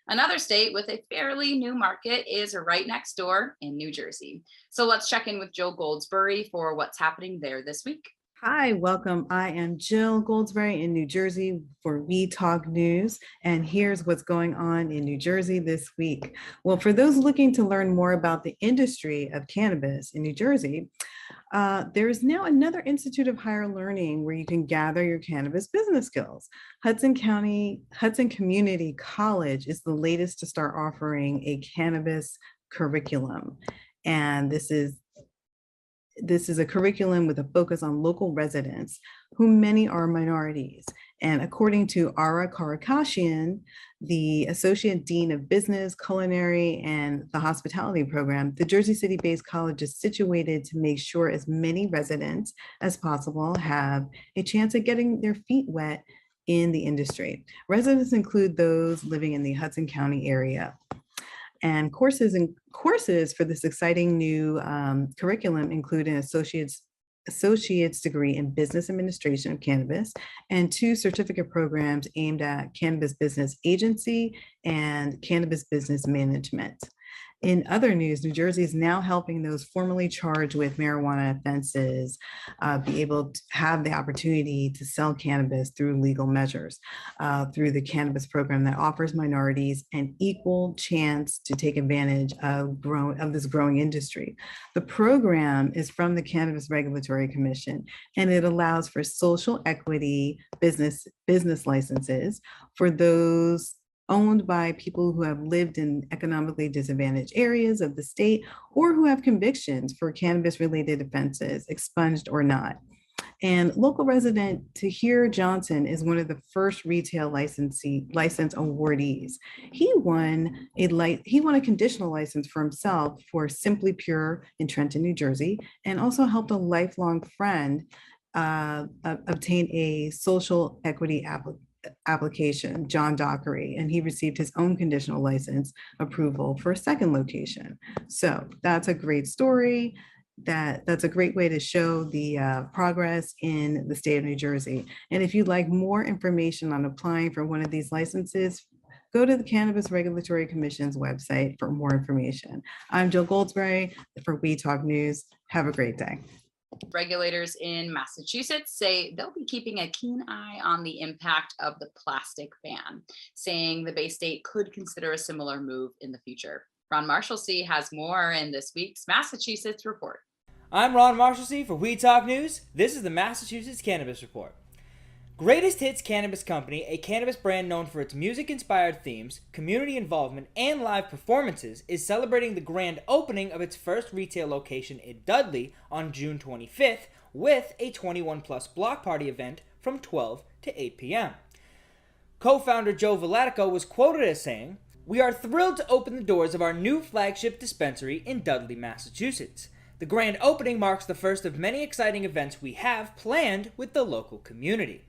Another state with a fairly new market is right next door in New Jersey. So let's check in with Jill Goldsberry for what's happening there this week. Hi, welcome. I am Jill Goldsberry in New Jersey for Weed Talk News, and here's what's going on in New Jersey this week. Well, for those looking to learn more about the industry of cannabis in New Jersey, there is now another Institute of Higher Learning where you can gather your cannabis business skills. Hudson Community College is the latest to start offering a cannabis curriculum, and this is a curriculum with a focus on local residents, whom many are minorities. And according to Ara Karakashian, the Associate Dean of Business, Culinary, and the Hospitality Program, the Jersey City-based college is situated to make sure as many residents as possible have a chance at getting their feet wet in the industry. Residents include those living in the Hudson County area. And courses for this exciting new curriculum include an associate's degree in business administration of cannabis and 2 certificate programs aimed at cannabis business agency and cannabis business management. In other news, New Jersey is now helping those formerly charged with marijuana offenses be able to have the opportunity to sell cannabis through legal measures, through the cannabis program that offers minorities an equal chance to take advantage of this growing industry. The program is from the Cannabis Regulatory Commission, and it allows for social equity business licenses for those owned by people who have lived in economically disadvantaged areas of the state or who have convictions for cannabis-related offenses, expunged or not. And local resident Tahir Johnson is one of the first retail license awardees. He won a conditional license for himself for Simply Pure in Trenton, New Jersey, and also helped a lifelong friend obtain a social equity application, John Dockery, and he received his own conditional license approval for a second location. So that's a great story. That's a great way to show the progress in the state of New Jersey. And if you'd like more information on applying for one of these licenses, go to the Cannabis Regulatory Commission's website for more information. I'm Jill Goldsberry for We Talk News. Have a great day. Regulators in Massachusetts say they'll be keeping a keen eye on the impact of the plastic ban, saying the Bay State could consider a similar move in the future. Ron Marshalsea has more in this week's Massachusetts Report. I'm Ron Marshalsea for We Talk News. This is the Massachusetts Cannabis Report. Greatest Hits Cannabis Company, a cannabis brand known for its music-inspired themes, community involvement, and live performances, is celebrating the grand opening of its first retail location in Dudley on June 25th with a 21-plus block party event from 12 to 8 p.m. Co-founder Joe Vallatico was quoted as saying, "We are thrilled to open the doors of our new flagship dispensary in Dudley, Massachusetts. The grand opening marks the first of many exciting events we have planned with the local community."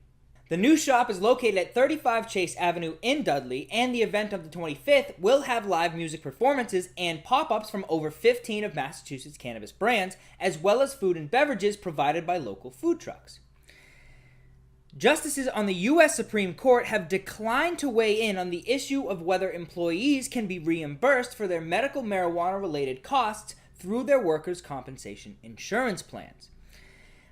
The new shop is located at 35 Chase Avenue in Dudley, and the event of the 25th will have live music performances and pop-ups from over 15 of Massachusetts cannabis brands, as well as food and beverages provided by local food trucks. Justices on the U.S. Supreme Court have declined to weigh in on the issue of whether employees can be reimbursed for their medical marijuana-related costs through their workers' compensation insurance plans.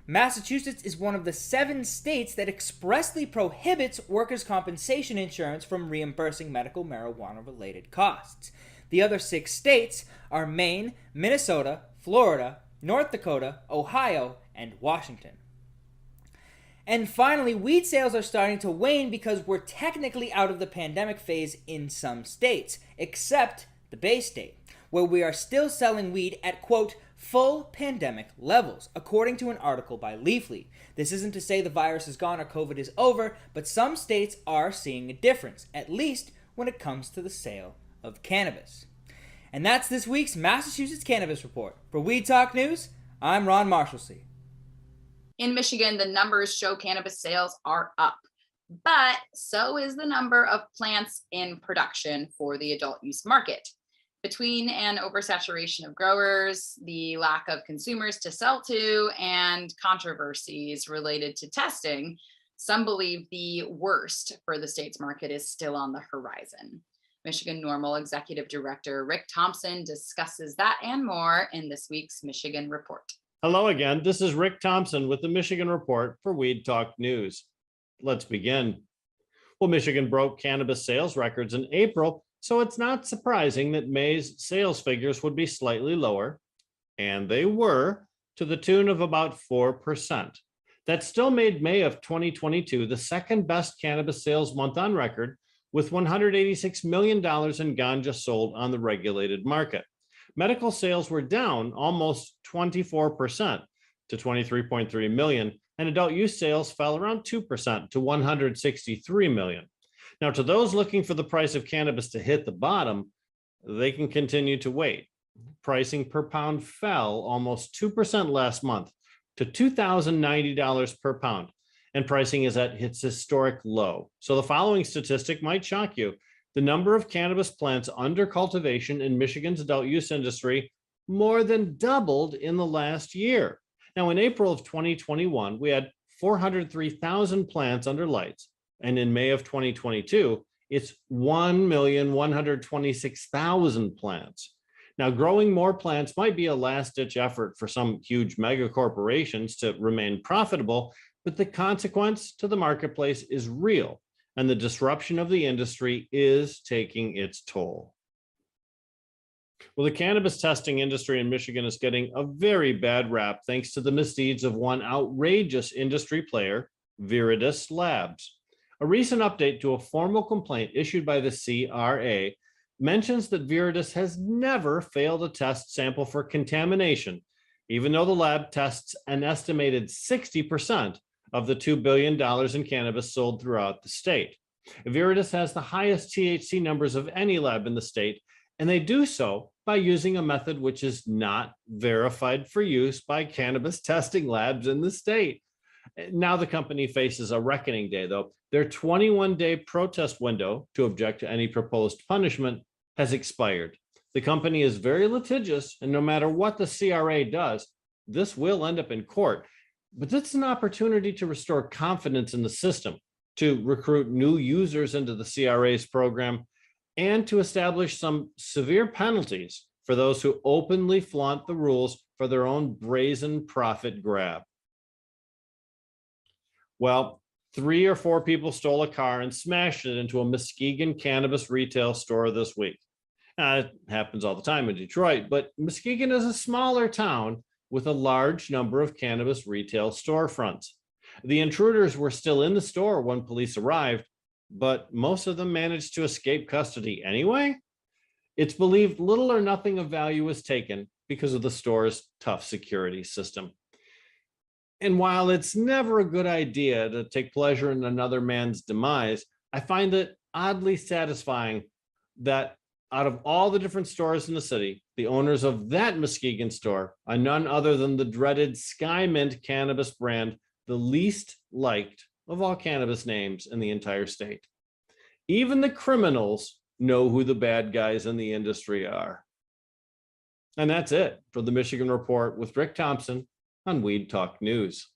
Massachusetts is one of the 7 states that expressly prohibits workers' compensation insurance from reimbursing medical marijuana-related costs. The other 6 states are Maine, Minnesota, Florida, North Dakota, Ohio, and Washington. And finally, weed sales are starting to wane because we're technically out of the pandemic phase in some states, except the Bay State, where we are still selling weed at, quote, full pandemic levels, according to an article by Leafly. This isn't to say the virus is gone or COVID is over, but some states are seeing a difference, at least when it comes to the sale of cannabis. And that's this week's Massachusetts Cannabis Report. For Weed Talk News, I'm Ron Marshalsea. In Michigan, the numbers show cannabis sales are up, but so is the number of plants in production for the adult use market. Between an oversaturation of growers, the lack of consumers to sell to, and controversies related to testing, some believe the worst for the state's market is still on the horizon. Michigan NORML Executive Director Rick Thompson discusses that and more in this week's Michigan Report. Hello again, this is Rick Thompson with the Michigan Report for Weed Talk News. Let's begin. Well, Michigan broke cannabis sales records in April, so it's not surprising that May's sales figures would be slightly lower, and they were, to the tune of about 4%. That still made May of 2022 the second best cannabis sales month on record, with $186 million in ganja sold on the regulated market. Medical sales were down almost 24% to $23.3 million, and adult use sales fell around 2% to $163 million. Now, to those looking for the price of cannabis to hit the bottom, they can continue to wait. Pricing per pound fell almost 2% last month to $2,090 per pound, and pricing is at its historic low. So the following statistic might shock you. The number of cannabis plants under cultivation in Michigan's adult use industry more than doubled in the last year. Now, in April of 2021, we had 403,000 plants under lights. And in May of 2022, it's 1,126,000 plants. Now, growing more plants might be a last-ditch effort for some huge mega corporations to remain profitable, but the consequence to the marketplace is real, and the disruption of the industry is taking its toll. Well, the cannabis testing industry in Michigan is getting a very bad rap thanks to the misdeeds of one outrageous industry player, Viridis Labs. A recent update to a formal complaint issued by the CRA mentions that Viridis has never failed a test sample for contamination even though the lab tests an estimated 60% of the $2 billion in cannabis sold throughout the state. Viridis has the highest THC numbers of any lab in the state, and they do so by using a method which is not verified for use by cannabis testing labs in the state. Now the company faces a reckoning day, though. Their 21-day protest window to object to any proposed punishment has expired. The company is very litigious, and no matter what the CRA does, this will end up in court. But this is an opportunity to restore confidence in the system, to recruit new users into the CRA's program, and to establish some severe penalties for those who openly flaunt the rules for their own brazen profit grab. Well, 3 or 4 people stole a car and smashed it into a Muskegon cannabis retail store this week. It happens all the time in Detroit, but Muskegon is a smaller town with a large number of cannabis retail storefronts. The intruders were still in the store when police arrived, but most of them managed to escape custody anyway. It's believed little or nothing of value was taken because of the store's tough security system. And while it's never a good idea to take pleasure in another man's demise, I find it oddly satisfying that out of all the different stores in the city, the owners of that Muskegon store are none other than the dreaded Sky Mint cannabis brand, the least liked of all cannabis names in the entire state. Even the criminals know who the bad guys in the industry are. And that's it for the Michigan Report with Rick Thompson on Weed Talk News.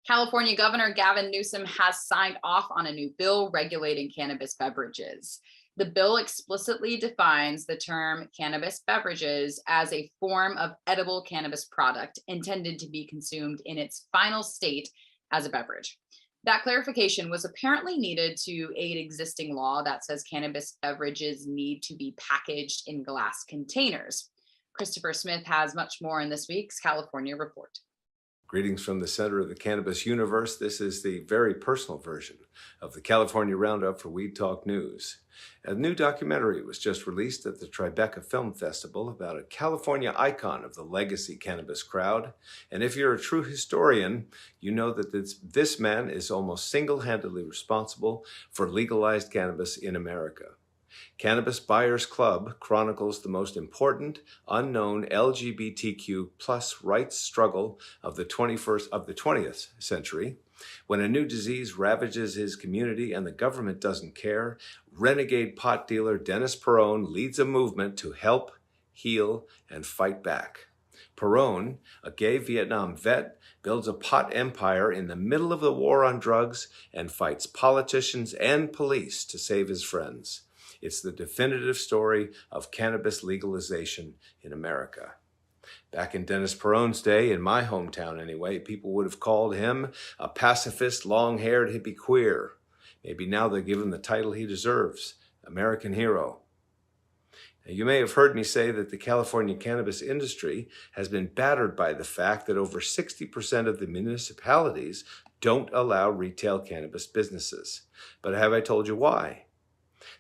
California Governor Gavin Newsom has signed off on a new bill regulating cannabis beverages. The bill explicitly defines the term cannabis beverages as a form of edible cannabis product intended to be consumed in its final state as a beverage. That clarification was apparently needed to aid existing law that says cannabis beverages need to be packaged in glass containers. Christopher Smith has much more in this week's California Report. Greetings from the center of the cannabis universe. This is the very personal version of the California Roundup for Weed Talk News. A new documentary was just released at the Tribeca Film Festival about a California icon of the legacy cannabis crowd. And if you're a true historian, you know that this man is almost single-handedly responsible for legalized cannabis in America. Cannabis Buyers Club chronicles the most important unknown LGBTQ plus rights struggle of the 20th century. When a new disease ravages his community and the government doesn't care, renegade pot dealer Dennis Perone leads a movement to help, heal, and fight back. Perone, a gay Vietnam vet, builds a pot empire in the middle of the war on drugs and fights politicians and police to save his friends. It's the definitive story of cannabis legalization in America. Back in Dennis Perone's day, in my hometown anyway, people would have called him a pacifist, long-haired hippie queer. Maybe now they give him the title he deserves, American hero. Now, you may have heard me say that the California cannabis industry has been battered by the fact that over 60% of the municipalities don't allow retail cannabis businesses. But have I told you why?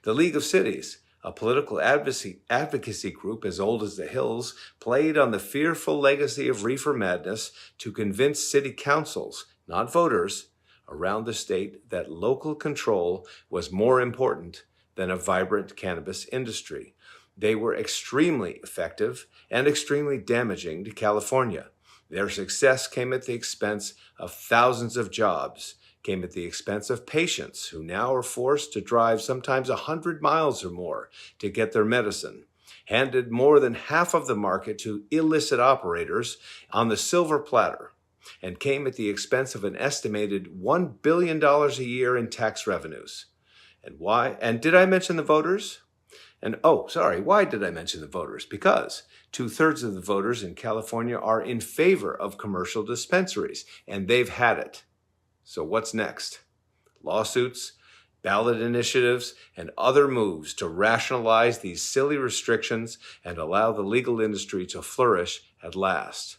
The League of Cities, a political advocacy group as old as the hills, played on the fearful legacy of reefer madness to convince city councils, not voters, around the state that local control was more important than a vibrant cannabis industry. They were extremely effective and extremely damaging to California. Their success came at the expense of thousands of jobs, came at the expense of patients who now are forced to drive sometimes 100 miles or more to get their medicine, handed more than half of the market to illicit operators on the silver platter, and came at the expense of an estimated $1 billion a year in tax revenues. And why? And did I mention the voters? Why did I mention the voters? Because 2/3 of the voters in California are in favor of commercial dispensaries, and they've had it. So what's next? Lawsuits, ballot initiatives, and other moves to rationalize these silly restrictions and allow the legal industry to flourish at last.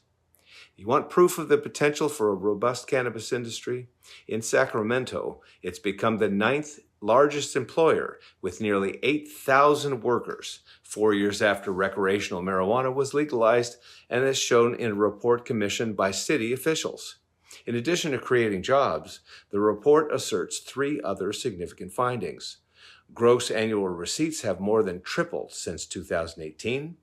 You want proof of the potential for a robust cannabis industry? In Sacramento, it's become the 9th largest employer with nearly 8,000 workers 4 years after recreational marijuana was legalized, and as shown in a report commissioned by city officials. In addition to creating jobs, the report asserts 3 other significant findings. Gross annual receipts have more than tripled since 2018.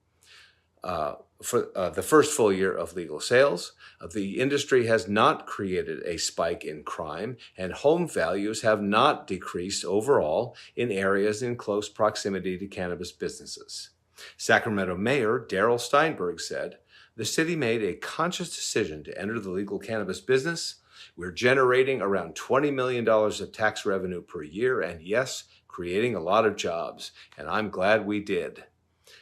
For the first full year of legal sales, the industry has not created a spike in crime, and home values have not decreased overall in areas in close proximity to cannabis businesses. Sacramento Mayor Darrell Steinberg said, "The city made a conscious decision to enter the legal cannabis business. We're generating around $20 million of tax revenue per year, and yes, creating a lot of jobs, and I'm glad we did."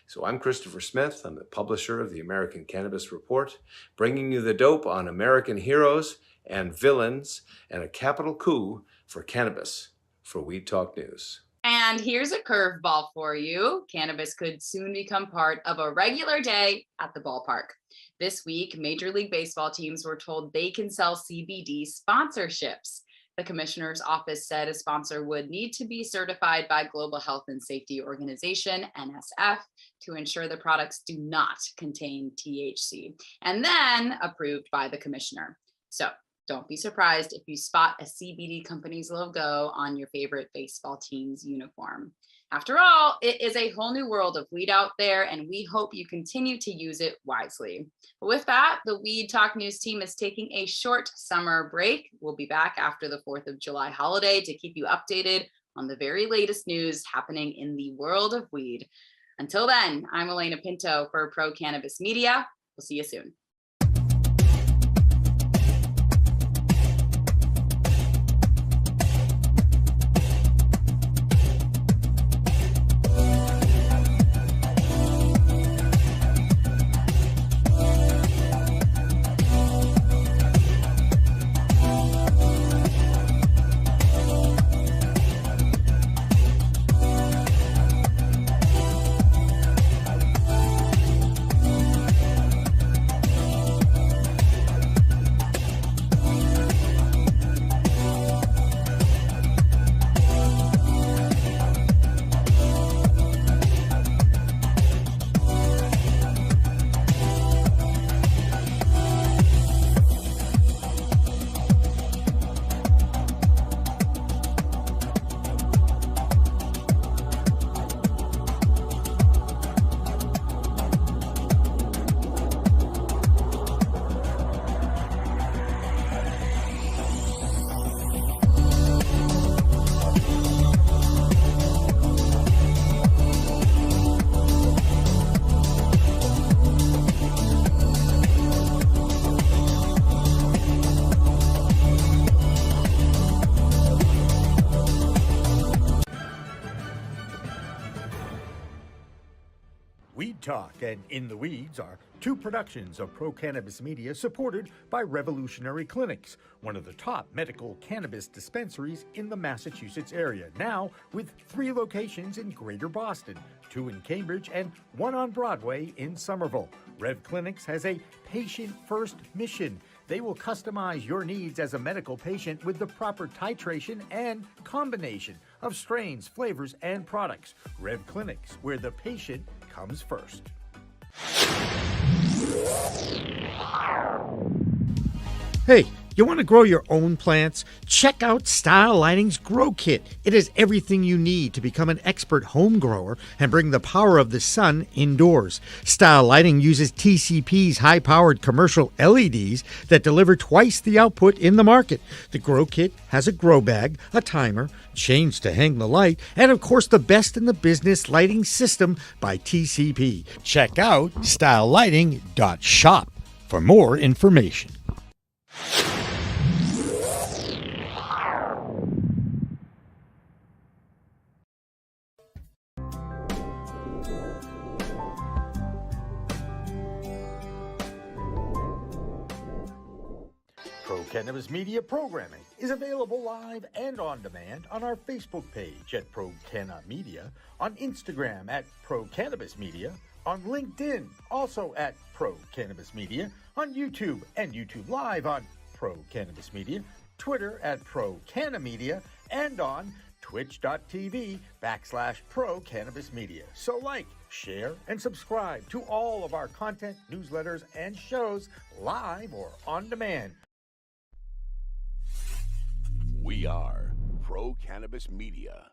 So I'm Christopher Smith. I'm the publisher of the American Cannabis Report, bringing you the dope on American heroes and villains and a capital coup for cannabis for Weed Talk News. And here's a curveball for you. Cannabis could soon become part of a regular day at the ballpark. This week, Major League Baseball teams were told they can sell CBD sponsorships. The commissioner's office said a sponsor would need to be certified by Global Health and Safety Organization, NSF, to ensure the products do not contain THC, and then approved by the commissioner. So don't be surprised if you spot a CBD company's logo on your favorite baseball team's uniform. After all, it is a whole new world of weed out there, and we hope you continue to use it wisely. With that, the Weed Talk News team is taking a short summer break. We'll be back after the 4th of July holiday to keep you updated on the very latest news happening in the world of weed. Until then, I'm Elena Pinto for Pro Cannabis Media. We'll see you soon. Weed Talk and In the Weeds are 2 productions of Pro Cannabis Media supported by Revolutionary Clinics, one of the top medical cannabis dispensaries in the Massachusetts area, now with 3 locations in Greater Boston, 2 in Cambridge and 1 on Broadway in Somerville. Rev Clinics has a patient-first mission. They will customize your needs as a medical patient with the proper titration and combination of strains, flavors, and products. Rev Clinics, where the patient comes first. Hey, you want to grow your own plants? Check out Style Lighting's Grow Kit. It has everything you need to become an expert home grower and bring the power of the sun indoors. Style Lighting uses TCP's high-powered commercial LEDs that deliver twice the output in the market. The Grow Kit has a grow bag, a timer, chains to hang the light, and of course the best in the business lighting system by TCP. Check out stylelighting.shop for more information. Pro Cannabis Media programming is available live and on demand on our Facebook page at Pro Canna Media, on Instagram at Pro Cannabis Media, on LinkedIn, also at Pro Cannabis Media, on YouTube and YouTube Live on Pro Cannabis Media, Twitter at Pro Canna Media, and on twitch.tv/Pro Cannabis Media. So like, share, and subscribe to all of our content, newsletters, and shows live or on demand. We are Pro Cannabis Media.